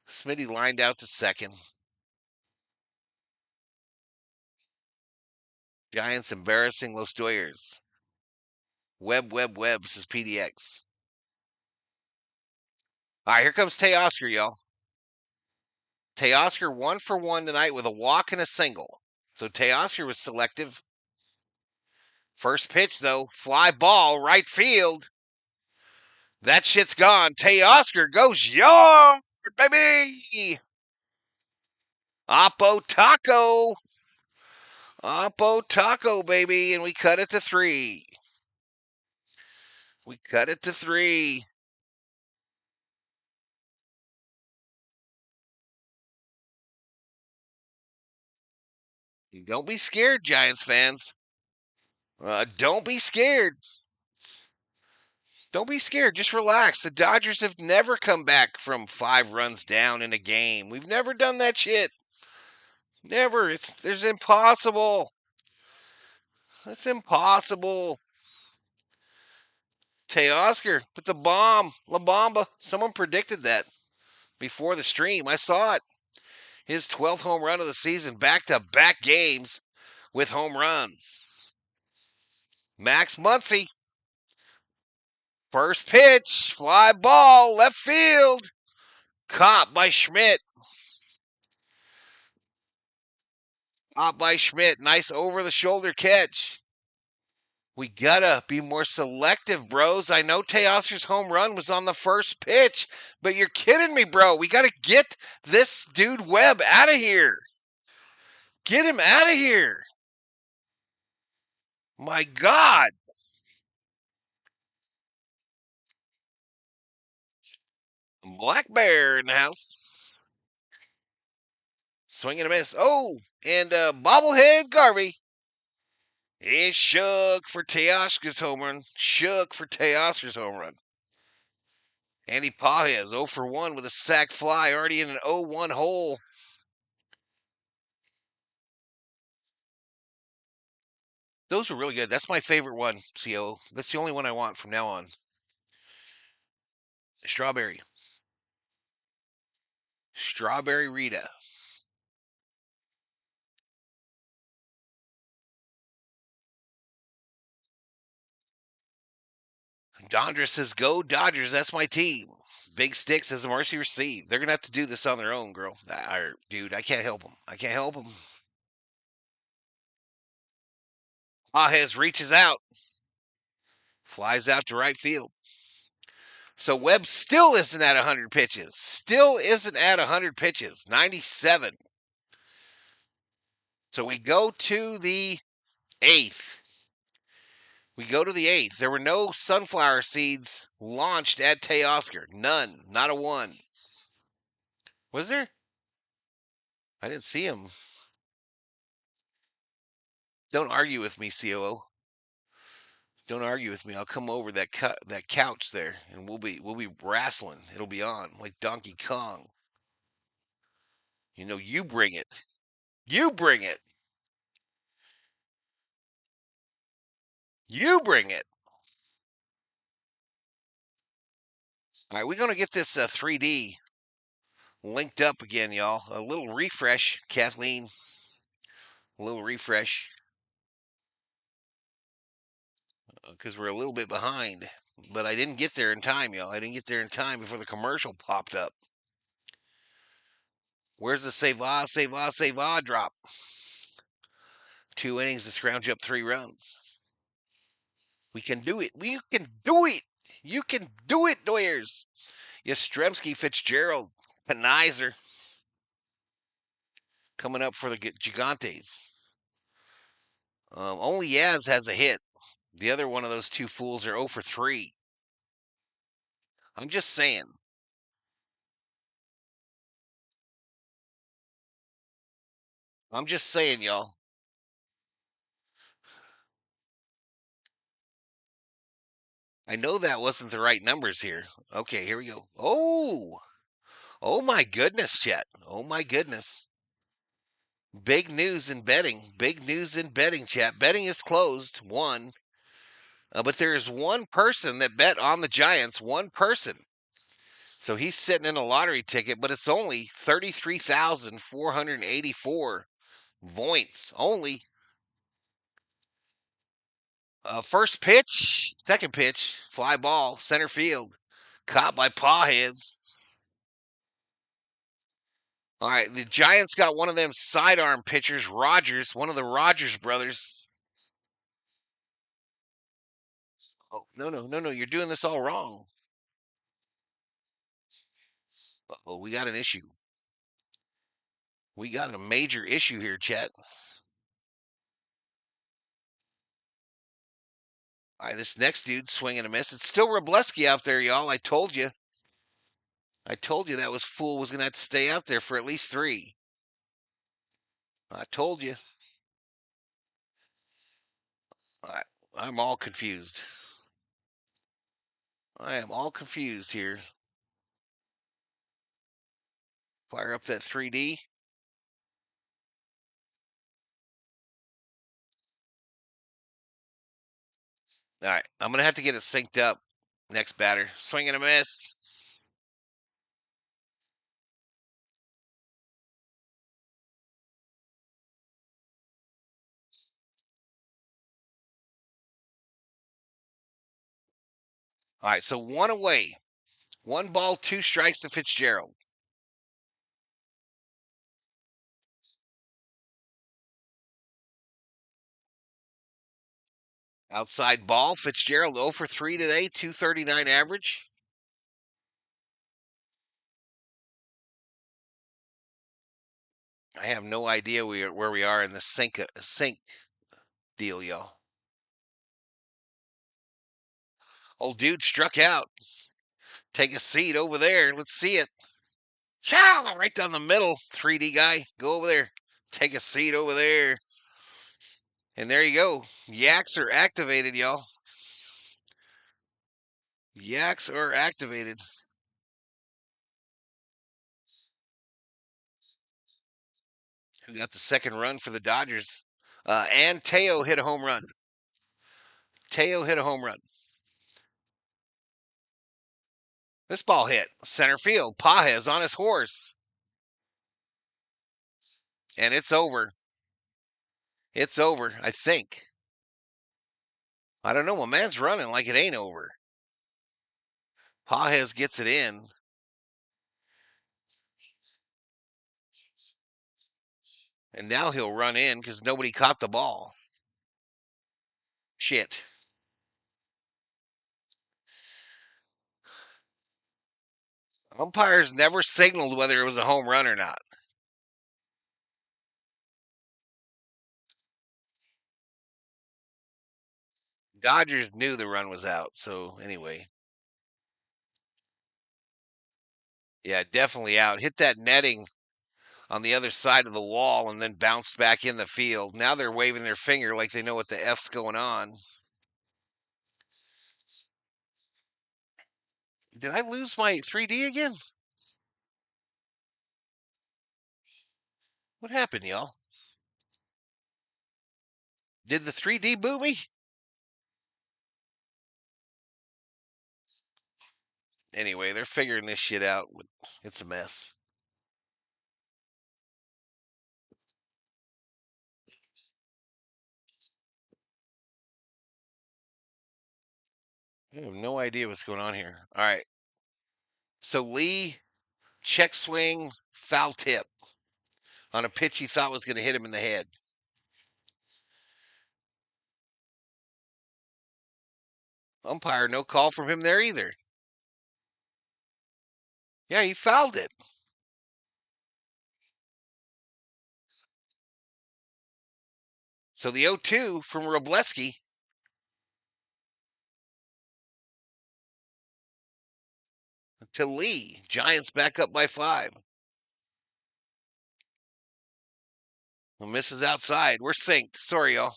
Smitty lined out to second. Giants embarrassing Los Doyers. Webb, says PDX. All right, here comes Teoscar, y'all. Teoscar 1 for 1 tonight with a walk and a single. So Teoscar was selective. First pitch, though, fly ball, right field. That shit's gone. Teoscar goes yard, baby. Oppo Taco, baby. And we cut it to 3. Don't be scared, Giants fans. Don't be scared. Don't be scared. Just relax. The Dodgers have never come back from 5 runs down in a game. We've never done that shit. Never. There's impossible. That's impossible. Teoscar, put the bomb. La Bamba. Someone predicted that before the stream. I saw it. His 12th home run of the season, back-to-back games with home runs. Max Muncy. First pitch, fly ball, left field. Caught by Schmidt. Nice over-the-shoulder catch. We gotta be more selective, bros. I know Teoscar's home run was on the first pitch, but you're kidding me, bro. We gotta get this dude Webb out of here. Get him out of here. My God. Black Bear in the house. Swing and a miss. Oh, and bobblehead Garvey. He shook for Teoscar's home run. Shook for Teoscar's home run. Andy Pages 0 for 1 with a sac fly, already in an 0-1 hole. Those were really good. That's my favorite one, CO. That's the only one I want from now on. Strawberry. Strawberry Rita. Dondra says, go Dodgers. That's my team. Big Stick says, mercy received. They're going to have to do this on their own, girl. Dude, I can't help them. I can't help them. Pages reaches out. Flies out to right field. So Webb still isn't at 100 pitches. Still isn't at 100 pitches. 97. So we go to the 8th. We go to the 8th. There were no sunflower seeds launched at Teoscar. None. Not a one. Was there? I didn't see him. Don't argue with me, COO. Don't argue with me. I'll come over that couch there, and we'll be wrestling. It'll be on like Donkey Kong. You know, you bring it. You bring it. You bring it. All right, we're gonna get this 3D linked up again, y'all. A little refresh, Kathleen. A little refresh. Because we're a little bit behind. But I didn't get there in time, y'all. I didn't get there in time before the commercial popped up. Where's the save drop? 2 innings to scrounge up 3 runs. We can do it. We can do it. You can do it, Doyers. Yastrzemski, Fitzgerald, Penizer coming up for the Gigantes. Only Yaz has a hit. The other one of those two fools are 0 for 3. I'm just saying. I'm just saying, y'all. I know that wasn't the right numbers here. Okay, here we go. Oh my goodness, Chet. Oh my goodness. Big news in betting. Big news in betting, chat. Betting is closed. One. But there is one person that bet on the Giants. One person. So he's sitting in a lottery ticket, but it's only 33,484 points. Only. First pitch, second pitch, fly ball, center field. Caught by Pawheads. All right, the Giants got one of them sidearm pitchers, Rogers, one of the Rogers brothers. Oh, no, you're doing this all wrong. Oh, we got an issue. We got a major issue here, Chet. All right, this next dude swinging a miss. It's still Robleski out there, y'all. I told you. I told you that fool was going to have to stay out there for at least 3. I told you. All right, I'm all confused. I am all confused here. Fire up that 3D. All right, I'm going to have to get it synced up. Next batter. Swing and a miss. All right, so 1 away. 1 ball, 2 strikes to Fitzgerald. Outside ball, Fitzgerald 0 for 3 today, 239 average. I have no idea where we are in the sync deal, y'all. Old dude struck out. Take a seat over there. Let's see it. Chow! Right down the middle. 3D guy, go over there. Take a seat over there. And there you go. Yaks are activated, y'all. Yaks are activated. Who got the second run for the Dodgers? And Teo hit a home run. Teo hit a home run. This ball hit center field. Pages on his horse. And it's over. It's over, I think. I don't know. My man's running like it ain't over. Pages gets it in. And now he'll run in because nobody caught the ball. Shit. Umpires never signaled whether it was a home run or not. Dodgers knew the run was out. So anyway. Yeah, definitely out. Hit that netting on the other side of the wall and then bounced back in the field. Now they're waving their finger like they know what the F's going on. Did I lose my 3D again? What happened, y'all? Did the 3D boot me? Anyway, they're figuring this shit out. It's a mess. I have no idea what's going on here. All right. So Lee, check swing, foul tip on a pitch he thought was going to hit him in the head. Umpire, no call from him there either. Yeah, he fouled it. So the 0-2 from Robleski. To Lee. Giants back up by 5. Well, misses outside. We're synced. Sorry, y'all.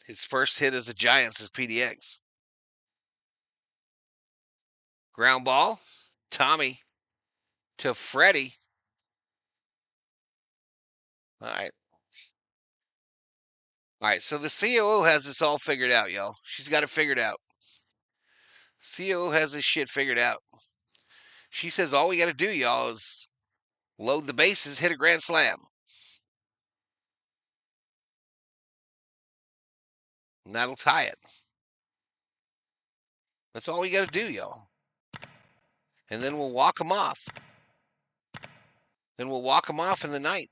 His first hit as a Giants is PDX. Ground ball. Tommy to Freddie. All right. All right. So the COO has this all figured out, y'all. She's got it figured out. COO has this shit figured out. She says all we got to do, y'all, is load the bases, hit a grand slam. And that'll tie it. That's all we got to do, y'all. And then we'll walk them off. Then we'll walk them off in the ninth.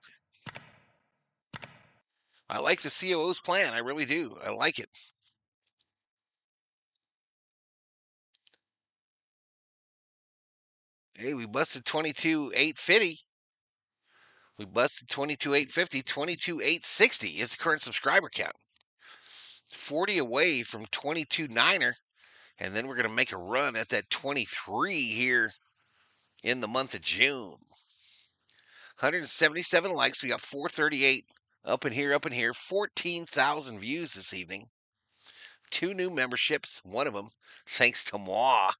I like the COO's plan. I really do. I like it. Hey, we busted 22,850. We busted 22,850. 22,860 is the current subscriber count. 40 away from 22,9er. And then we're going to make a run at that 23 here in the month of June. 177 likes. We got 438 up in here. 14,000 views this evening. 2 new memberships. One of them, thanks to moi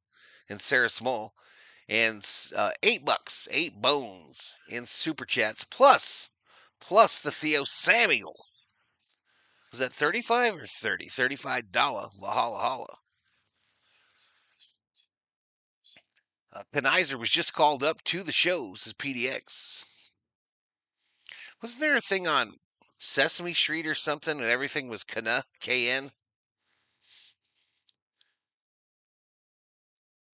and Sarah Small. And $8, 8 bones in super chats. Plus the Theo Samuel. Was that 35 or 30? $35 Valhalla Holla. Kanizer was just called up to the shows as PDX. Wasn't there a thing on Sesame Street or something and everything was Kana, KN?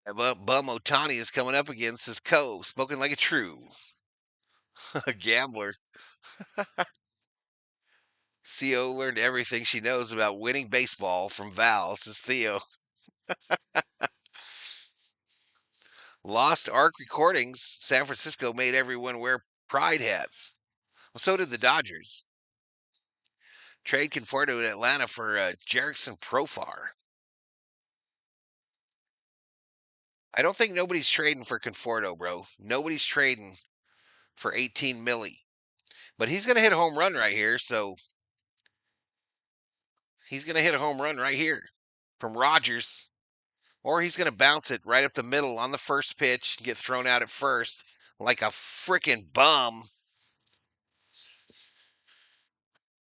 Bum Otani is coming up again, says Co. Spoken like a true. A gambler. Theo learned everything she knows about winning baseball from Val, says Theo. Lost Arc recordings. San Francisco made everyone wear pride hats. Well, so did the Dodgers. Trade Conforto in Atlanta for Jerickson Profar. I don't think nobody's trading for Conforto, bro. Nobody's trading for 18 milli. But he's going to hit a home run right here, so he's going to hit a home run right here from Rogers. Or he's going to bounce it right up the middle on the first pitch and get thrown out at first like a freaking bum.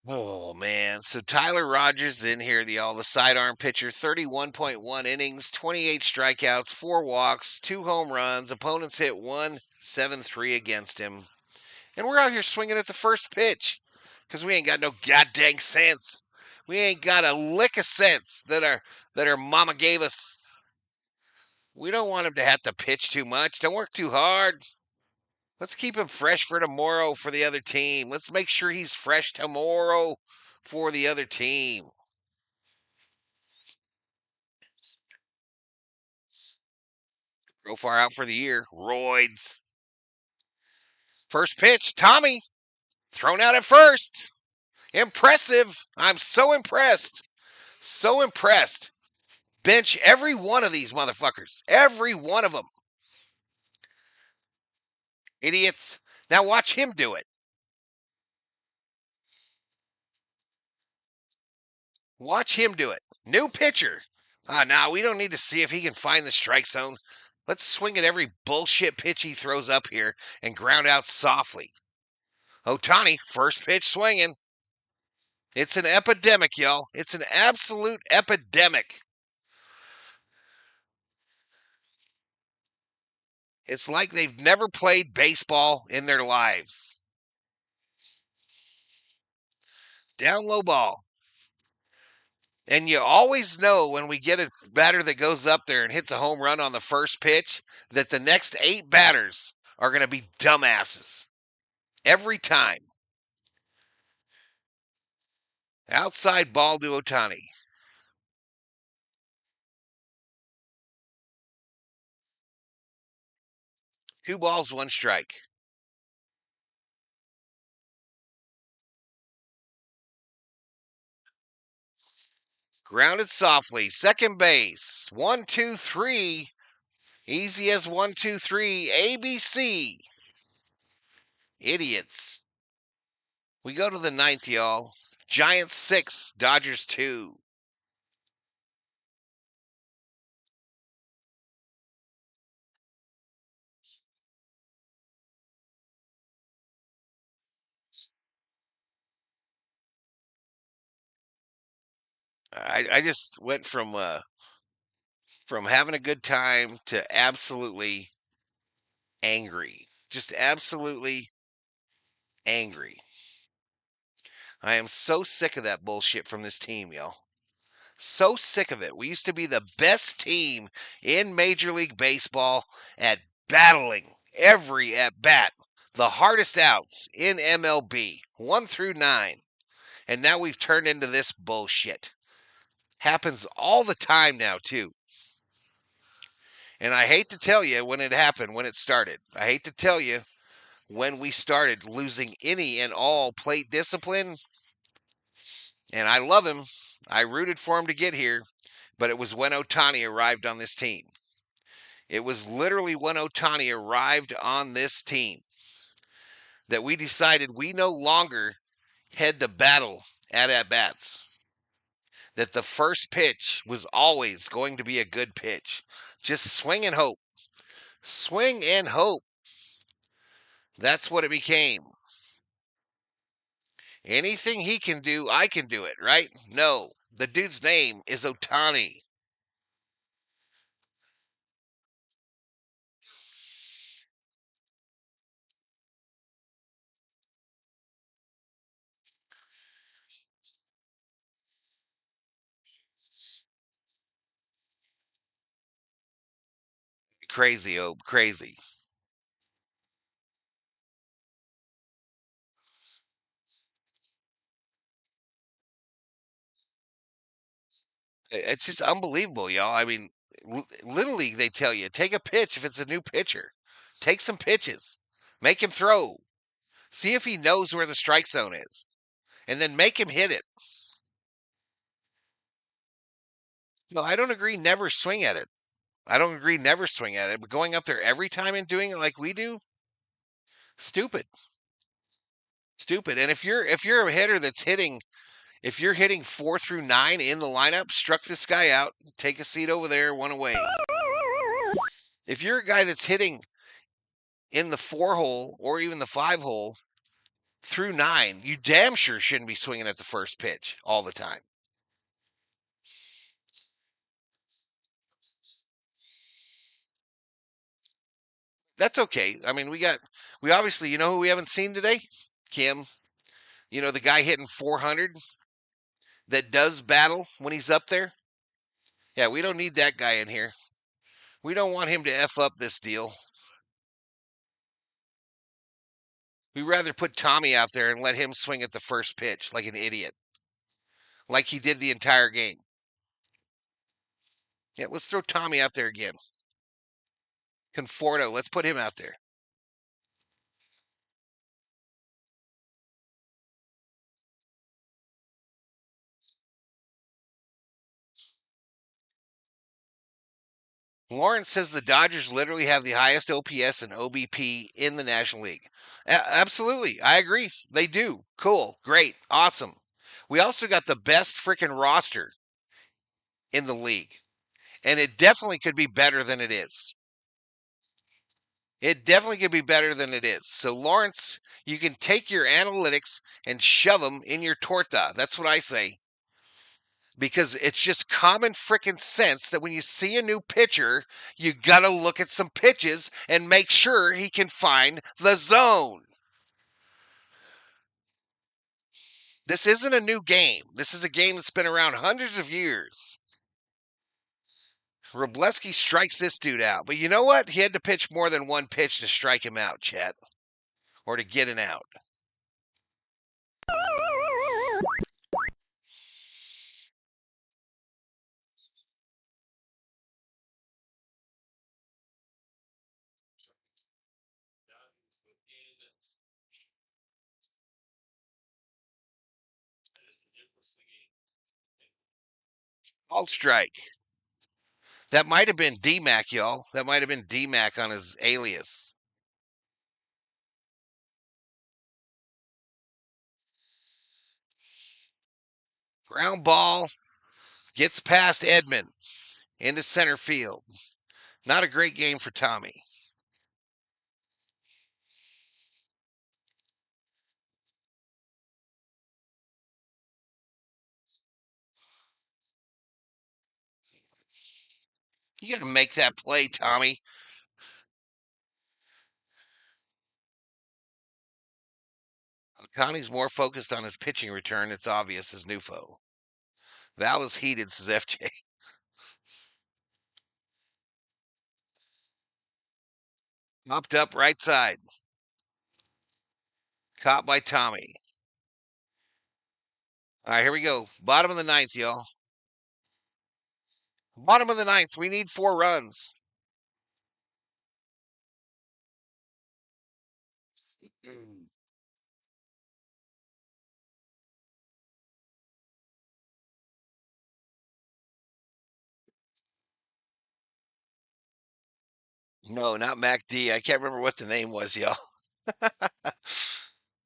Oh, man. So Tyler Rogers in here, the sidearm pitcher, 31.1 innings, 28 strikeouts, 4 walks, 2 home runs. Opponents hit 173 against him. And we're out here swinging at the first pitch because we ain't got no goddamn sense. We ain't got a lick of sense that our mama gave us. We don't want him to have to pitch too much. Don't work too hard. Let's keep him fresh for tomorrow for the other team. Let's make sure he's fresh tomorrow for the other team. Profar out for the year. Roids. First pitch, Tommy. Thrown out at first. Impressive. I'm so impressed. So impressed. Bench every one of these motherfuckers. Every one of them. Idiots. Now watch him do it. Watch him do it. New pitcher. Now we don't need to see if he can find the strike zone. Let's swing at every bullshit pitch he throws up here and ground out softly. Ohtani, first pitch swinging. It's an epidemic, y'all. It's an absolute epidemic. It's like they've never played baseball in their lives. Down low ball. And you always know when we get a batter that goes up there and hits a home run on the first pitch that the next 8 batters are going to be dumbasses. Every time. Outside ball to Ohtani. 2 balls, 1 strike. Grounded softly. Second base. 1, 2, 3. Easy as 1, 2, 3. ABC. Idiots. We go to the 9th, y'all. Giants 6, Dodgers 2. I just went from having a good time to absolutely angry. Just absolutely angry. I am so sick of that bullshit from this team, y'all. So sick of it. We used to be the best team in Major League Baseball at battling every at bat, the hardest outs in MLB, 1 through 9. And now we've turned into this bullshit. Happens all the time now, too. And I hate to tell you when it happened, when it started. I hate to tell you when we started losing any and all plate discipline. And I love him. I rooted for him to get here. But it was when Ohtani arrived on this team. It was literally when Ohtani arrived on this team that we decided we no longer had to battle at bats. That the first pitch was always going to be a good pitch. Just swing and hope. Swing and hope. That's what it became. Anything he can do, I can do it, right? No. The dude's name is Ohtani. Crazy, oh, crazy. It's just unbelievable, y'all. I mean, Little League, they tell you, take a pitch if it's a new pitcher. Take some pitches. Make him throw. See if he knows where the strike zone is. And then make him hit it. No, I don't agree never swing at it. I don't agree never swing at it, but going up there every time and doing it like we do, stupid. Stupid. And if you're a hitter that's hitting if you're hitting 4 through 9 in the lineup, struck this guy out, take a seat over there, one away. If you're a guy that's hitting in the 4 hole or even the 5 hole through 9, you damn sure shouldn't be swinging at the first pitch all the time. That's okay. I mean, we obviously, you know who we haven't seen today? Kim. You know, the guy hitting 400 that does battle when he's up there? Yeah, we don't need that guy in here. We don't want him to F up this deal. We'd rather put Tommy out there and let him swing at the first pitch like an idiot, like he did the entire game. Yeah, let's throw Tommy out there again. Conforto, let's put him out there. Lawrence says the Dodgers literally have the highest OPS and OBP in the National League. Absolutely. I agree. They do. Cool. Great. Awesome. We also got the best freaking roster in the league. And it definitely could be better than it is. It definitely could be better than it is. So, Lawrence, you can take your analytics and shove them in your torta. That's what I say. Because it's just common freaking sense that when you see a new pitcher, you got to look at some pitches and make sure he can find the zone. This isn't a new game. This is a game that's been around hundreds of years. Robleski strikes this dude out. But you know what? He had to pitch more than one pitch to strike him out, Chet, or to get an out. Alt strike. That might have been D-Mac, y'all. That might have been D-Mac on his alias. Ground ball gets past Edmund into center field. Not a great game for Tommy. You got to make that play, Tommy. Connie's more focused on his pitching return. It's obvious as Nufo. Val is heated, says FJ. Popped up right side. Caught by Tommy. All right, here we go. Bottom of the ninth, y'all. Bottom of the ninth. We need 4 runs. No, not Mac D. I can't remember what the name was, y'all.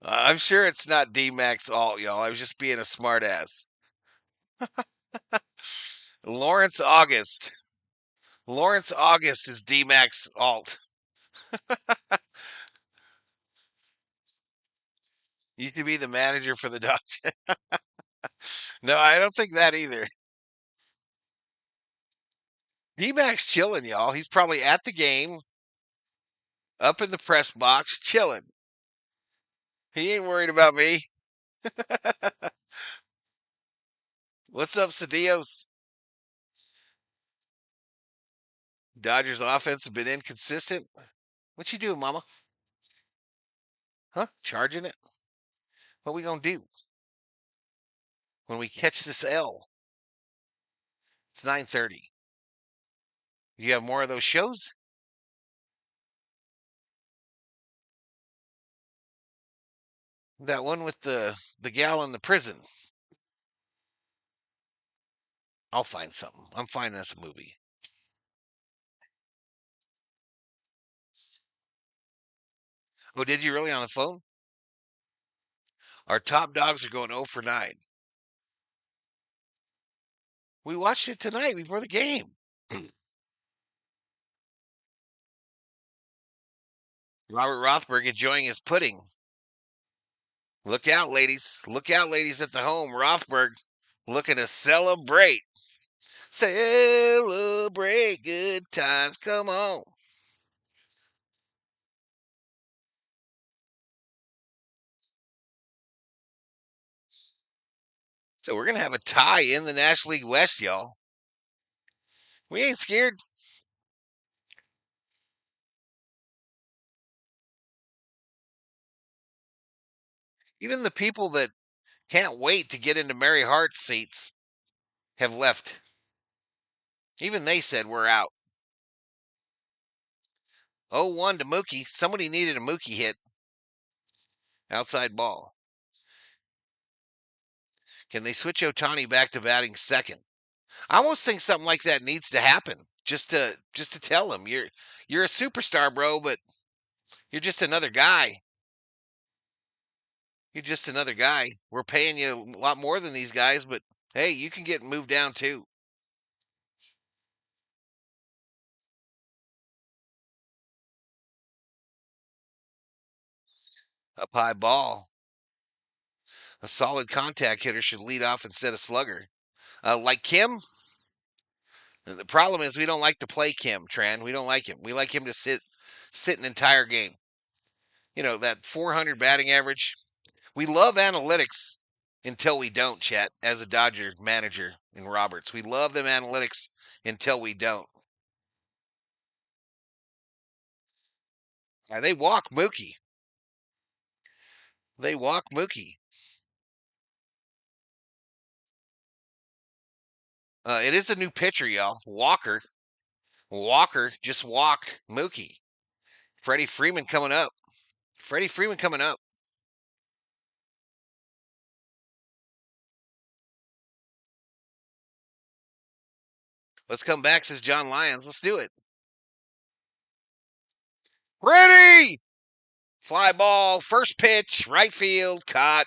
I'm sure it's not D Mac's alt, y'all. I was just being a smartass. Lawrence August. Lawrence August is D Mac's alt. You should be the manager for the Dodgers. No, I don't think that either. D Mac's chilling, y'all. He's probably at the game, up in the press box, chilling. He ain't worried about me. What's up, Cedillos? Dodgers offense has been inconsistent. What you doing, Mama? Huh? Charging it? What we gonna do when we catch this L? It's 9:30. You have more of those shows? That one with the gal in the prison. I'll find something. I'm finding us a movie. Oh, did you really on the phone? Our top dogs are going 0 for 9. We watched it tonight before the game. Robert Rothberg enjoying his pudding. Look out, ladies. Look out, ladies at the home. Rothberg looking to celebrate. Celebrate good times. Come on. So we're going to have a tie in the National League West, y'all. We ain't scared. Even the people that can't wait to get into Mary Hart's seats have left. Even they said we're out. 0-1 to Mookie. Somebody needed a Mookie hit. Outside ball. Can they switch Otani back to batting second? I almost think something like that needs to happen. Just to tell him you're a superstar, bro, but you're just another guy. You're just another guy. We're paying you a lot more than these guys, but hey, you can get moved down too. Up high ball. A solid contact hitter should lead off instead of slugger. Like Kim, the problem is we don't like to play Kim, Tran. We don't like him. We like him to sit an entire game. You know, that 400 batting average. We love analytics until we don't, Chet, as a Dodger manager in Roberts. We love them analytics until we don't. They walk Mookie. They walk Mookie. It is a new pitcher, y'all. Walker. Walker just walked Mookie. Freddie Freeman coming up. Freddie Freeman coming up. Let's come back, says John Lyons. Let's do it. Ready! Fly ball, first pitch, right field, caught.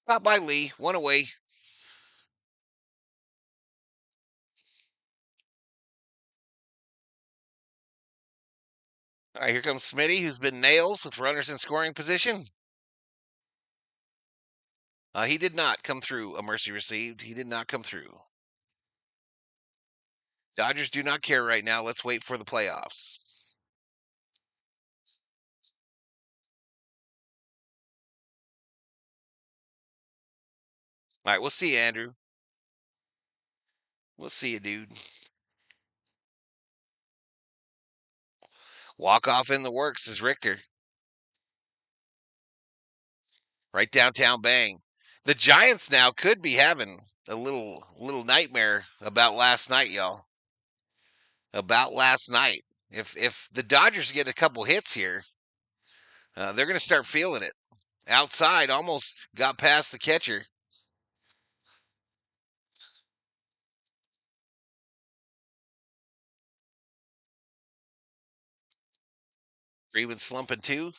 Caught by Lee, one away. All right, here comes Smitty, who's been nails with runners in scoring position. He did not come through a mercy received. He did not come through. Dodgers do not care right now. Let's wait for the playoffs. All right, we'll see you, Andrew. We'll see you, dude. Walk off in the works is Richter. Right downtown bang. The Giants now could be having a little nightmare about last night, y'all. About last night. If the Dodgers get a couple hits here, they're going to start feeling it. Outside, almost got past the catcher. Freeman slumping too.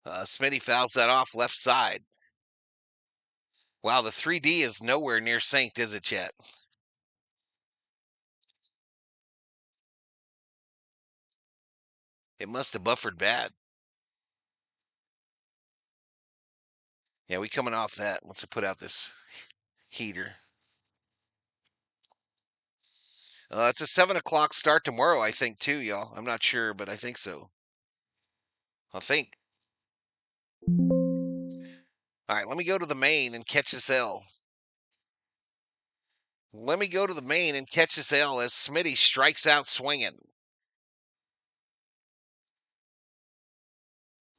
Smitty fouls that off left side. Wow, the 3D is nowhere near synced, is it, Chet? It must have buffered bad. Yeah, we coming off that once I put out this heater. It's a 7 o'clock start tomorrow, I think, too, y'all. I'm not sure, but I think so. I think. All right, let me go to the main and catch this L. Let me go to the main and catch this L as Smitty strikes out swinging.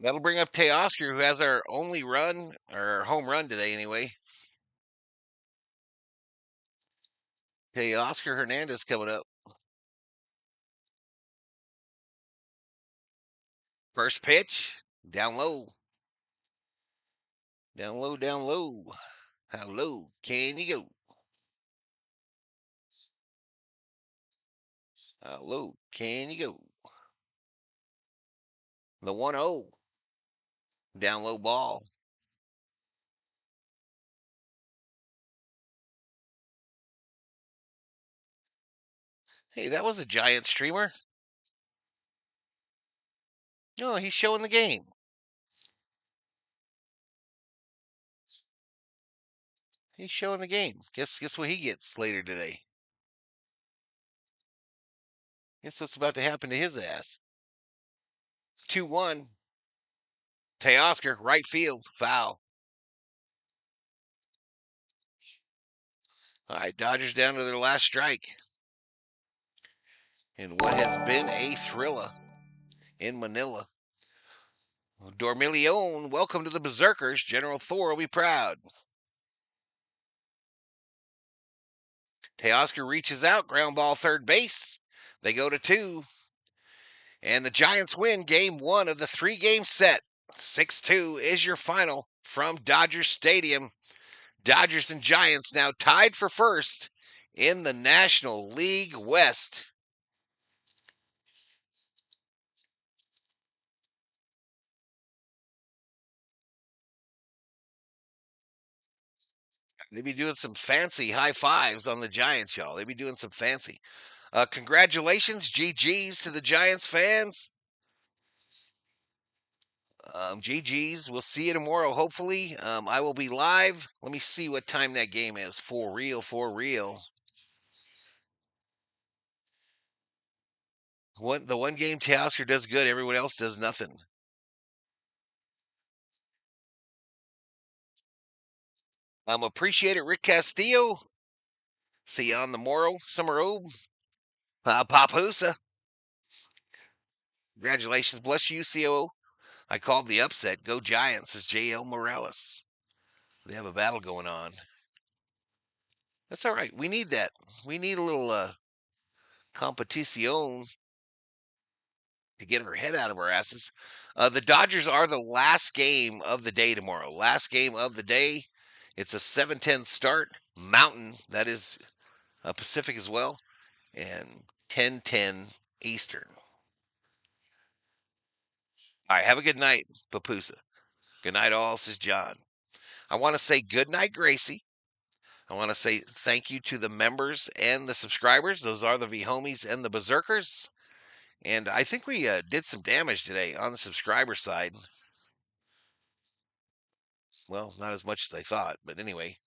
That'll bring up Teoscar, who has our only run, or home run today, anyway. Hey, Oscar Hernandez coming up. First pitch, down low. Down low, down low. How low can you go? How low can you go? The 1-0. Down low ball. Hey, that was a giant streamer. No, he's showing the game. He's showing the game. Guess what he gets later today? Guess what's about to happen to his ass? 2-1. Teoscar, right field, foul. All right, Dodgers down to their last strike. In what has been a thriller in Manila. Dormillion, welcome to the Berserkers. General Thor will be proud. Teoscar reaches out, ground ball third base. They go to 2. And the Giants win game 1 of the 3-game set. 6-2 is your final from Dodgers Stadium. Dodgers and Giants now tied for first in the National League West. They be doing some fancy high fives on the Giants, y'all. They be doing some fancy. Congratulations, GGs to the Giants fans. GGs. We'll see you tomorrow, hopefully. I will be live. Let me see what time that game is. For real, for real. The one game Teoscar does good, everyone else does nothing. Appreciate it, Rick Castillo. See you on the morrow, Summer Obe. Papusa. Congratulations. Bless you, COO. I called the upset. Go Giants, says JL Morales. They have a battle going on. That's all right. We need that. We need a little competition to get our head out of our asses. The Dodgers are the last game of the day tomorrow. Last game of the day. It's a 7:10 start. Mountain, that is Pacific as well, and 10:10 Eastern. All right, have a good night, Papusa. Good night, all, says John. I want to say good night, Gracie. I want to say thank you to the members and the subscribers. Those are the V-Homies and the Berserkers. And I think we did some damage today on the subscriber side. Well, not as much as I thought, but anyway.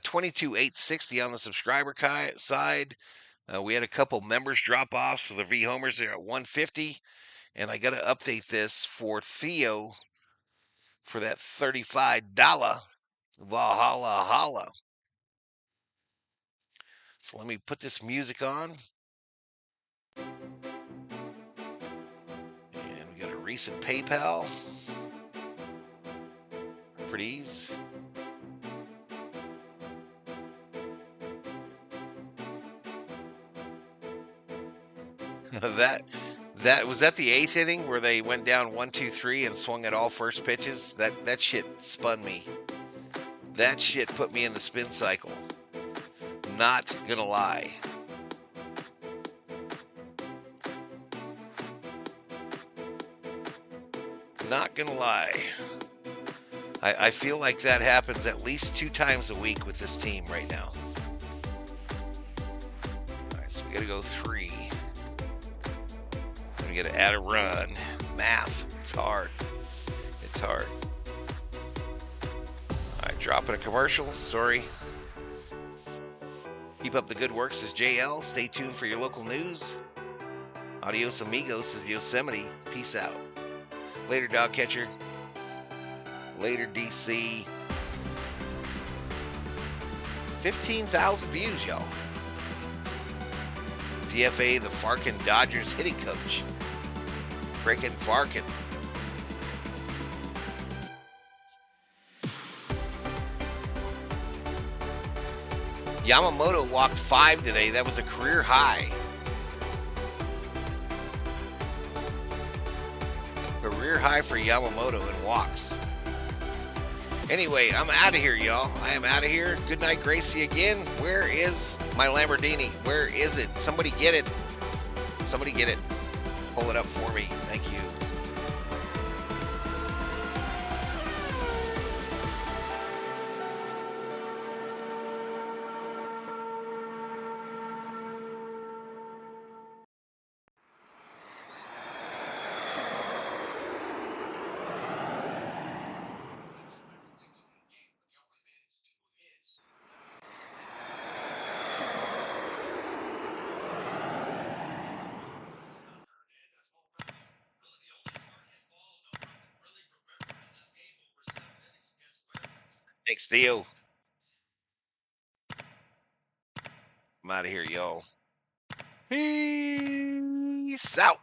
22,860 on the subscriber side. We had a couple members drop off, so the V-Homers are at 150. And I got to update this for Theo for that $35 Valhalla Holla. So let me put this music on. And we got a recent PayPal. Properties. that was that the 8th inning where they went down 1-2-3 and swung at all first pitches. That shit spun me. That shit put me in the spin cycle. Not gonna lie. Not gonna lie. I feel like that happens at least 2 times a week with this team right now. All right, so we gotta go 3. We gotta add a run. Math. It's hard. It's hard. All right, dropping a commercial. Sorry. Keep up the good work, says JL. Stay tuned for your local news. Adios amigos, says Yosemite. Peace out. Later, dog catcher. Later, DC. 15,000 views, y'all. DFA, the Farkin Dodgers hitting coach. Frickin' Farkin. Yamamoto walked 5 today. That was a career high. Career high for Yamamoto in walks. Anyway, I'm out of here, y'all. I am out of here. Good night, Gracie, again. Where is my Lamborghini? Where is it? Somebody get it. Somebody get it. Pull it up for me. Thank you. Thanks, Theo. I'm out of here, y'all. Peace out.